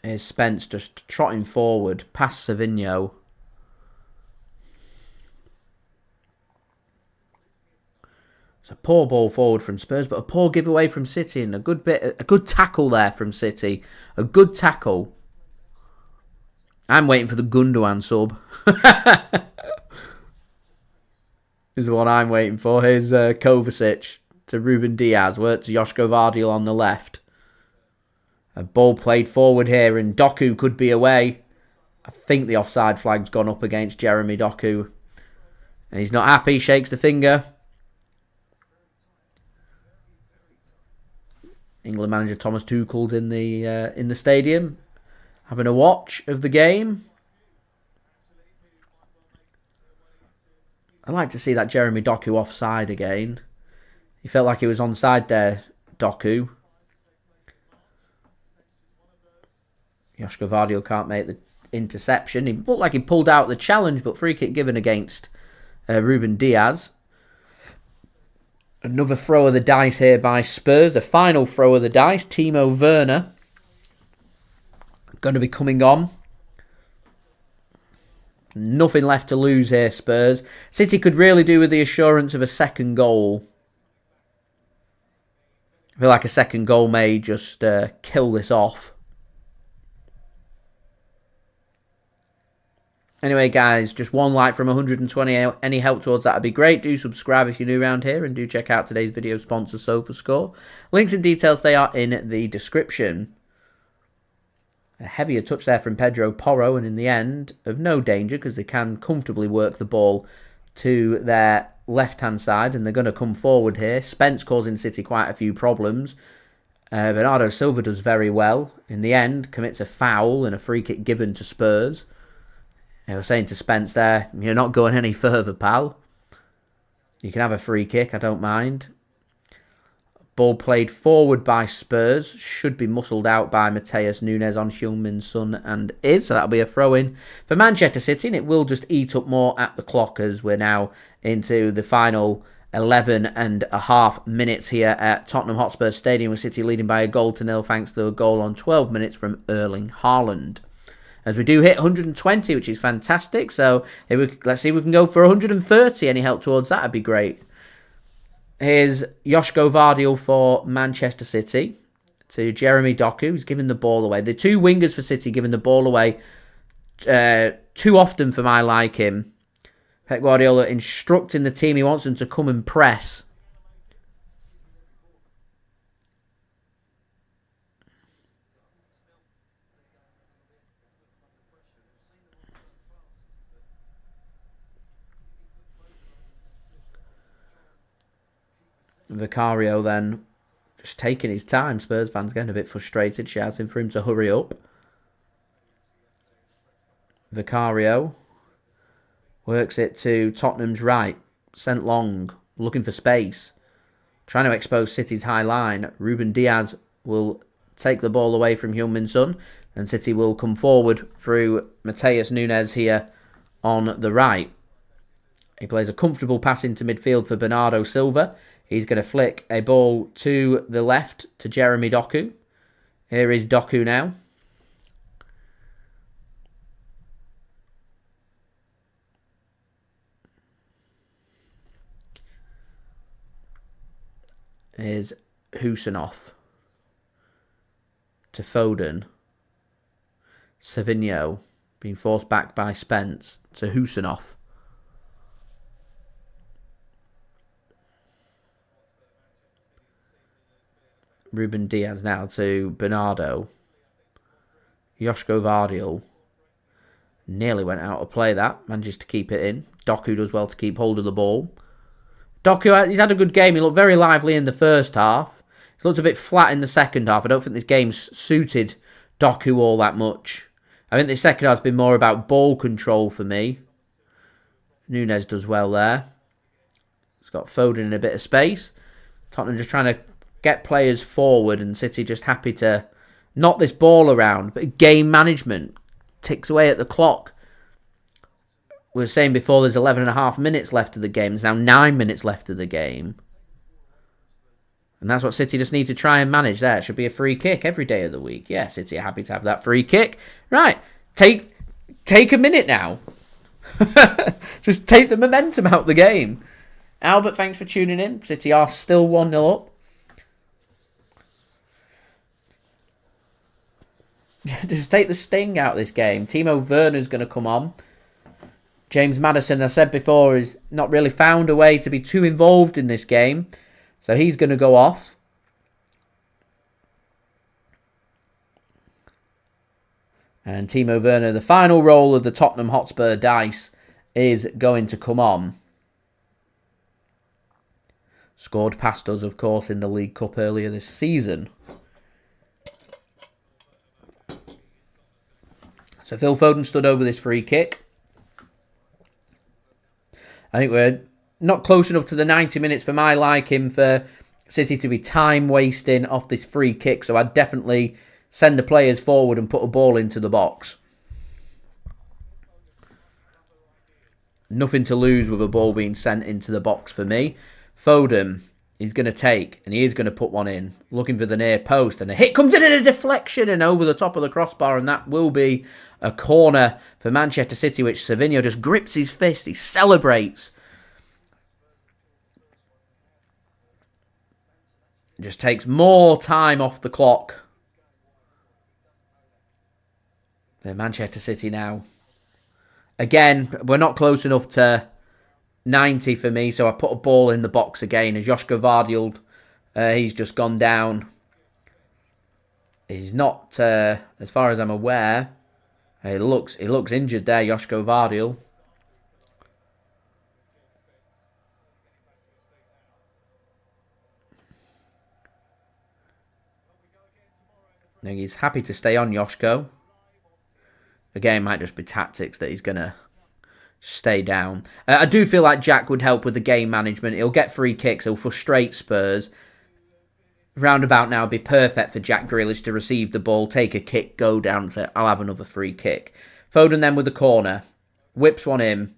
Here's Spence just trotting forward past Savinho. It's a poor ball forward from Spurs, but a poor giveaway from City, and a good tackle there from City. A good tackle. I'm waiting for the Gundogan sub. This is the one I'm waiting for. Here's Kovacic to Ruben Dias. Work to Josko Gvardiol on the left. A ball played forward here, and Doku could be away. I think the offside flag's gone up against Jeremy Doku. And he's not happy, shakes the finger. England manager Thomas Tuchel's in the stadium, having a watch of the game. I'd like to see that Jeremy Doku offside again. He felt like he was onside there, Doku. Josko Gvardiol can't make the interception. He looked like he pulled out the challenge, but free kick given against Ruben Dias. Another throw of the dice here by Spurs. The final throw of the dice. Timo Werner going to be coming on. Nothing left to lose here, Spurs. City could really do with the assurance of a second goal. I feel like a second goal may just kill this off. Anyway, guys, just one like from 120. Any help towards that would be great. Do subscribe if you're new around here, and do check out today's video sponsor, SofaScore. Links and details, they are in the description. A heavier touch there from Pedro Porro, and in the end, of no danger, because they can comfortably work the ball to their left-hand side, and they're going to come forward here. Spence causing City quite a few problems. Bernardo Silva does very well. In the end, commits a foul and a free kick given to Spurs. I was saying to Spence there, you're not going any further, pal. You can have a free kick, I don't mind. Ball played forward by Spurs. Should be muscled out by Matheus Nunes on Heung Min Son, and is. So that'll be a throw-in for Manchester City, and it will just eat up more at the clock as we're now into the final 11.5 minutes here at Tottenham Hotspur Stadium, with City leading by 1-0 thanks to a goal on 12 minutes from Erling Haaland. As we do hit 120, which is fantastic. So let's see if we can go for 130. Any help towards that would be great. Here's Josko Gvardiol for Manchester City to Jeremy Doku, who's giving the ball away. The two wingers for City giving the ball away too often for my liking. Pep Guardiola instructing the team he wants them to come and press. Vicario then just taking his time. Spurs fans getting a bit frustrated, shouting for him to hurry up. Vicario works it to Tottenham's right. Sent long, looking for space. Trying to expose City's high line. Ruben Dias will take the ball away from Heung Min Son, and City will come forward through Matheus Nunes here on the right. He plays a comfortable pass into midfield for Bernardo Silva. He's going to flick a ball to the left to Jeremy Doku. Here is Doku now. Here's Khusanov to Foden. Savinho being forced back by Spence to Khusanov. Ruben Dias now to Bernardo. Josko Gvardiol nearly went out of play that. Manages to keep it in. Doku does well to keep hold of the ball. Doku, he's had a good game. He looked very lively in the first half. He's looked a bit flat in the second half. I don't think this game's suited Doku all that much. I think the second half's been more about ball control for me. Nunes does well there. He's got Foden in a bit of space. Tottenham just trying to get players forward, and City just happy to knock this ball around. But game management ticks away at the clock. We were saying before there's 11.5 minutes left of the game. There's now 9 minutes left of the game. And that's what City just need to try and manage there. It should be a free kick every day of the week. Yeah, City are happy to have that free kick. Right, take a minute now. Just take the momentum out of the game. Albert, thanks for tuning in. City are still 1-0 up. Just take the sting out of this game. Timo Werner's going to come on. James Maddison, I said before, has not really found a way to be too involved in this game. So he's going to go off. And Timo Werner, the final roll of the Tottenham Hotspur dice, is going to come on. Scored past us, of course, in the League Cup earlier this season. So Phil Foden stood over this free kick. I think we're not close enough to the 90 minutes for my liking for City to be time wasting off this free kick. So I'd definitely send the players forward and put a ball into the box. Nothing to lose with a ball being sent into the box for me. Foden is going to take, and he is going to put one in, looking for the near post, and a hit comes in a deflection and over the top of the crossbar, and that will be a corner for Manchester City, which Savinho just grips his fist, he celebrates. Just takes more time off the clock. They're Manchester City now Again, we're not close enough to 90 for me, so I put a ball in the box again. And Josko Gvardiol, he's just gone down. He's not, as far as I'm aware, he looks injured there, Josko Gvardiol. I think he's happy to stay on, Josko. Again, it might just be tactics that he's going to stay down. I do feel like Jack would help with the game management. He'll get free kicks. He'll frustrate Spurs. Roundabout now be perfect for Jack Grealish to receive the ball, take a kick, go down and say, I'll have another free kick. Foden then with the corner. Whips one in.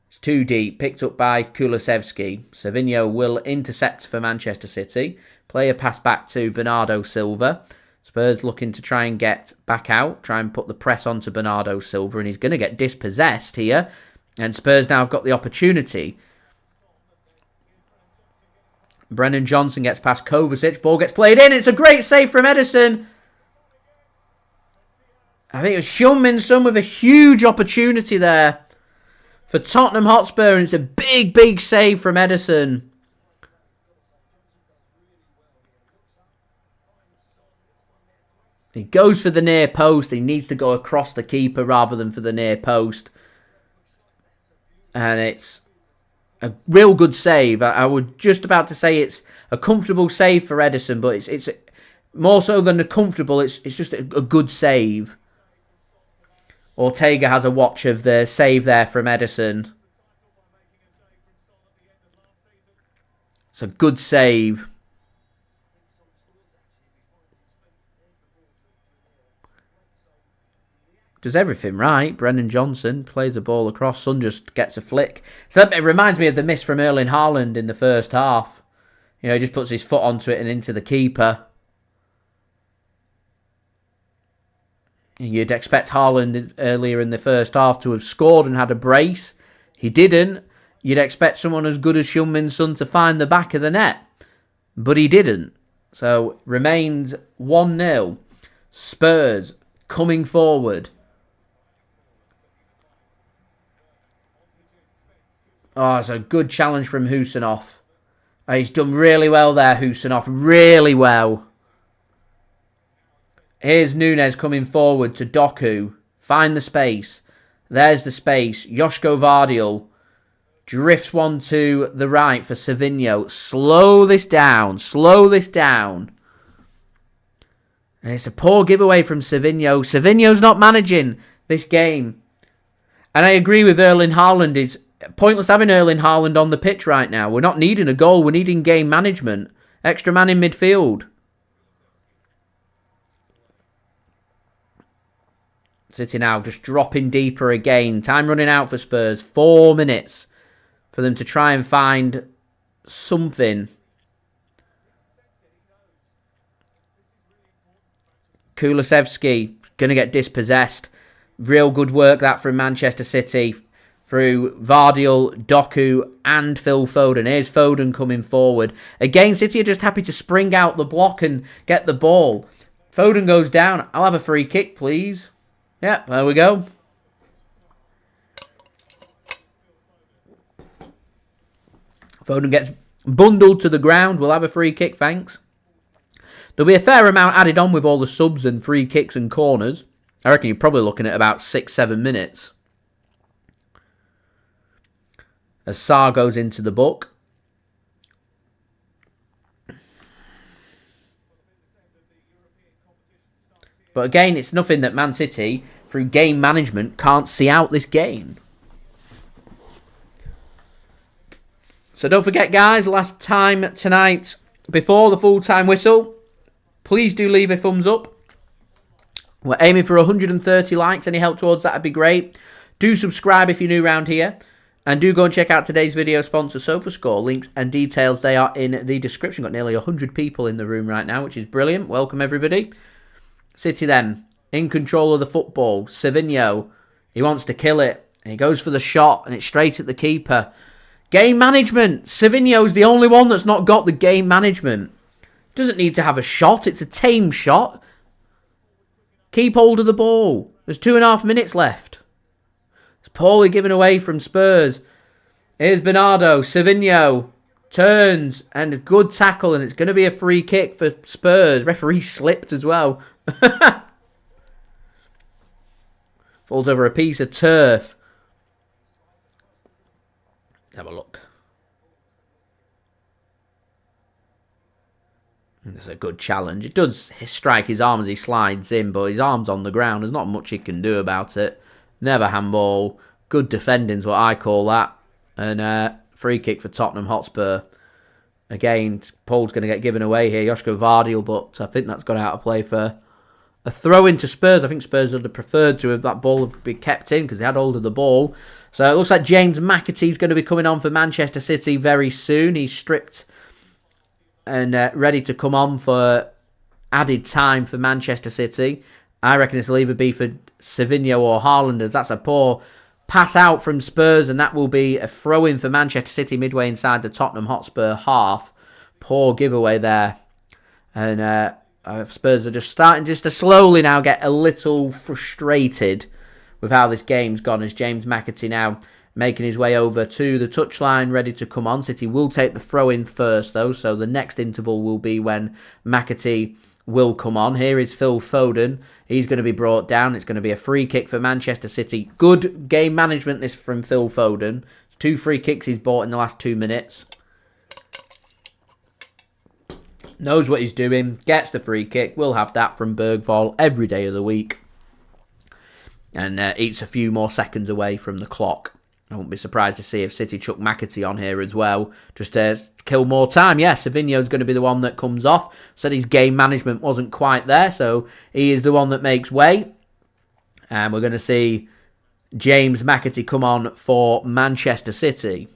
It's too deep. Picked up by Kulusevski. Savinho will intercept for Manchester City. Play a pass back to Bernardo Silva. Spurs looking to try and get back out, try and put the press onto Bernardo Silva, and he's going to get dispossessed here. And Spurs now have got the opportunity. Brennan Johnson gets past Kovacic, ball gets played in, it's a great save from Ederson. I think it was Heung Min Son with a huge opportunity there for Tottenham Hotspur, and it's a big, big save from Ederson. He goes for the near post. He needs to go across the keeper rather than for the near post. And it's a real good save. I was just about to say it's a comfortable save for Ederson, but it's more so than a comfortable. It's just a good save. Ortega has a watch of the save there from Ederson. It's a good save. Does everything right. Brennan Johnson plays the ball across. Son just gets a flick. So it reminds me of the miss from Erling Haaland in the first half. You know, he just puts his foot onto it and into the keeper. You'd expect Haaland earlier in the first half to have scored and had a brace. He didn't. You'd expect someone as good as Heung Min Son to find the back of the net. But he didn't. So remains 1-0. Spurs coming forward. Oh, it's a good challenge from Khusanov. He's done really well there, Khusanov. Really well. Here's Nunes coming forward to Doku. Find the space. There's the space. Josko Gvardiol drifts one to the right for Savinho. Slow this down. Slow this down. It's a poor giveaway from Savinho. Savinho's not managing this game. And I agree with Erling Haaland. It's pointless having Erling Haaland on the pitch right now. We're not needing a goal. We're needing game management. Extra man in midfield. City now just dropping deeper again. Time running out for Spurs. 4 minutes for them to try and find something. Kulusevski going to get dispossessed. Real good work that from Manchester City through Gvardiol, Doku and Phil Foden. Here's Foden coming forward. Again, City are just happy to spring out the block and get the ball. Foden goes down. I'll have a free kick, please. Yep, there we go. Foden gets bundled to the ground. We'll have a free kick, thanks. There'll be a fair amount added on with all the subs and free kicks and corners. I reckon you're probably looking at about 6-7 minutes. As Sarr goes into the book. But again, it's nothing that Man City, through game management, can't see out this game. So don't forget, guys, last time tonight, before the full-time whistle, please do leave a thumbs up. We're aiming for 130 likes. Any help towards that would be great. Do subscribe if you're new around here. And do go and check out today's video sponsor, SofaScore. Links and details, they are in the description. Got nearly 100 people in the room right now, which is brilliant. Welcome, everybody. City then, in control of the football. Savinho, he wants to kill it. And he goes for the shot, and it's straight at the keeper. Game management. Savinho's the only one that's not got the game management. Doesn't need to have a shot. It's a tame shot. Keep hold of the ball. There's 2.5 minutes left. It's poorly given away from Spurs. Here's Bernardo. Savinho turns and a good tackle, and it's going to be a free kick for Spurs. Referee slipped as well. Falls over a piece of turf. Have a look. It's a good challenge. It does strike his arm as he slides in, but his arm's on the ground. There's not much he can do about it. Never handball. Good defending's what I call that. And free kick for Tottenham Hotspur. Again, Paul's going to get given away here. Josko Gvardiol, but I think that's gone out of play for a throw into Spurs. I think Spurs would have preferred to have that ball have been kept in because they had hold of the ball. So it looks like James McAtee's going to be coming on for Manchester City very soon. He's stripped and ready to come on for added time for Manchester City. I reckon this will either be for Savinho or Haaland, as that's a poor pass out from Spurs, and that will be a throw-in for Manchester City midway inside the Tottenham Hotspur half. Poor giveaway there. And Spurs are just starting just to slowly now get a little frustrated with how this game's gone, as James McAtee now making his way over to the touchline, ready to come on. City will take the throw-in first, though, so the next interval will be when McAtee will come on. Here is Phil Foden. He's going to be brought down. It's going to be a free kick for Manchester City. Good game management this from Phil Foden. 2 free kicks he's bought in the last 2 minutes. Knows what he's doing. Gets the free kick. We'll have that from Bergvall every day of the week. And eats a few more seconds away from the clock. I wouldn't be surprised to see if City chuck McAtee on here as well, just to kill more time. Yeah, Savinho's going to be the one that comes off. Said his game management wasn't quite there, so he is the one that makes way. And we're going to see James McAtee come on for Manchester City.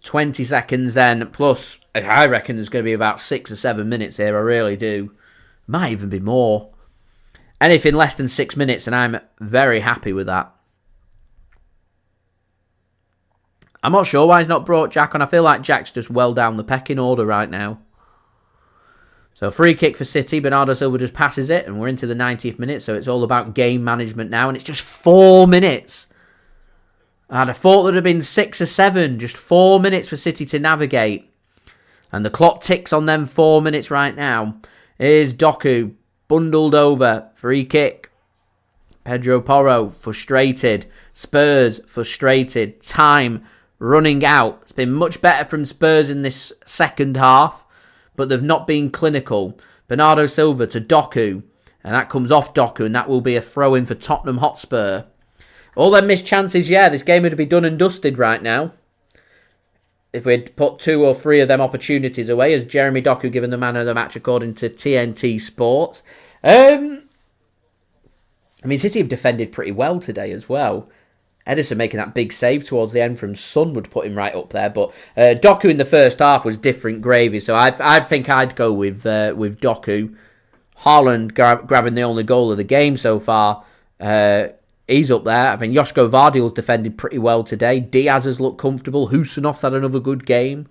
20 seconds then, plus I reckon there's going to be about 6 or 7 minutes here, I really do. Might even be more. Anything less than 6 minutes, and I'm very happy with that. I'm not sure why he's not brought Jack on. I feel like Jack's just well down the pecking order right now. So free kick for City. Bernardo Silva just passes it, and we're into the 90th minute, so it's all about game management now, and it's just 4 minutes. I'd have thought there'd have been 6 or 7. Just 4 minutes for City to navigate. And the clock ticks on them 4 minutes right now. Here's Doku, bundled over. Free kick. Pedro Porro, frustrated. Spurs, frustrated. Time running out. It's been much better from Spurs in this second half, but they've not been clinical. Bernardo Silva to Doku, and that comes off Doku, and that will be a throw-in for Tottenham Hotspur. All them missed chances, yeah, this game would be done and dusted right now if we'd put 2 or 3 of them opportunities away, as Jeremy Doku given the man of the match according to TNT Sports. I mean, City have defended pretty well today as well. Ederson making that big save towards the end from Son would put him right up there. But Doku in the first half was different gravy. So I think I'd go with Doku. Haaland grabbing the only goal of the game so far. He's up there. I think Josko Gvardiol's defended pretty well today. Dias has looked comfortable. Khusanov's had another good game.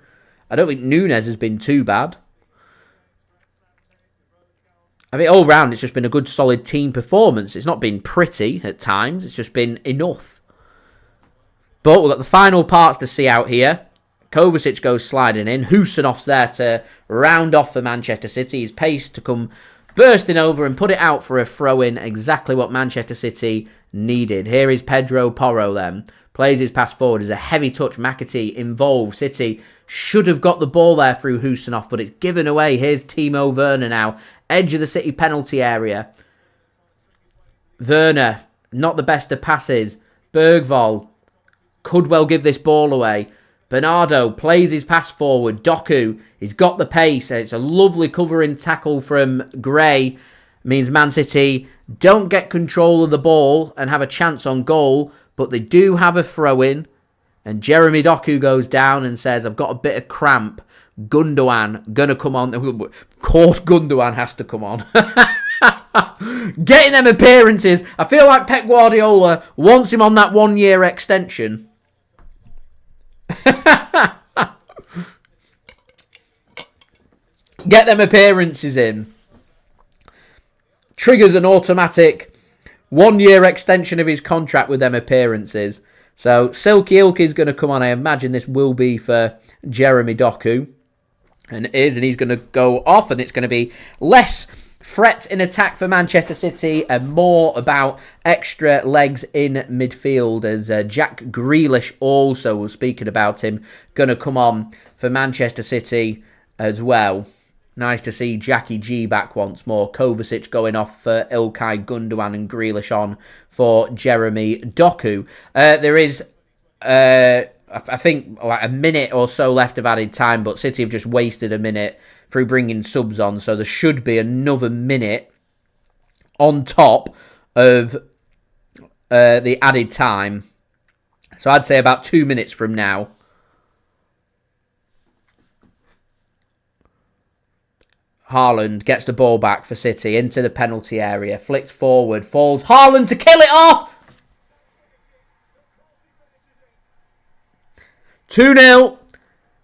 I don't think Nunes has been too bad. I mean, all round, it's just been a good, solid team performance. It's not been pretty at times. It's just been enough. But we've got the final parts to see out here. Kovacic goes sliding in. Khusanov's there to round off for Manchester City. His pace to come bursting over and put it out for a throw-in. Exactly what Manchester City needed. Here is Pedro Porro then. Plays his pass forward. There's a heavy touch. McAtee involved. City should have got the ball there through Khusanov, but it's given away. Here's Timo Werner now. Edge of the City penalty area. Werner, not the best of passes. Bergvall could well give this ball away. Bernardo plays his pass forward. Doku, he's got the pace. It's a lovely covering tackle from Gray. Means Man City don't get control of the ball and have a chance on goal, but they do have a throw-in. And Jeremy Doku goes down and says, I've got a bit of cramp. Gundogan gonna come on. Of course Gundogan has to come on. Getting them appearances. I feel like Pep Guardiola wants him on that 1-year extension. Get them appearances in. Triggers an automatic 1-year extension of his contract with them appearances. So Silky Ilk is going to come on. I imagine this will be for Jeremy Doku. And he's going to go off, and it's going to be less threat in attack for Manchester City and more about extra legs in midfield, as Jack Grealish also was speaking about him, going to come on for Manchester City as well. Nice to see Jackie G back once more. Kovacic going off for Ilkay Gundogan and Grealish on for Jeremy Doku. There is, I think, like a minute or so left of added time, but City have just wasted a minute through bringing subs on, so there should be another minute on top of the added time. So I'd say about 2 minutes from now. Haaland gets the ball back for City into the penalty area. Flicked forward. Falls. Haaland to kill it off. 2-0.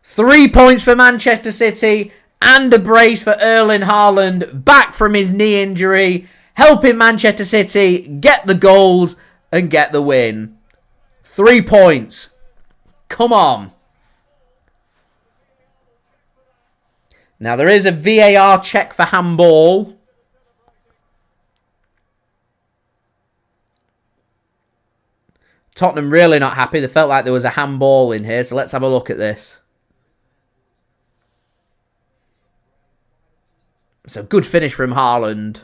3 points for Manchester City. And a brace for Erling Haaland. Back from his knee injury. Helping Manchester City get the goals and get the win. 3 points. Come on. Now, there is a VAR check for handball. Tottenham really not happy. They felt like there was a handball in here, so let's have a look at this. It's a good finish from Haaland.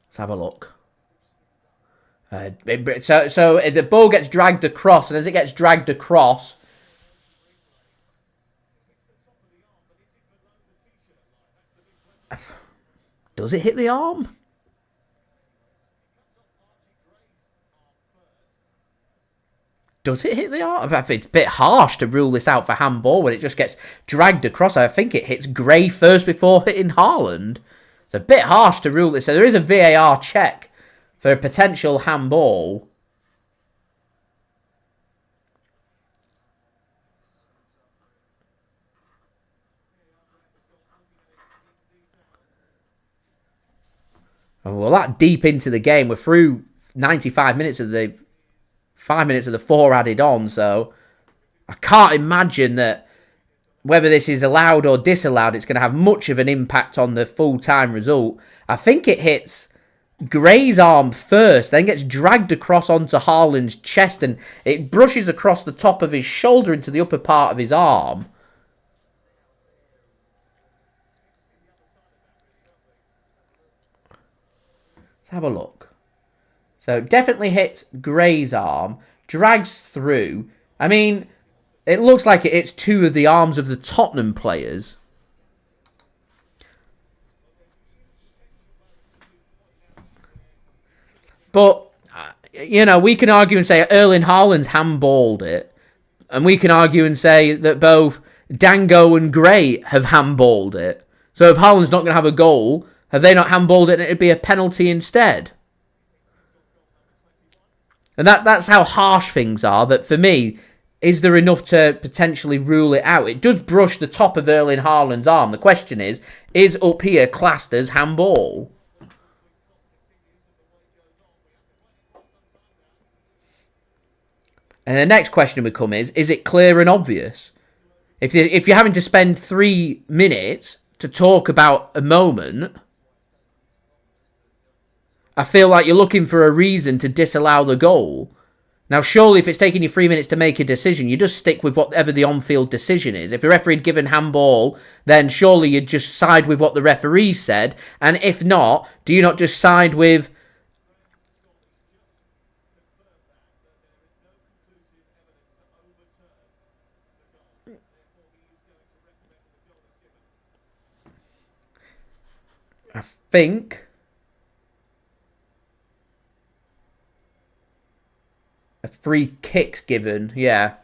Let's have a look. So the ball gets dragged across, and as it gets dragged across, does it hit the arm? Does it hit the arm? It's a bit harsh to rule this out for handball when it just gets dragged across. I think it hits Gray first before hitting Haaland. It's a bit harsh to rule this. So there is a VAR check for a potential handball. Well, that deep into the game, we're through 95 minutes of the 5 minutes of the 4 added on, so I can't imagine that whether this is allowed or disallowed, it's going to have much of an impact on the full-time result. I think it hits Gray's arm first, then gets dragged across onto Haaland's chest, and it brushes across the top of his shoulder into the upper part of his arm. Have a look. So definitely hits Gray's arm, drags through. I mean, it looks like it hits 2 of the arms of the Tottenham players. But, you know, we can argue and say Erling Haaland's handballed it. And we can argue and say that both Dango and Gray have handballed it. So if Haaland's not going to have a goal, have they not handballed it and it'd be a penalty instead? And that's how harsh things are. That for me, is there enough to potentially rule it out? It does brush the top of Erling Haaland's arm. The question is up here classed as handball? And the next question would come is it clear and obvious? If you're having to spend 3 minutes to talk about a moment, I feel like you're looking for a reason to disallow the goal. Now, surely if it's taking you 3 minutes to make a decision, you just stick with whatever the on-field decision is. If the referee had given handball, then surely you'd just side with what the referee said. And if not, do you not just side with... I think... a free kick's given, yeah.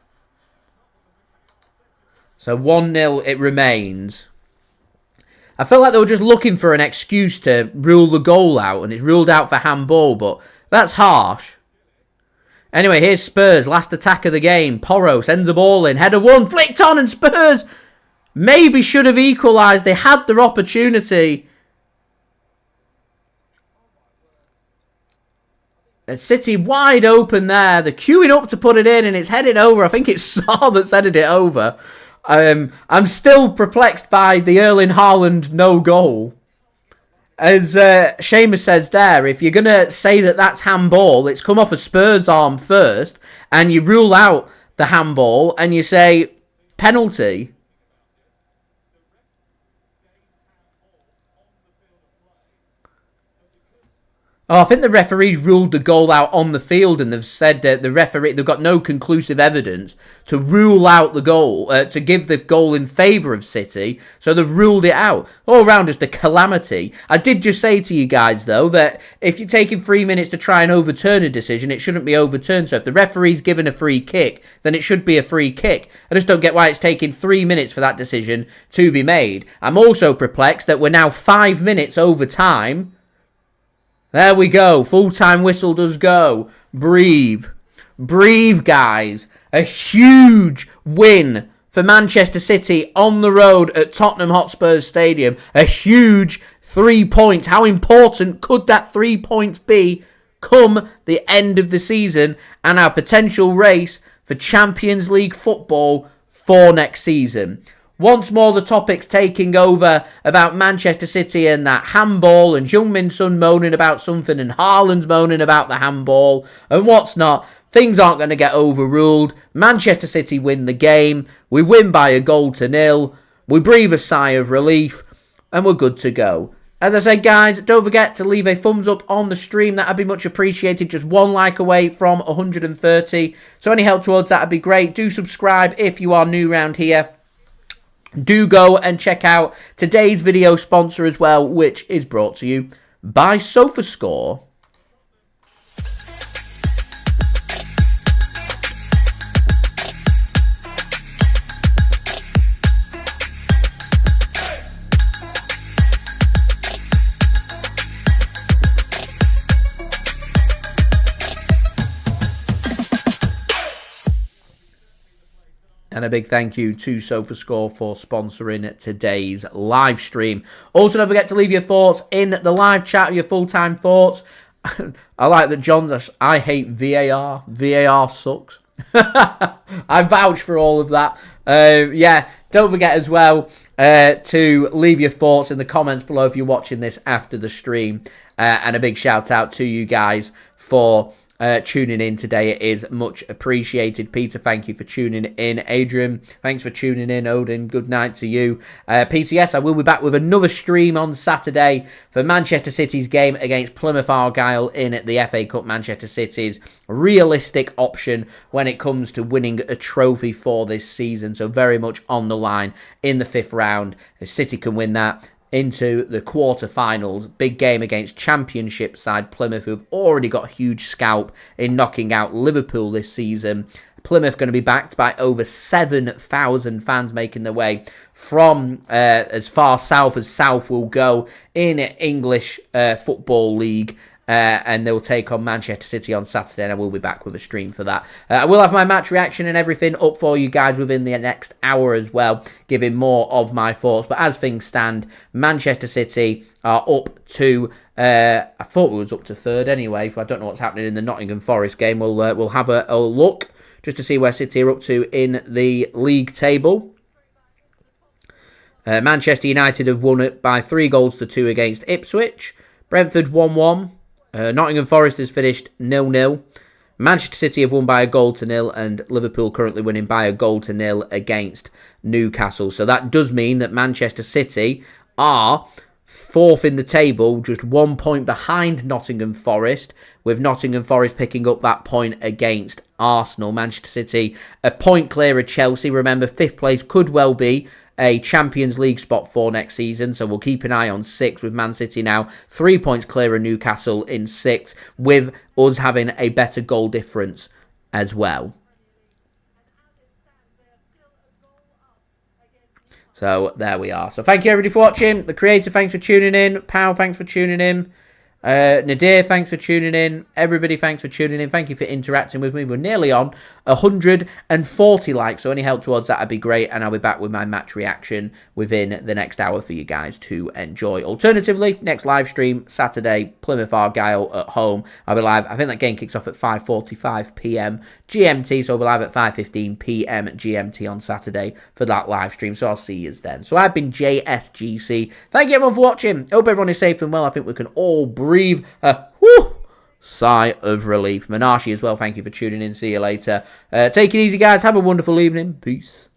So 1-0 it remains. I felt like they were just looking for an excuse to rule the goal out, and it's ruled out for handball, but that's harsh. Anyway, here's Spurs, last attack of the game. Porro sends the ball in, header 1, flicked on, and Spurs maybe should have equalised. They had their opportunity. City wide open there. They're queuing up to put it in, and it's headed over. I think it's Saar that's headed it over. I'm still perplexed by the Erling Haaland no goal. As Seamus says there, if you're going to say that that's handball, it's come off a Spurs arm first, and you rule out the handball, and you say penalty. Oh, I think the referees ruled the goal out on the field, and they've said that they've got no conclusive evidence to rule out the goal, to give the goal in favour of City, so they've ruled it out. All round just a calamity. I did just say to you guys, though, that if you're taking 3 minutes to try and overturn a decision, it shouldn't be overturned. So if the referee's given a free kick, then it should be a free kick. I just don't get why it's taking 3 minutes for that decision to be made. I'm also perplexed that we're now 5 minutes over time. There we go. Full-time whistle does go. Breathe. Breathe, guys. A huge win for Manchester City on the road at Tottenham Hotspur Stadium. A huge 3 points. How important could that 3 points be come the end of the season and our potential race for Champions League football for next season? Once more, the topics taking over about Manchester City and that handball, and Heung Min Son moaning about something, and Haaland's moaning about the handball, and what's not. Things aren't going to get overruled. Manchester City win the game. We win by 1-0. We breathe a sigh of relief, and we're good to go. As I said, guys, don't forget to leave a thumbs up on the stream. That'd be much appreciated. Just 1 like away from 130. So any help towards that would be great. Do subscribe if you are new around here. Do go and check out today's video sponsor as well, which is brought to you by SofaScore. And a big thank you to SofaScore for sponsoring today's live stream. Also, don't forget to leave your thoughts in the live chat, your full-time thoughts. I like that John, I hate VAR. VAR sucks. I vouch for all of that. Yeah, don't forget as well to leave your thoughts in the comments below if you're watching this after the stream. And a big shout out to you guys for tuning in today. It is much appreciated. Peter, thank you for tuning in. Adrian, thanks for tuning in. Odin, good night to you. PCS, I will be back with another stream on Saturday for Manchester City's game against Plymouth Argyle in the FA Cup. Manchester City's realistic option when it comes to winning a trophy for this season. So very much on the line in the 5th round. If City can win that, into the quarter-finals. Big game against Championship side Plymouth, who have already got a huge scalp in knocking out Liverpool this season. Plymouth going to be backed by over 7,000 fans making their way from as far south as South will go in English Football League. And they'll take on Manchester City on Saturday, and I will be back with a stream for that. I will have my match reaction and everything up for you guys within the next hour as well, giving more of my thoughts. But as things stand, Manchester City are up to, I thought it was up to 3rd anyway, but I don't know what's happening in the Nottingham Forest game. We'll have a look just to see where City are up to in the league table. Manchester United have won it by 3-2 against Ipswich. Brentford 1-1. Nottingham Forest has finished 0-0. Manchester City have won by 1-0, and Liverpool currently winning by 1-0 against Newcastle. So that does mean that Manchester City are 4th in the table, just 1 point behind Nottingham Forest, with Nottingham Forest picking up that point against Arsenal. Manchester City a point clear of Chelsea. Remember, 5th place could well be a Champions League spot for next season, so we'll keep an eye on 6th, with Man City now 3 points clear of Newcastle in 6th, with us having a better goal difference as well. So there we are. So thank you everybody for watching. The creator, thanks for tuning in. Pow, thanks for tuning in. Nadir, thanks for tuning in. Everybody, thanks for tuning in. Thank you for interacting with me. We're nearly on 140 likes, so any help towards that would be great. And I'll be back with my match reaction within the next hour for you guys to enjoy. Alternatively, next live stream, Saturday, Plymouth Argyle at home. I'll be live. I think that game kicks off at 5:45 p.m. GMT, so I'll be live at 5:15 p.m. GMT on Saturday for that live stream. So I'll see you then. So I've been JSGC. Thank you everyone for watching. Hope everyone is safe and well. I think we can all breathe a sigh of relief. Manashi as well, thank you for tuning in. See you later. Take it easy, guys. Have a wonderful evening. Peace.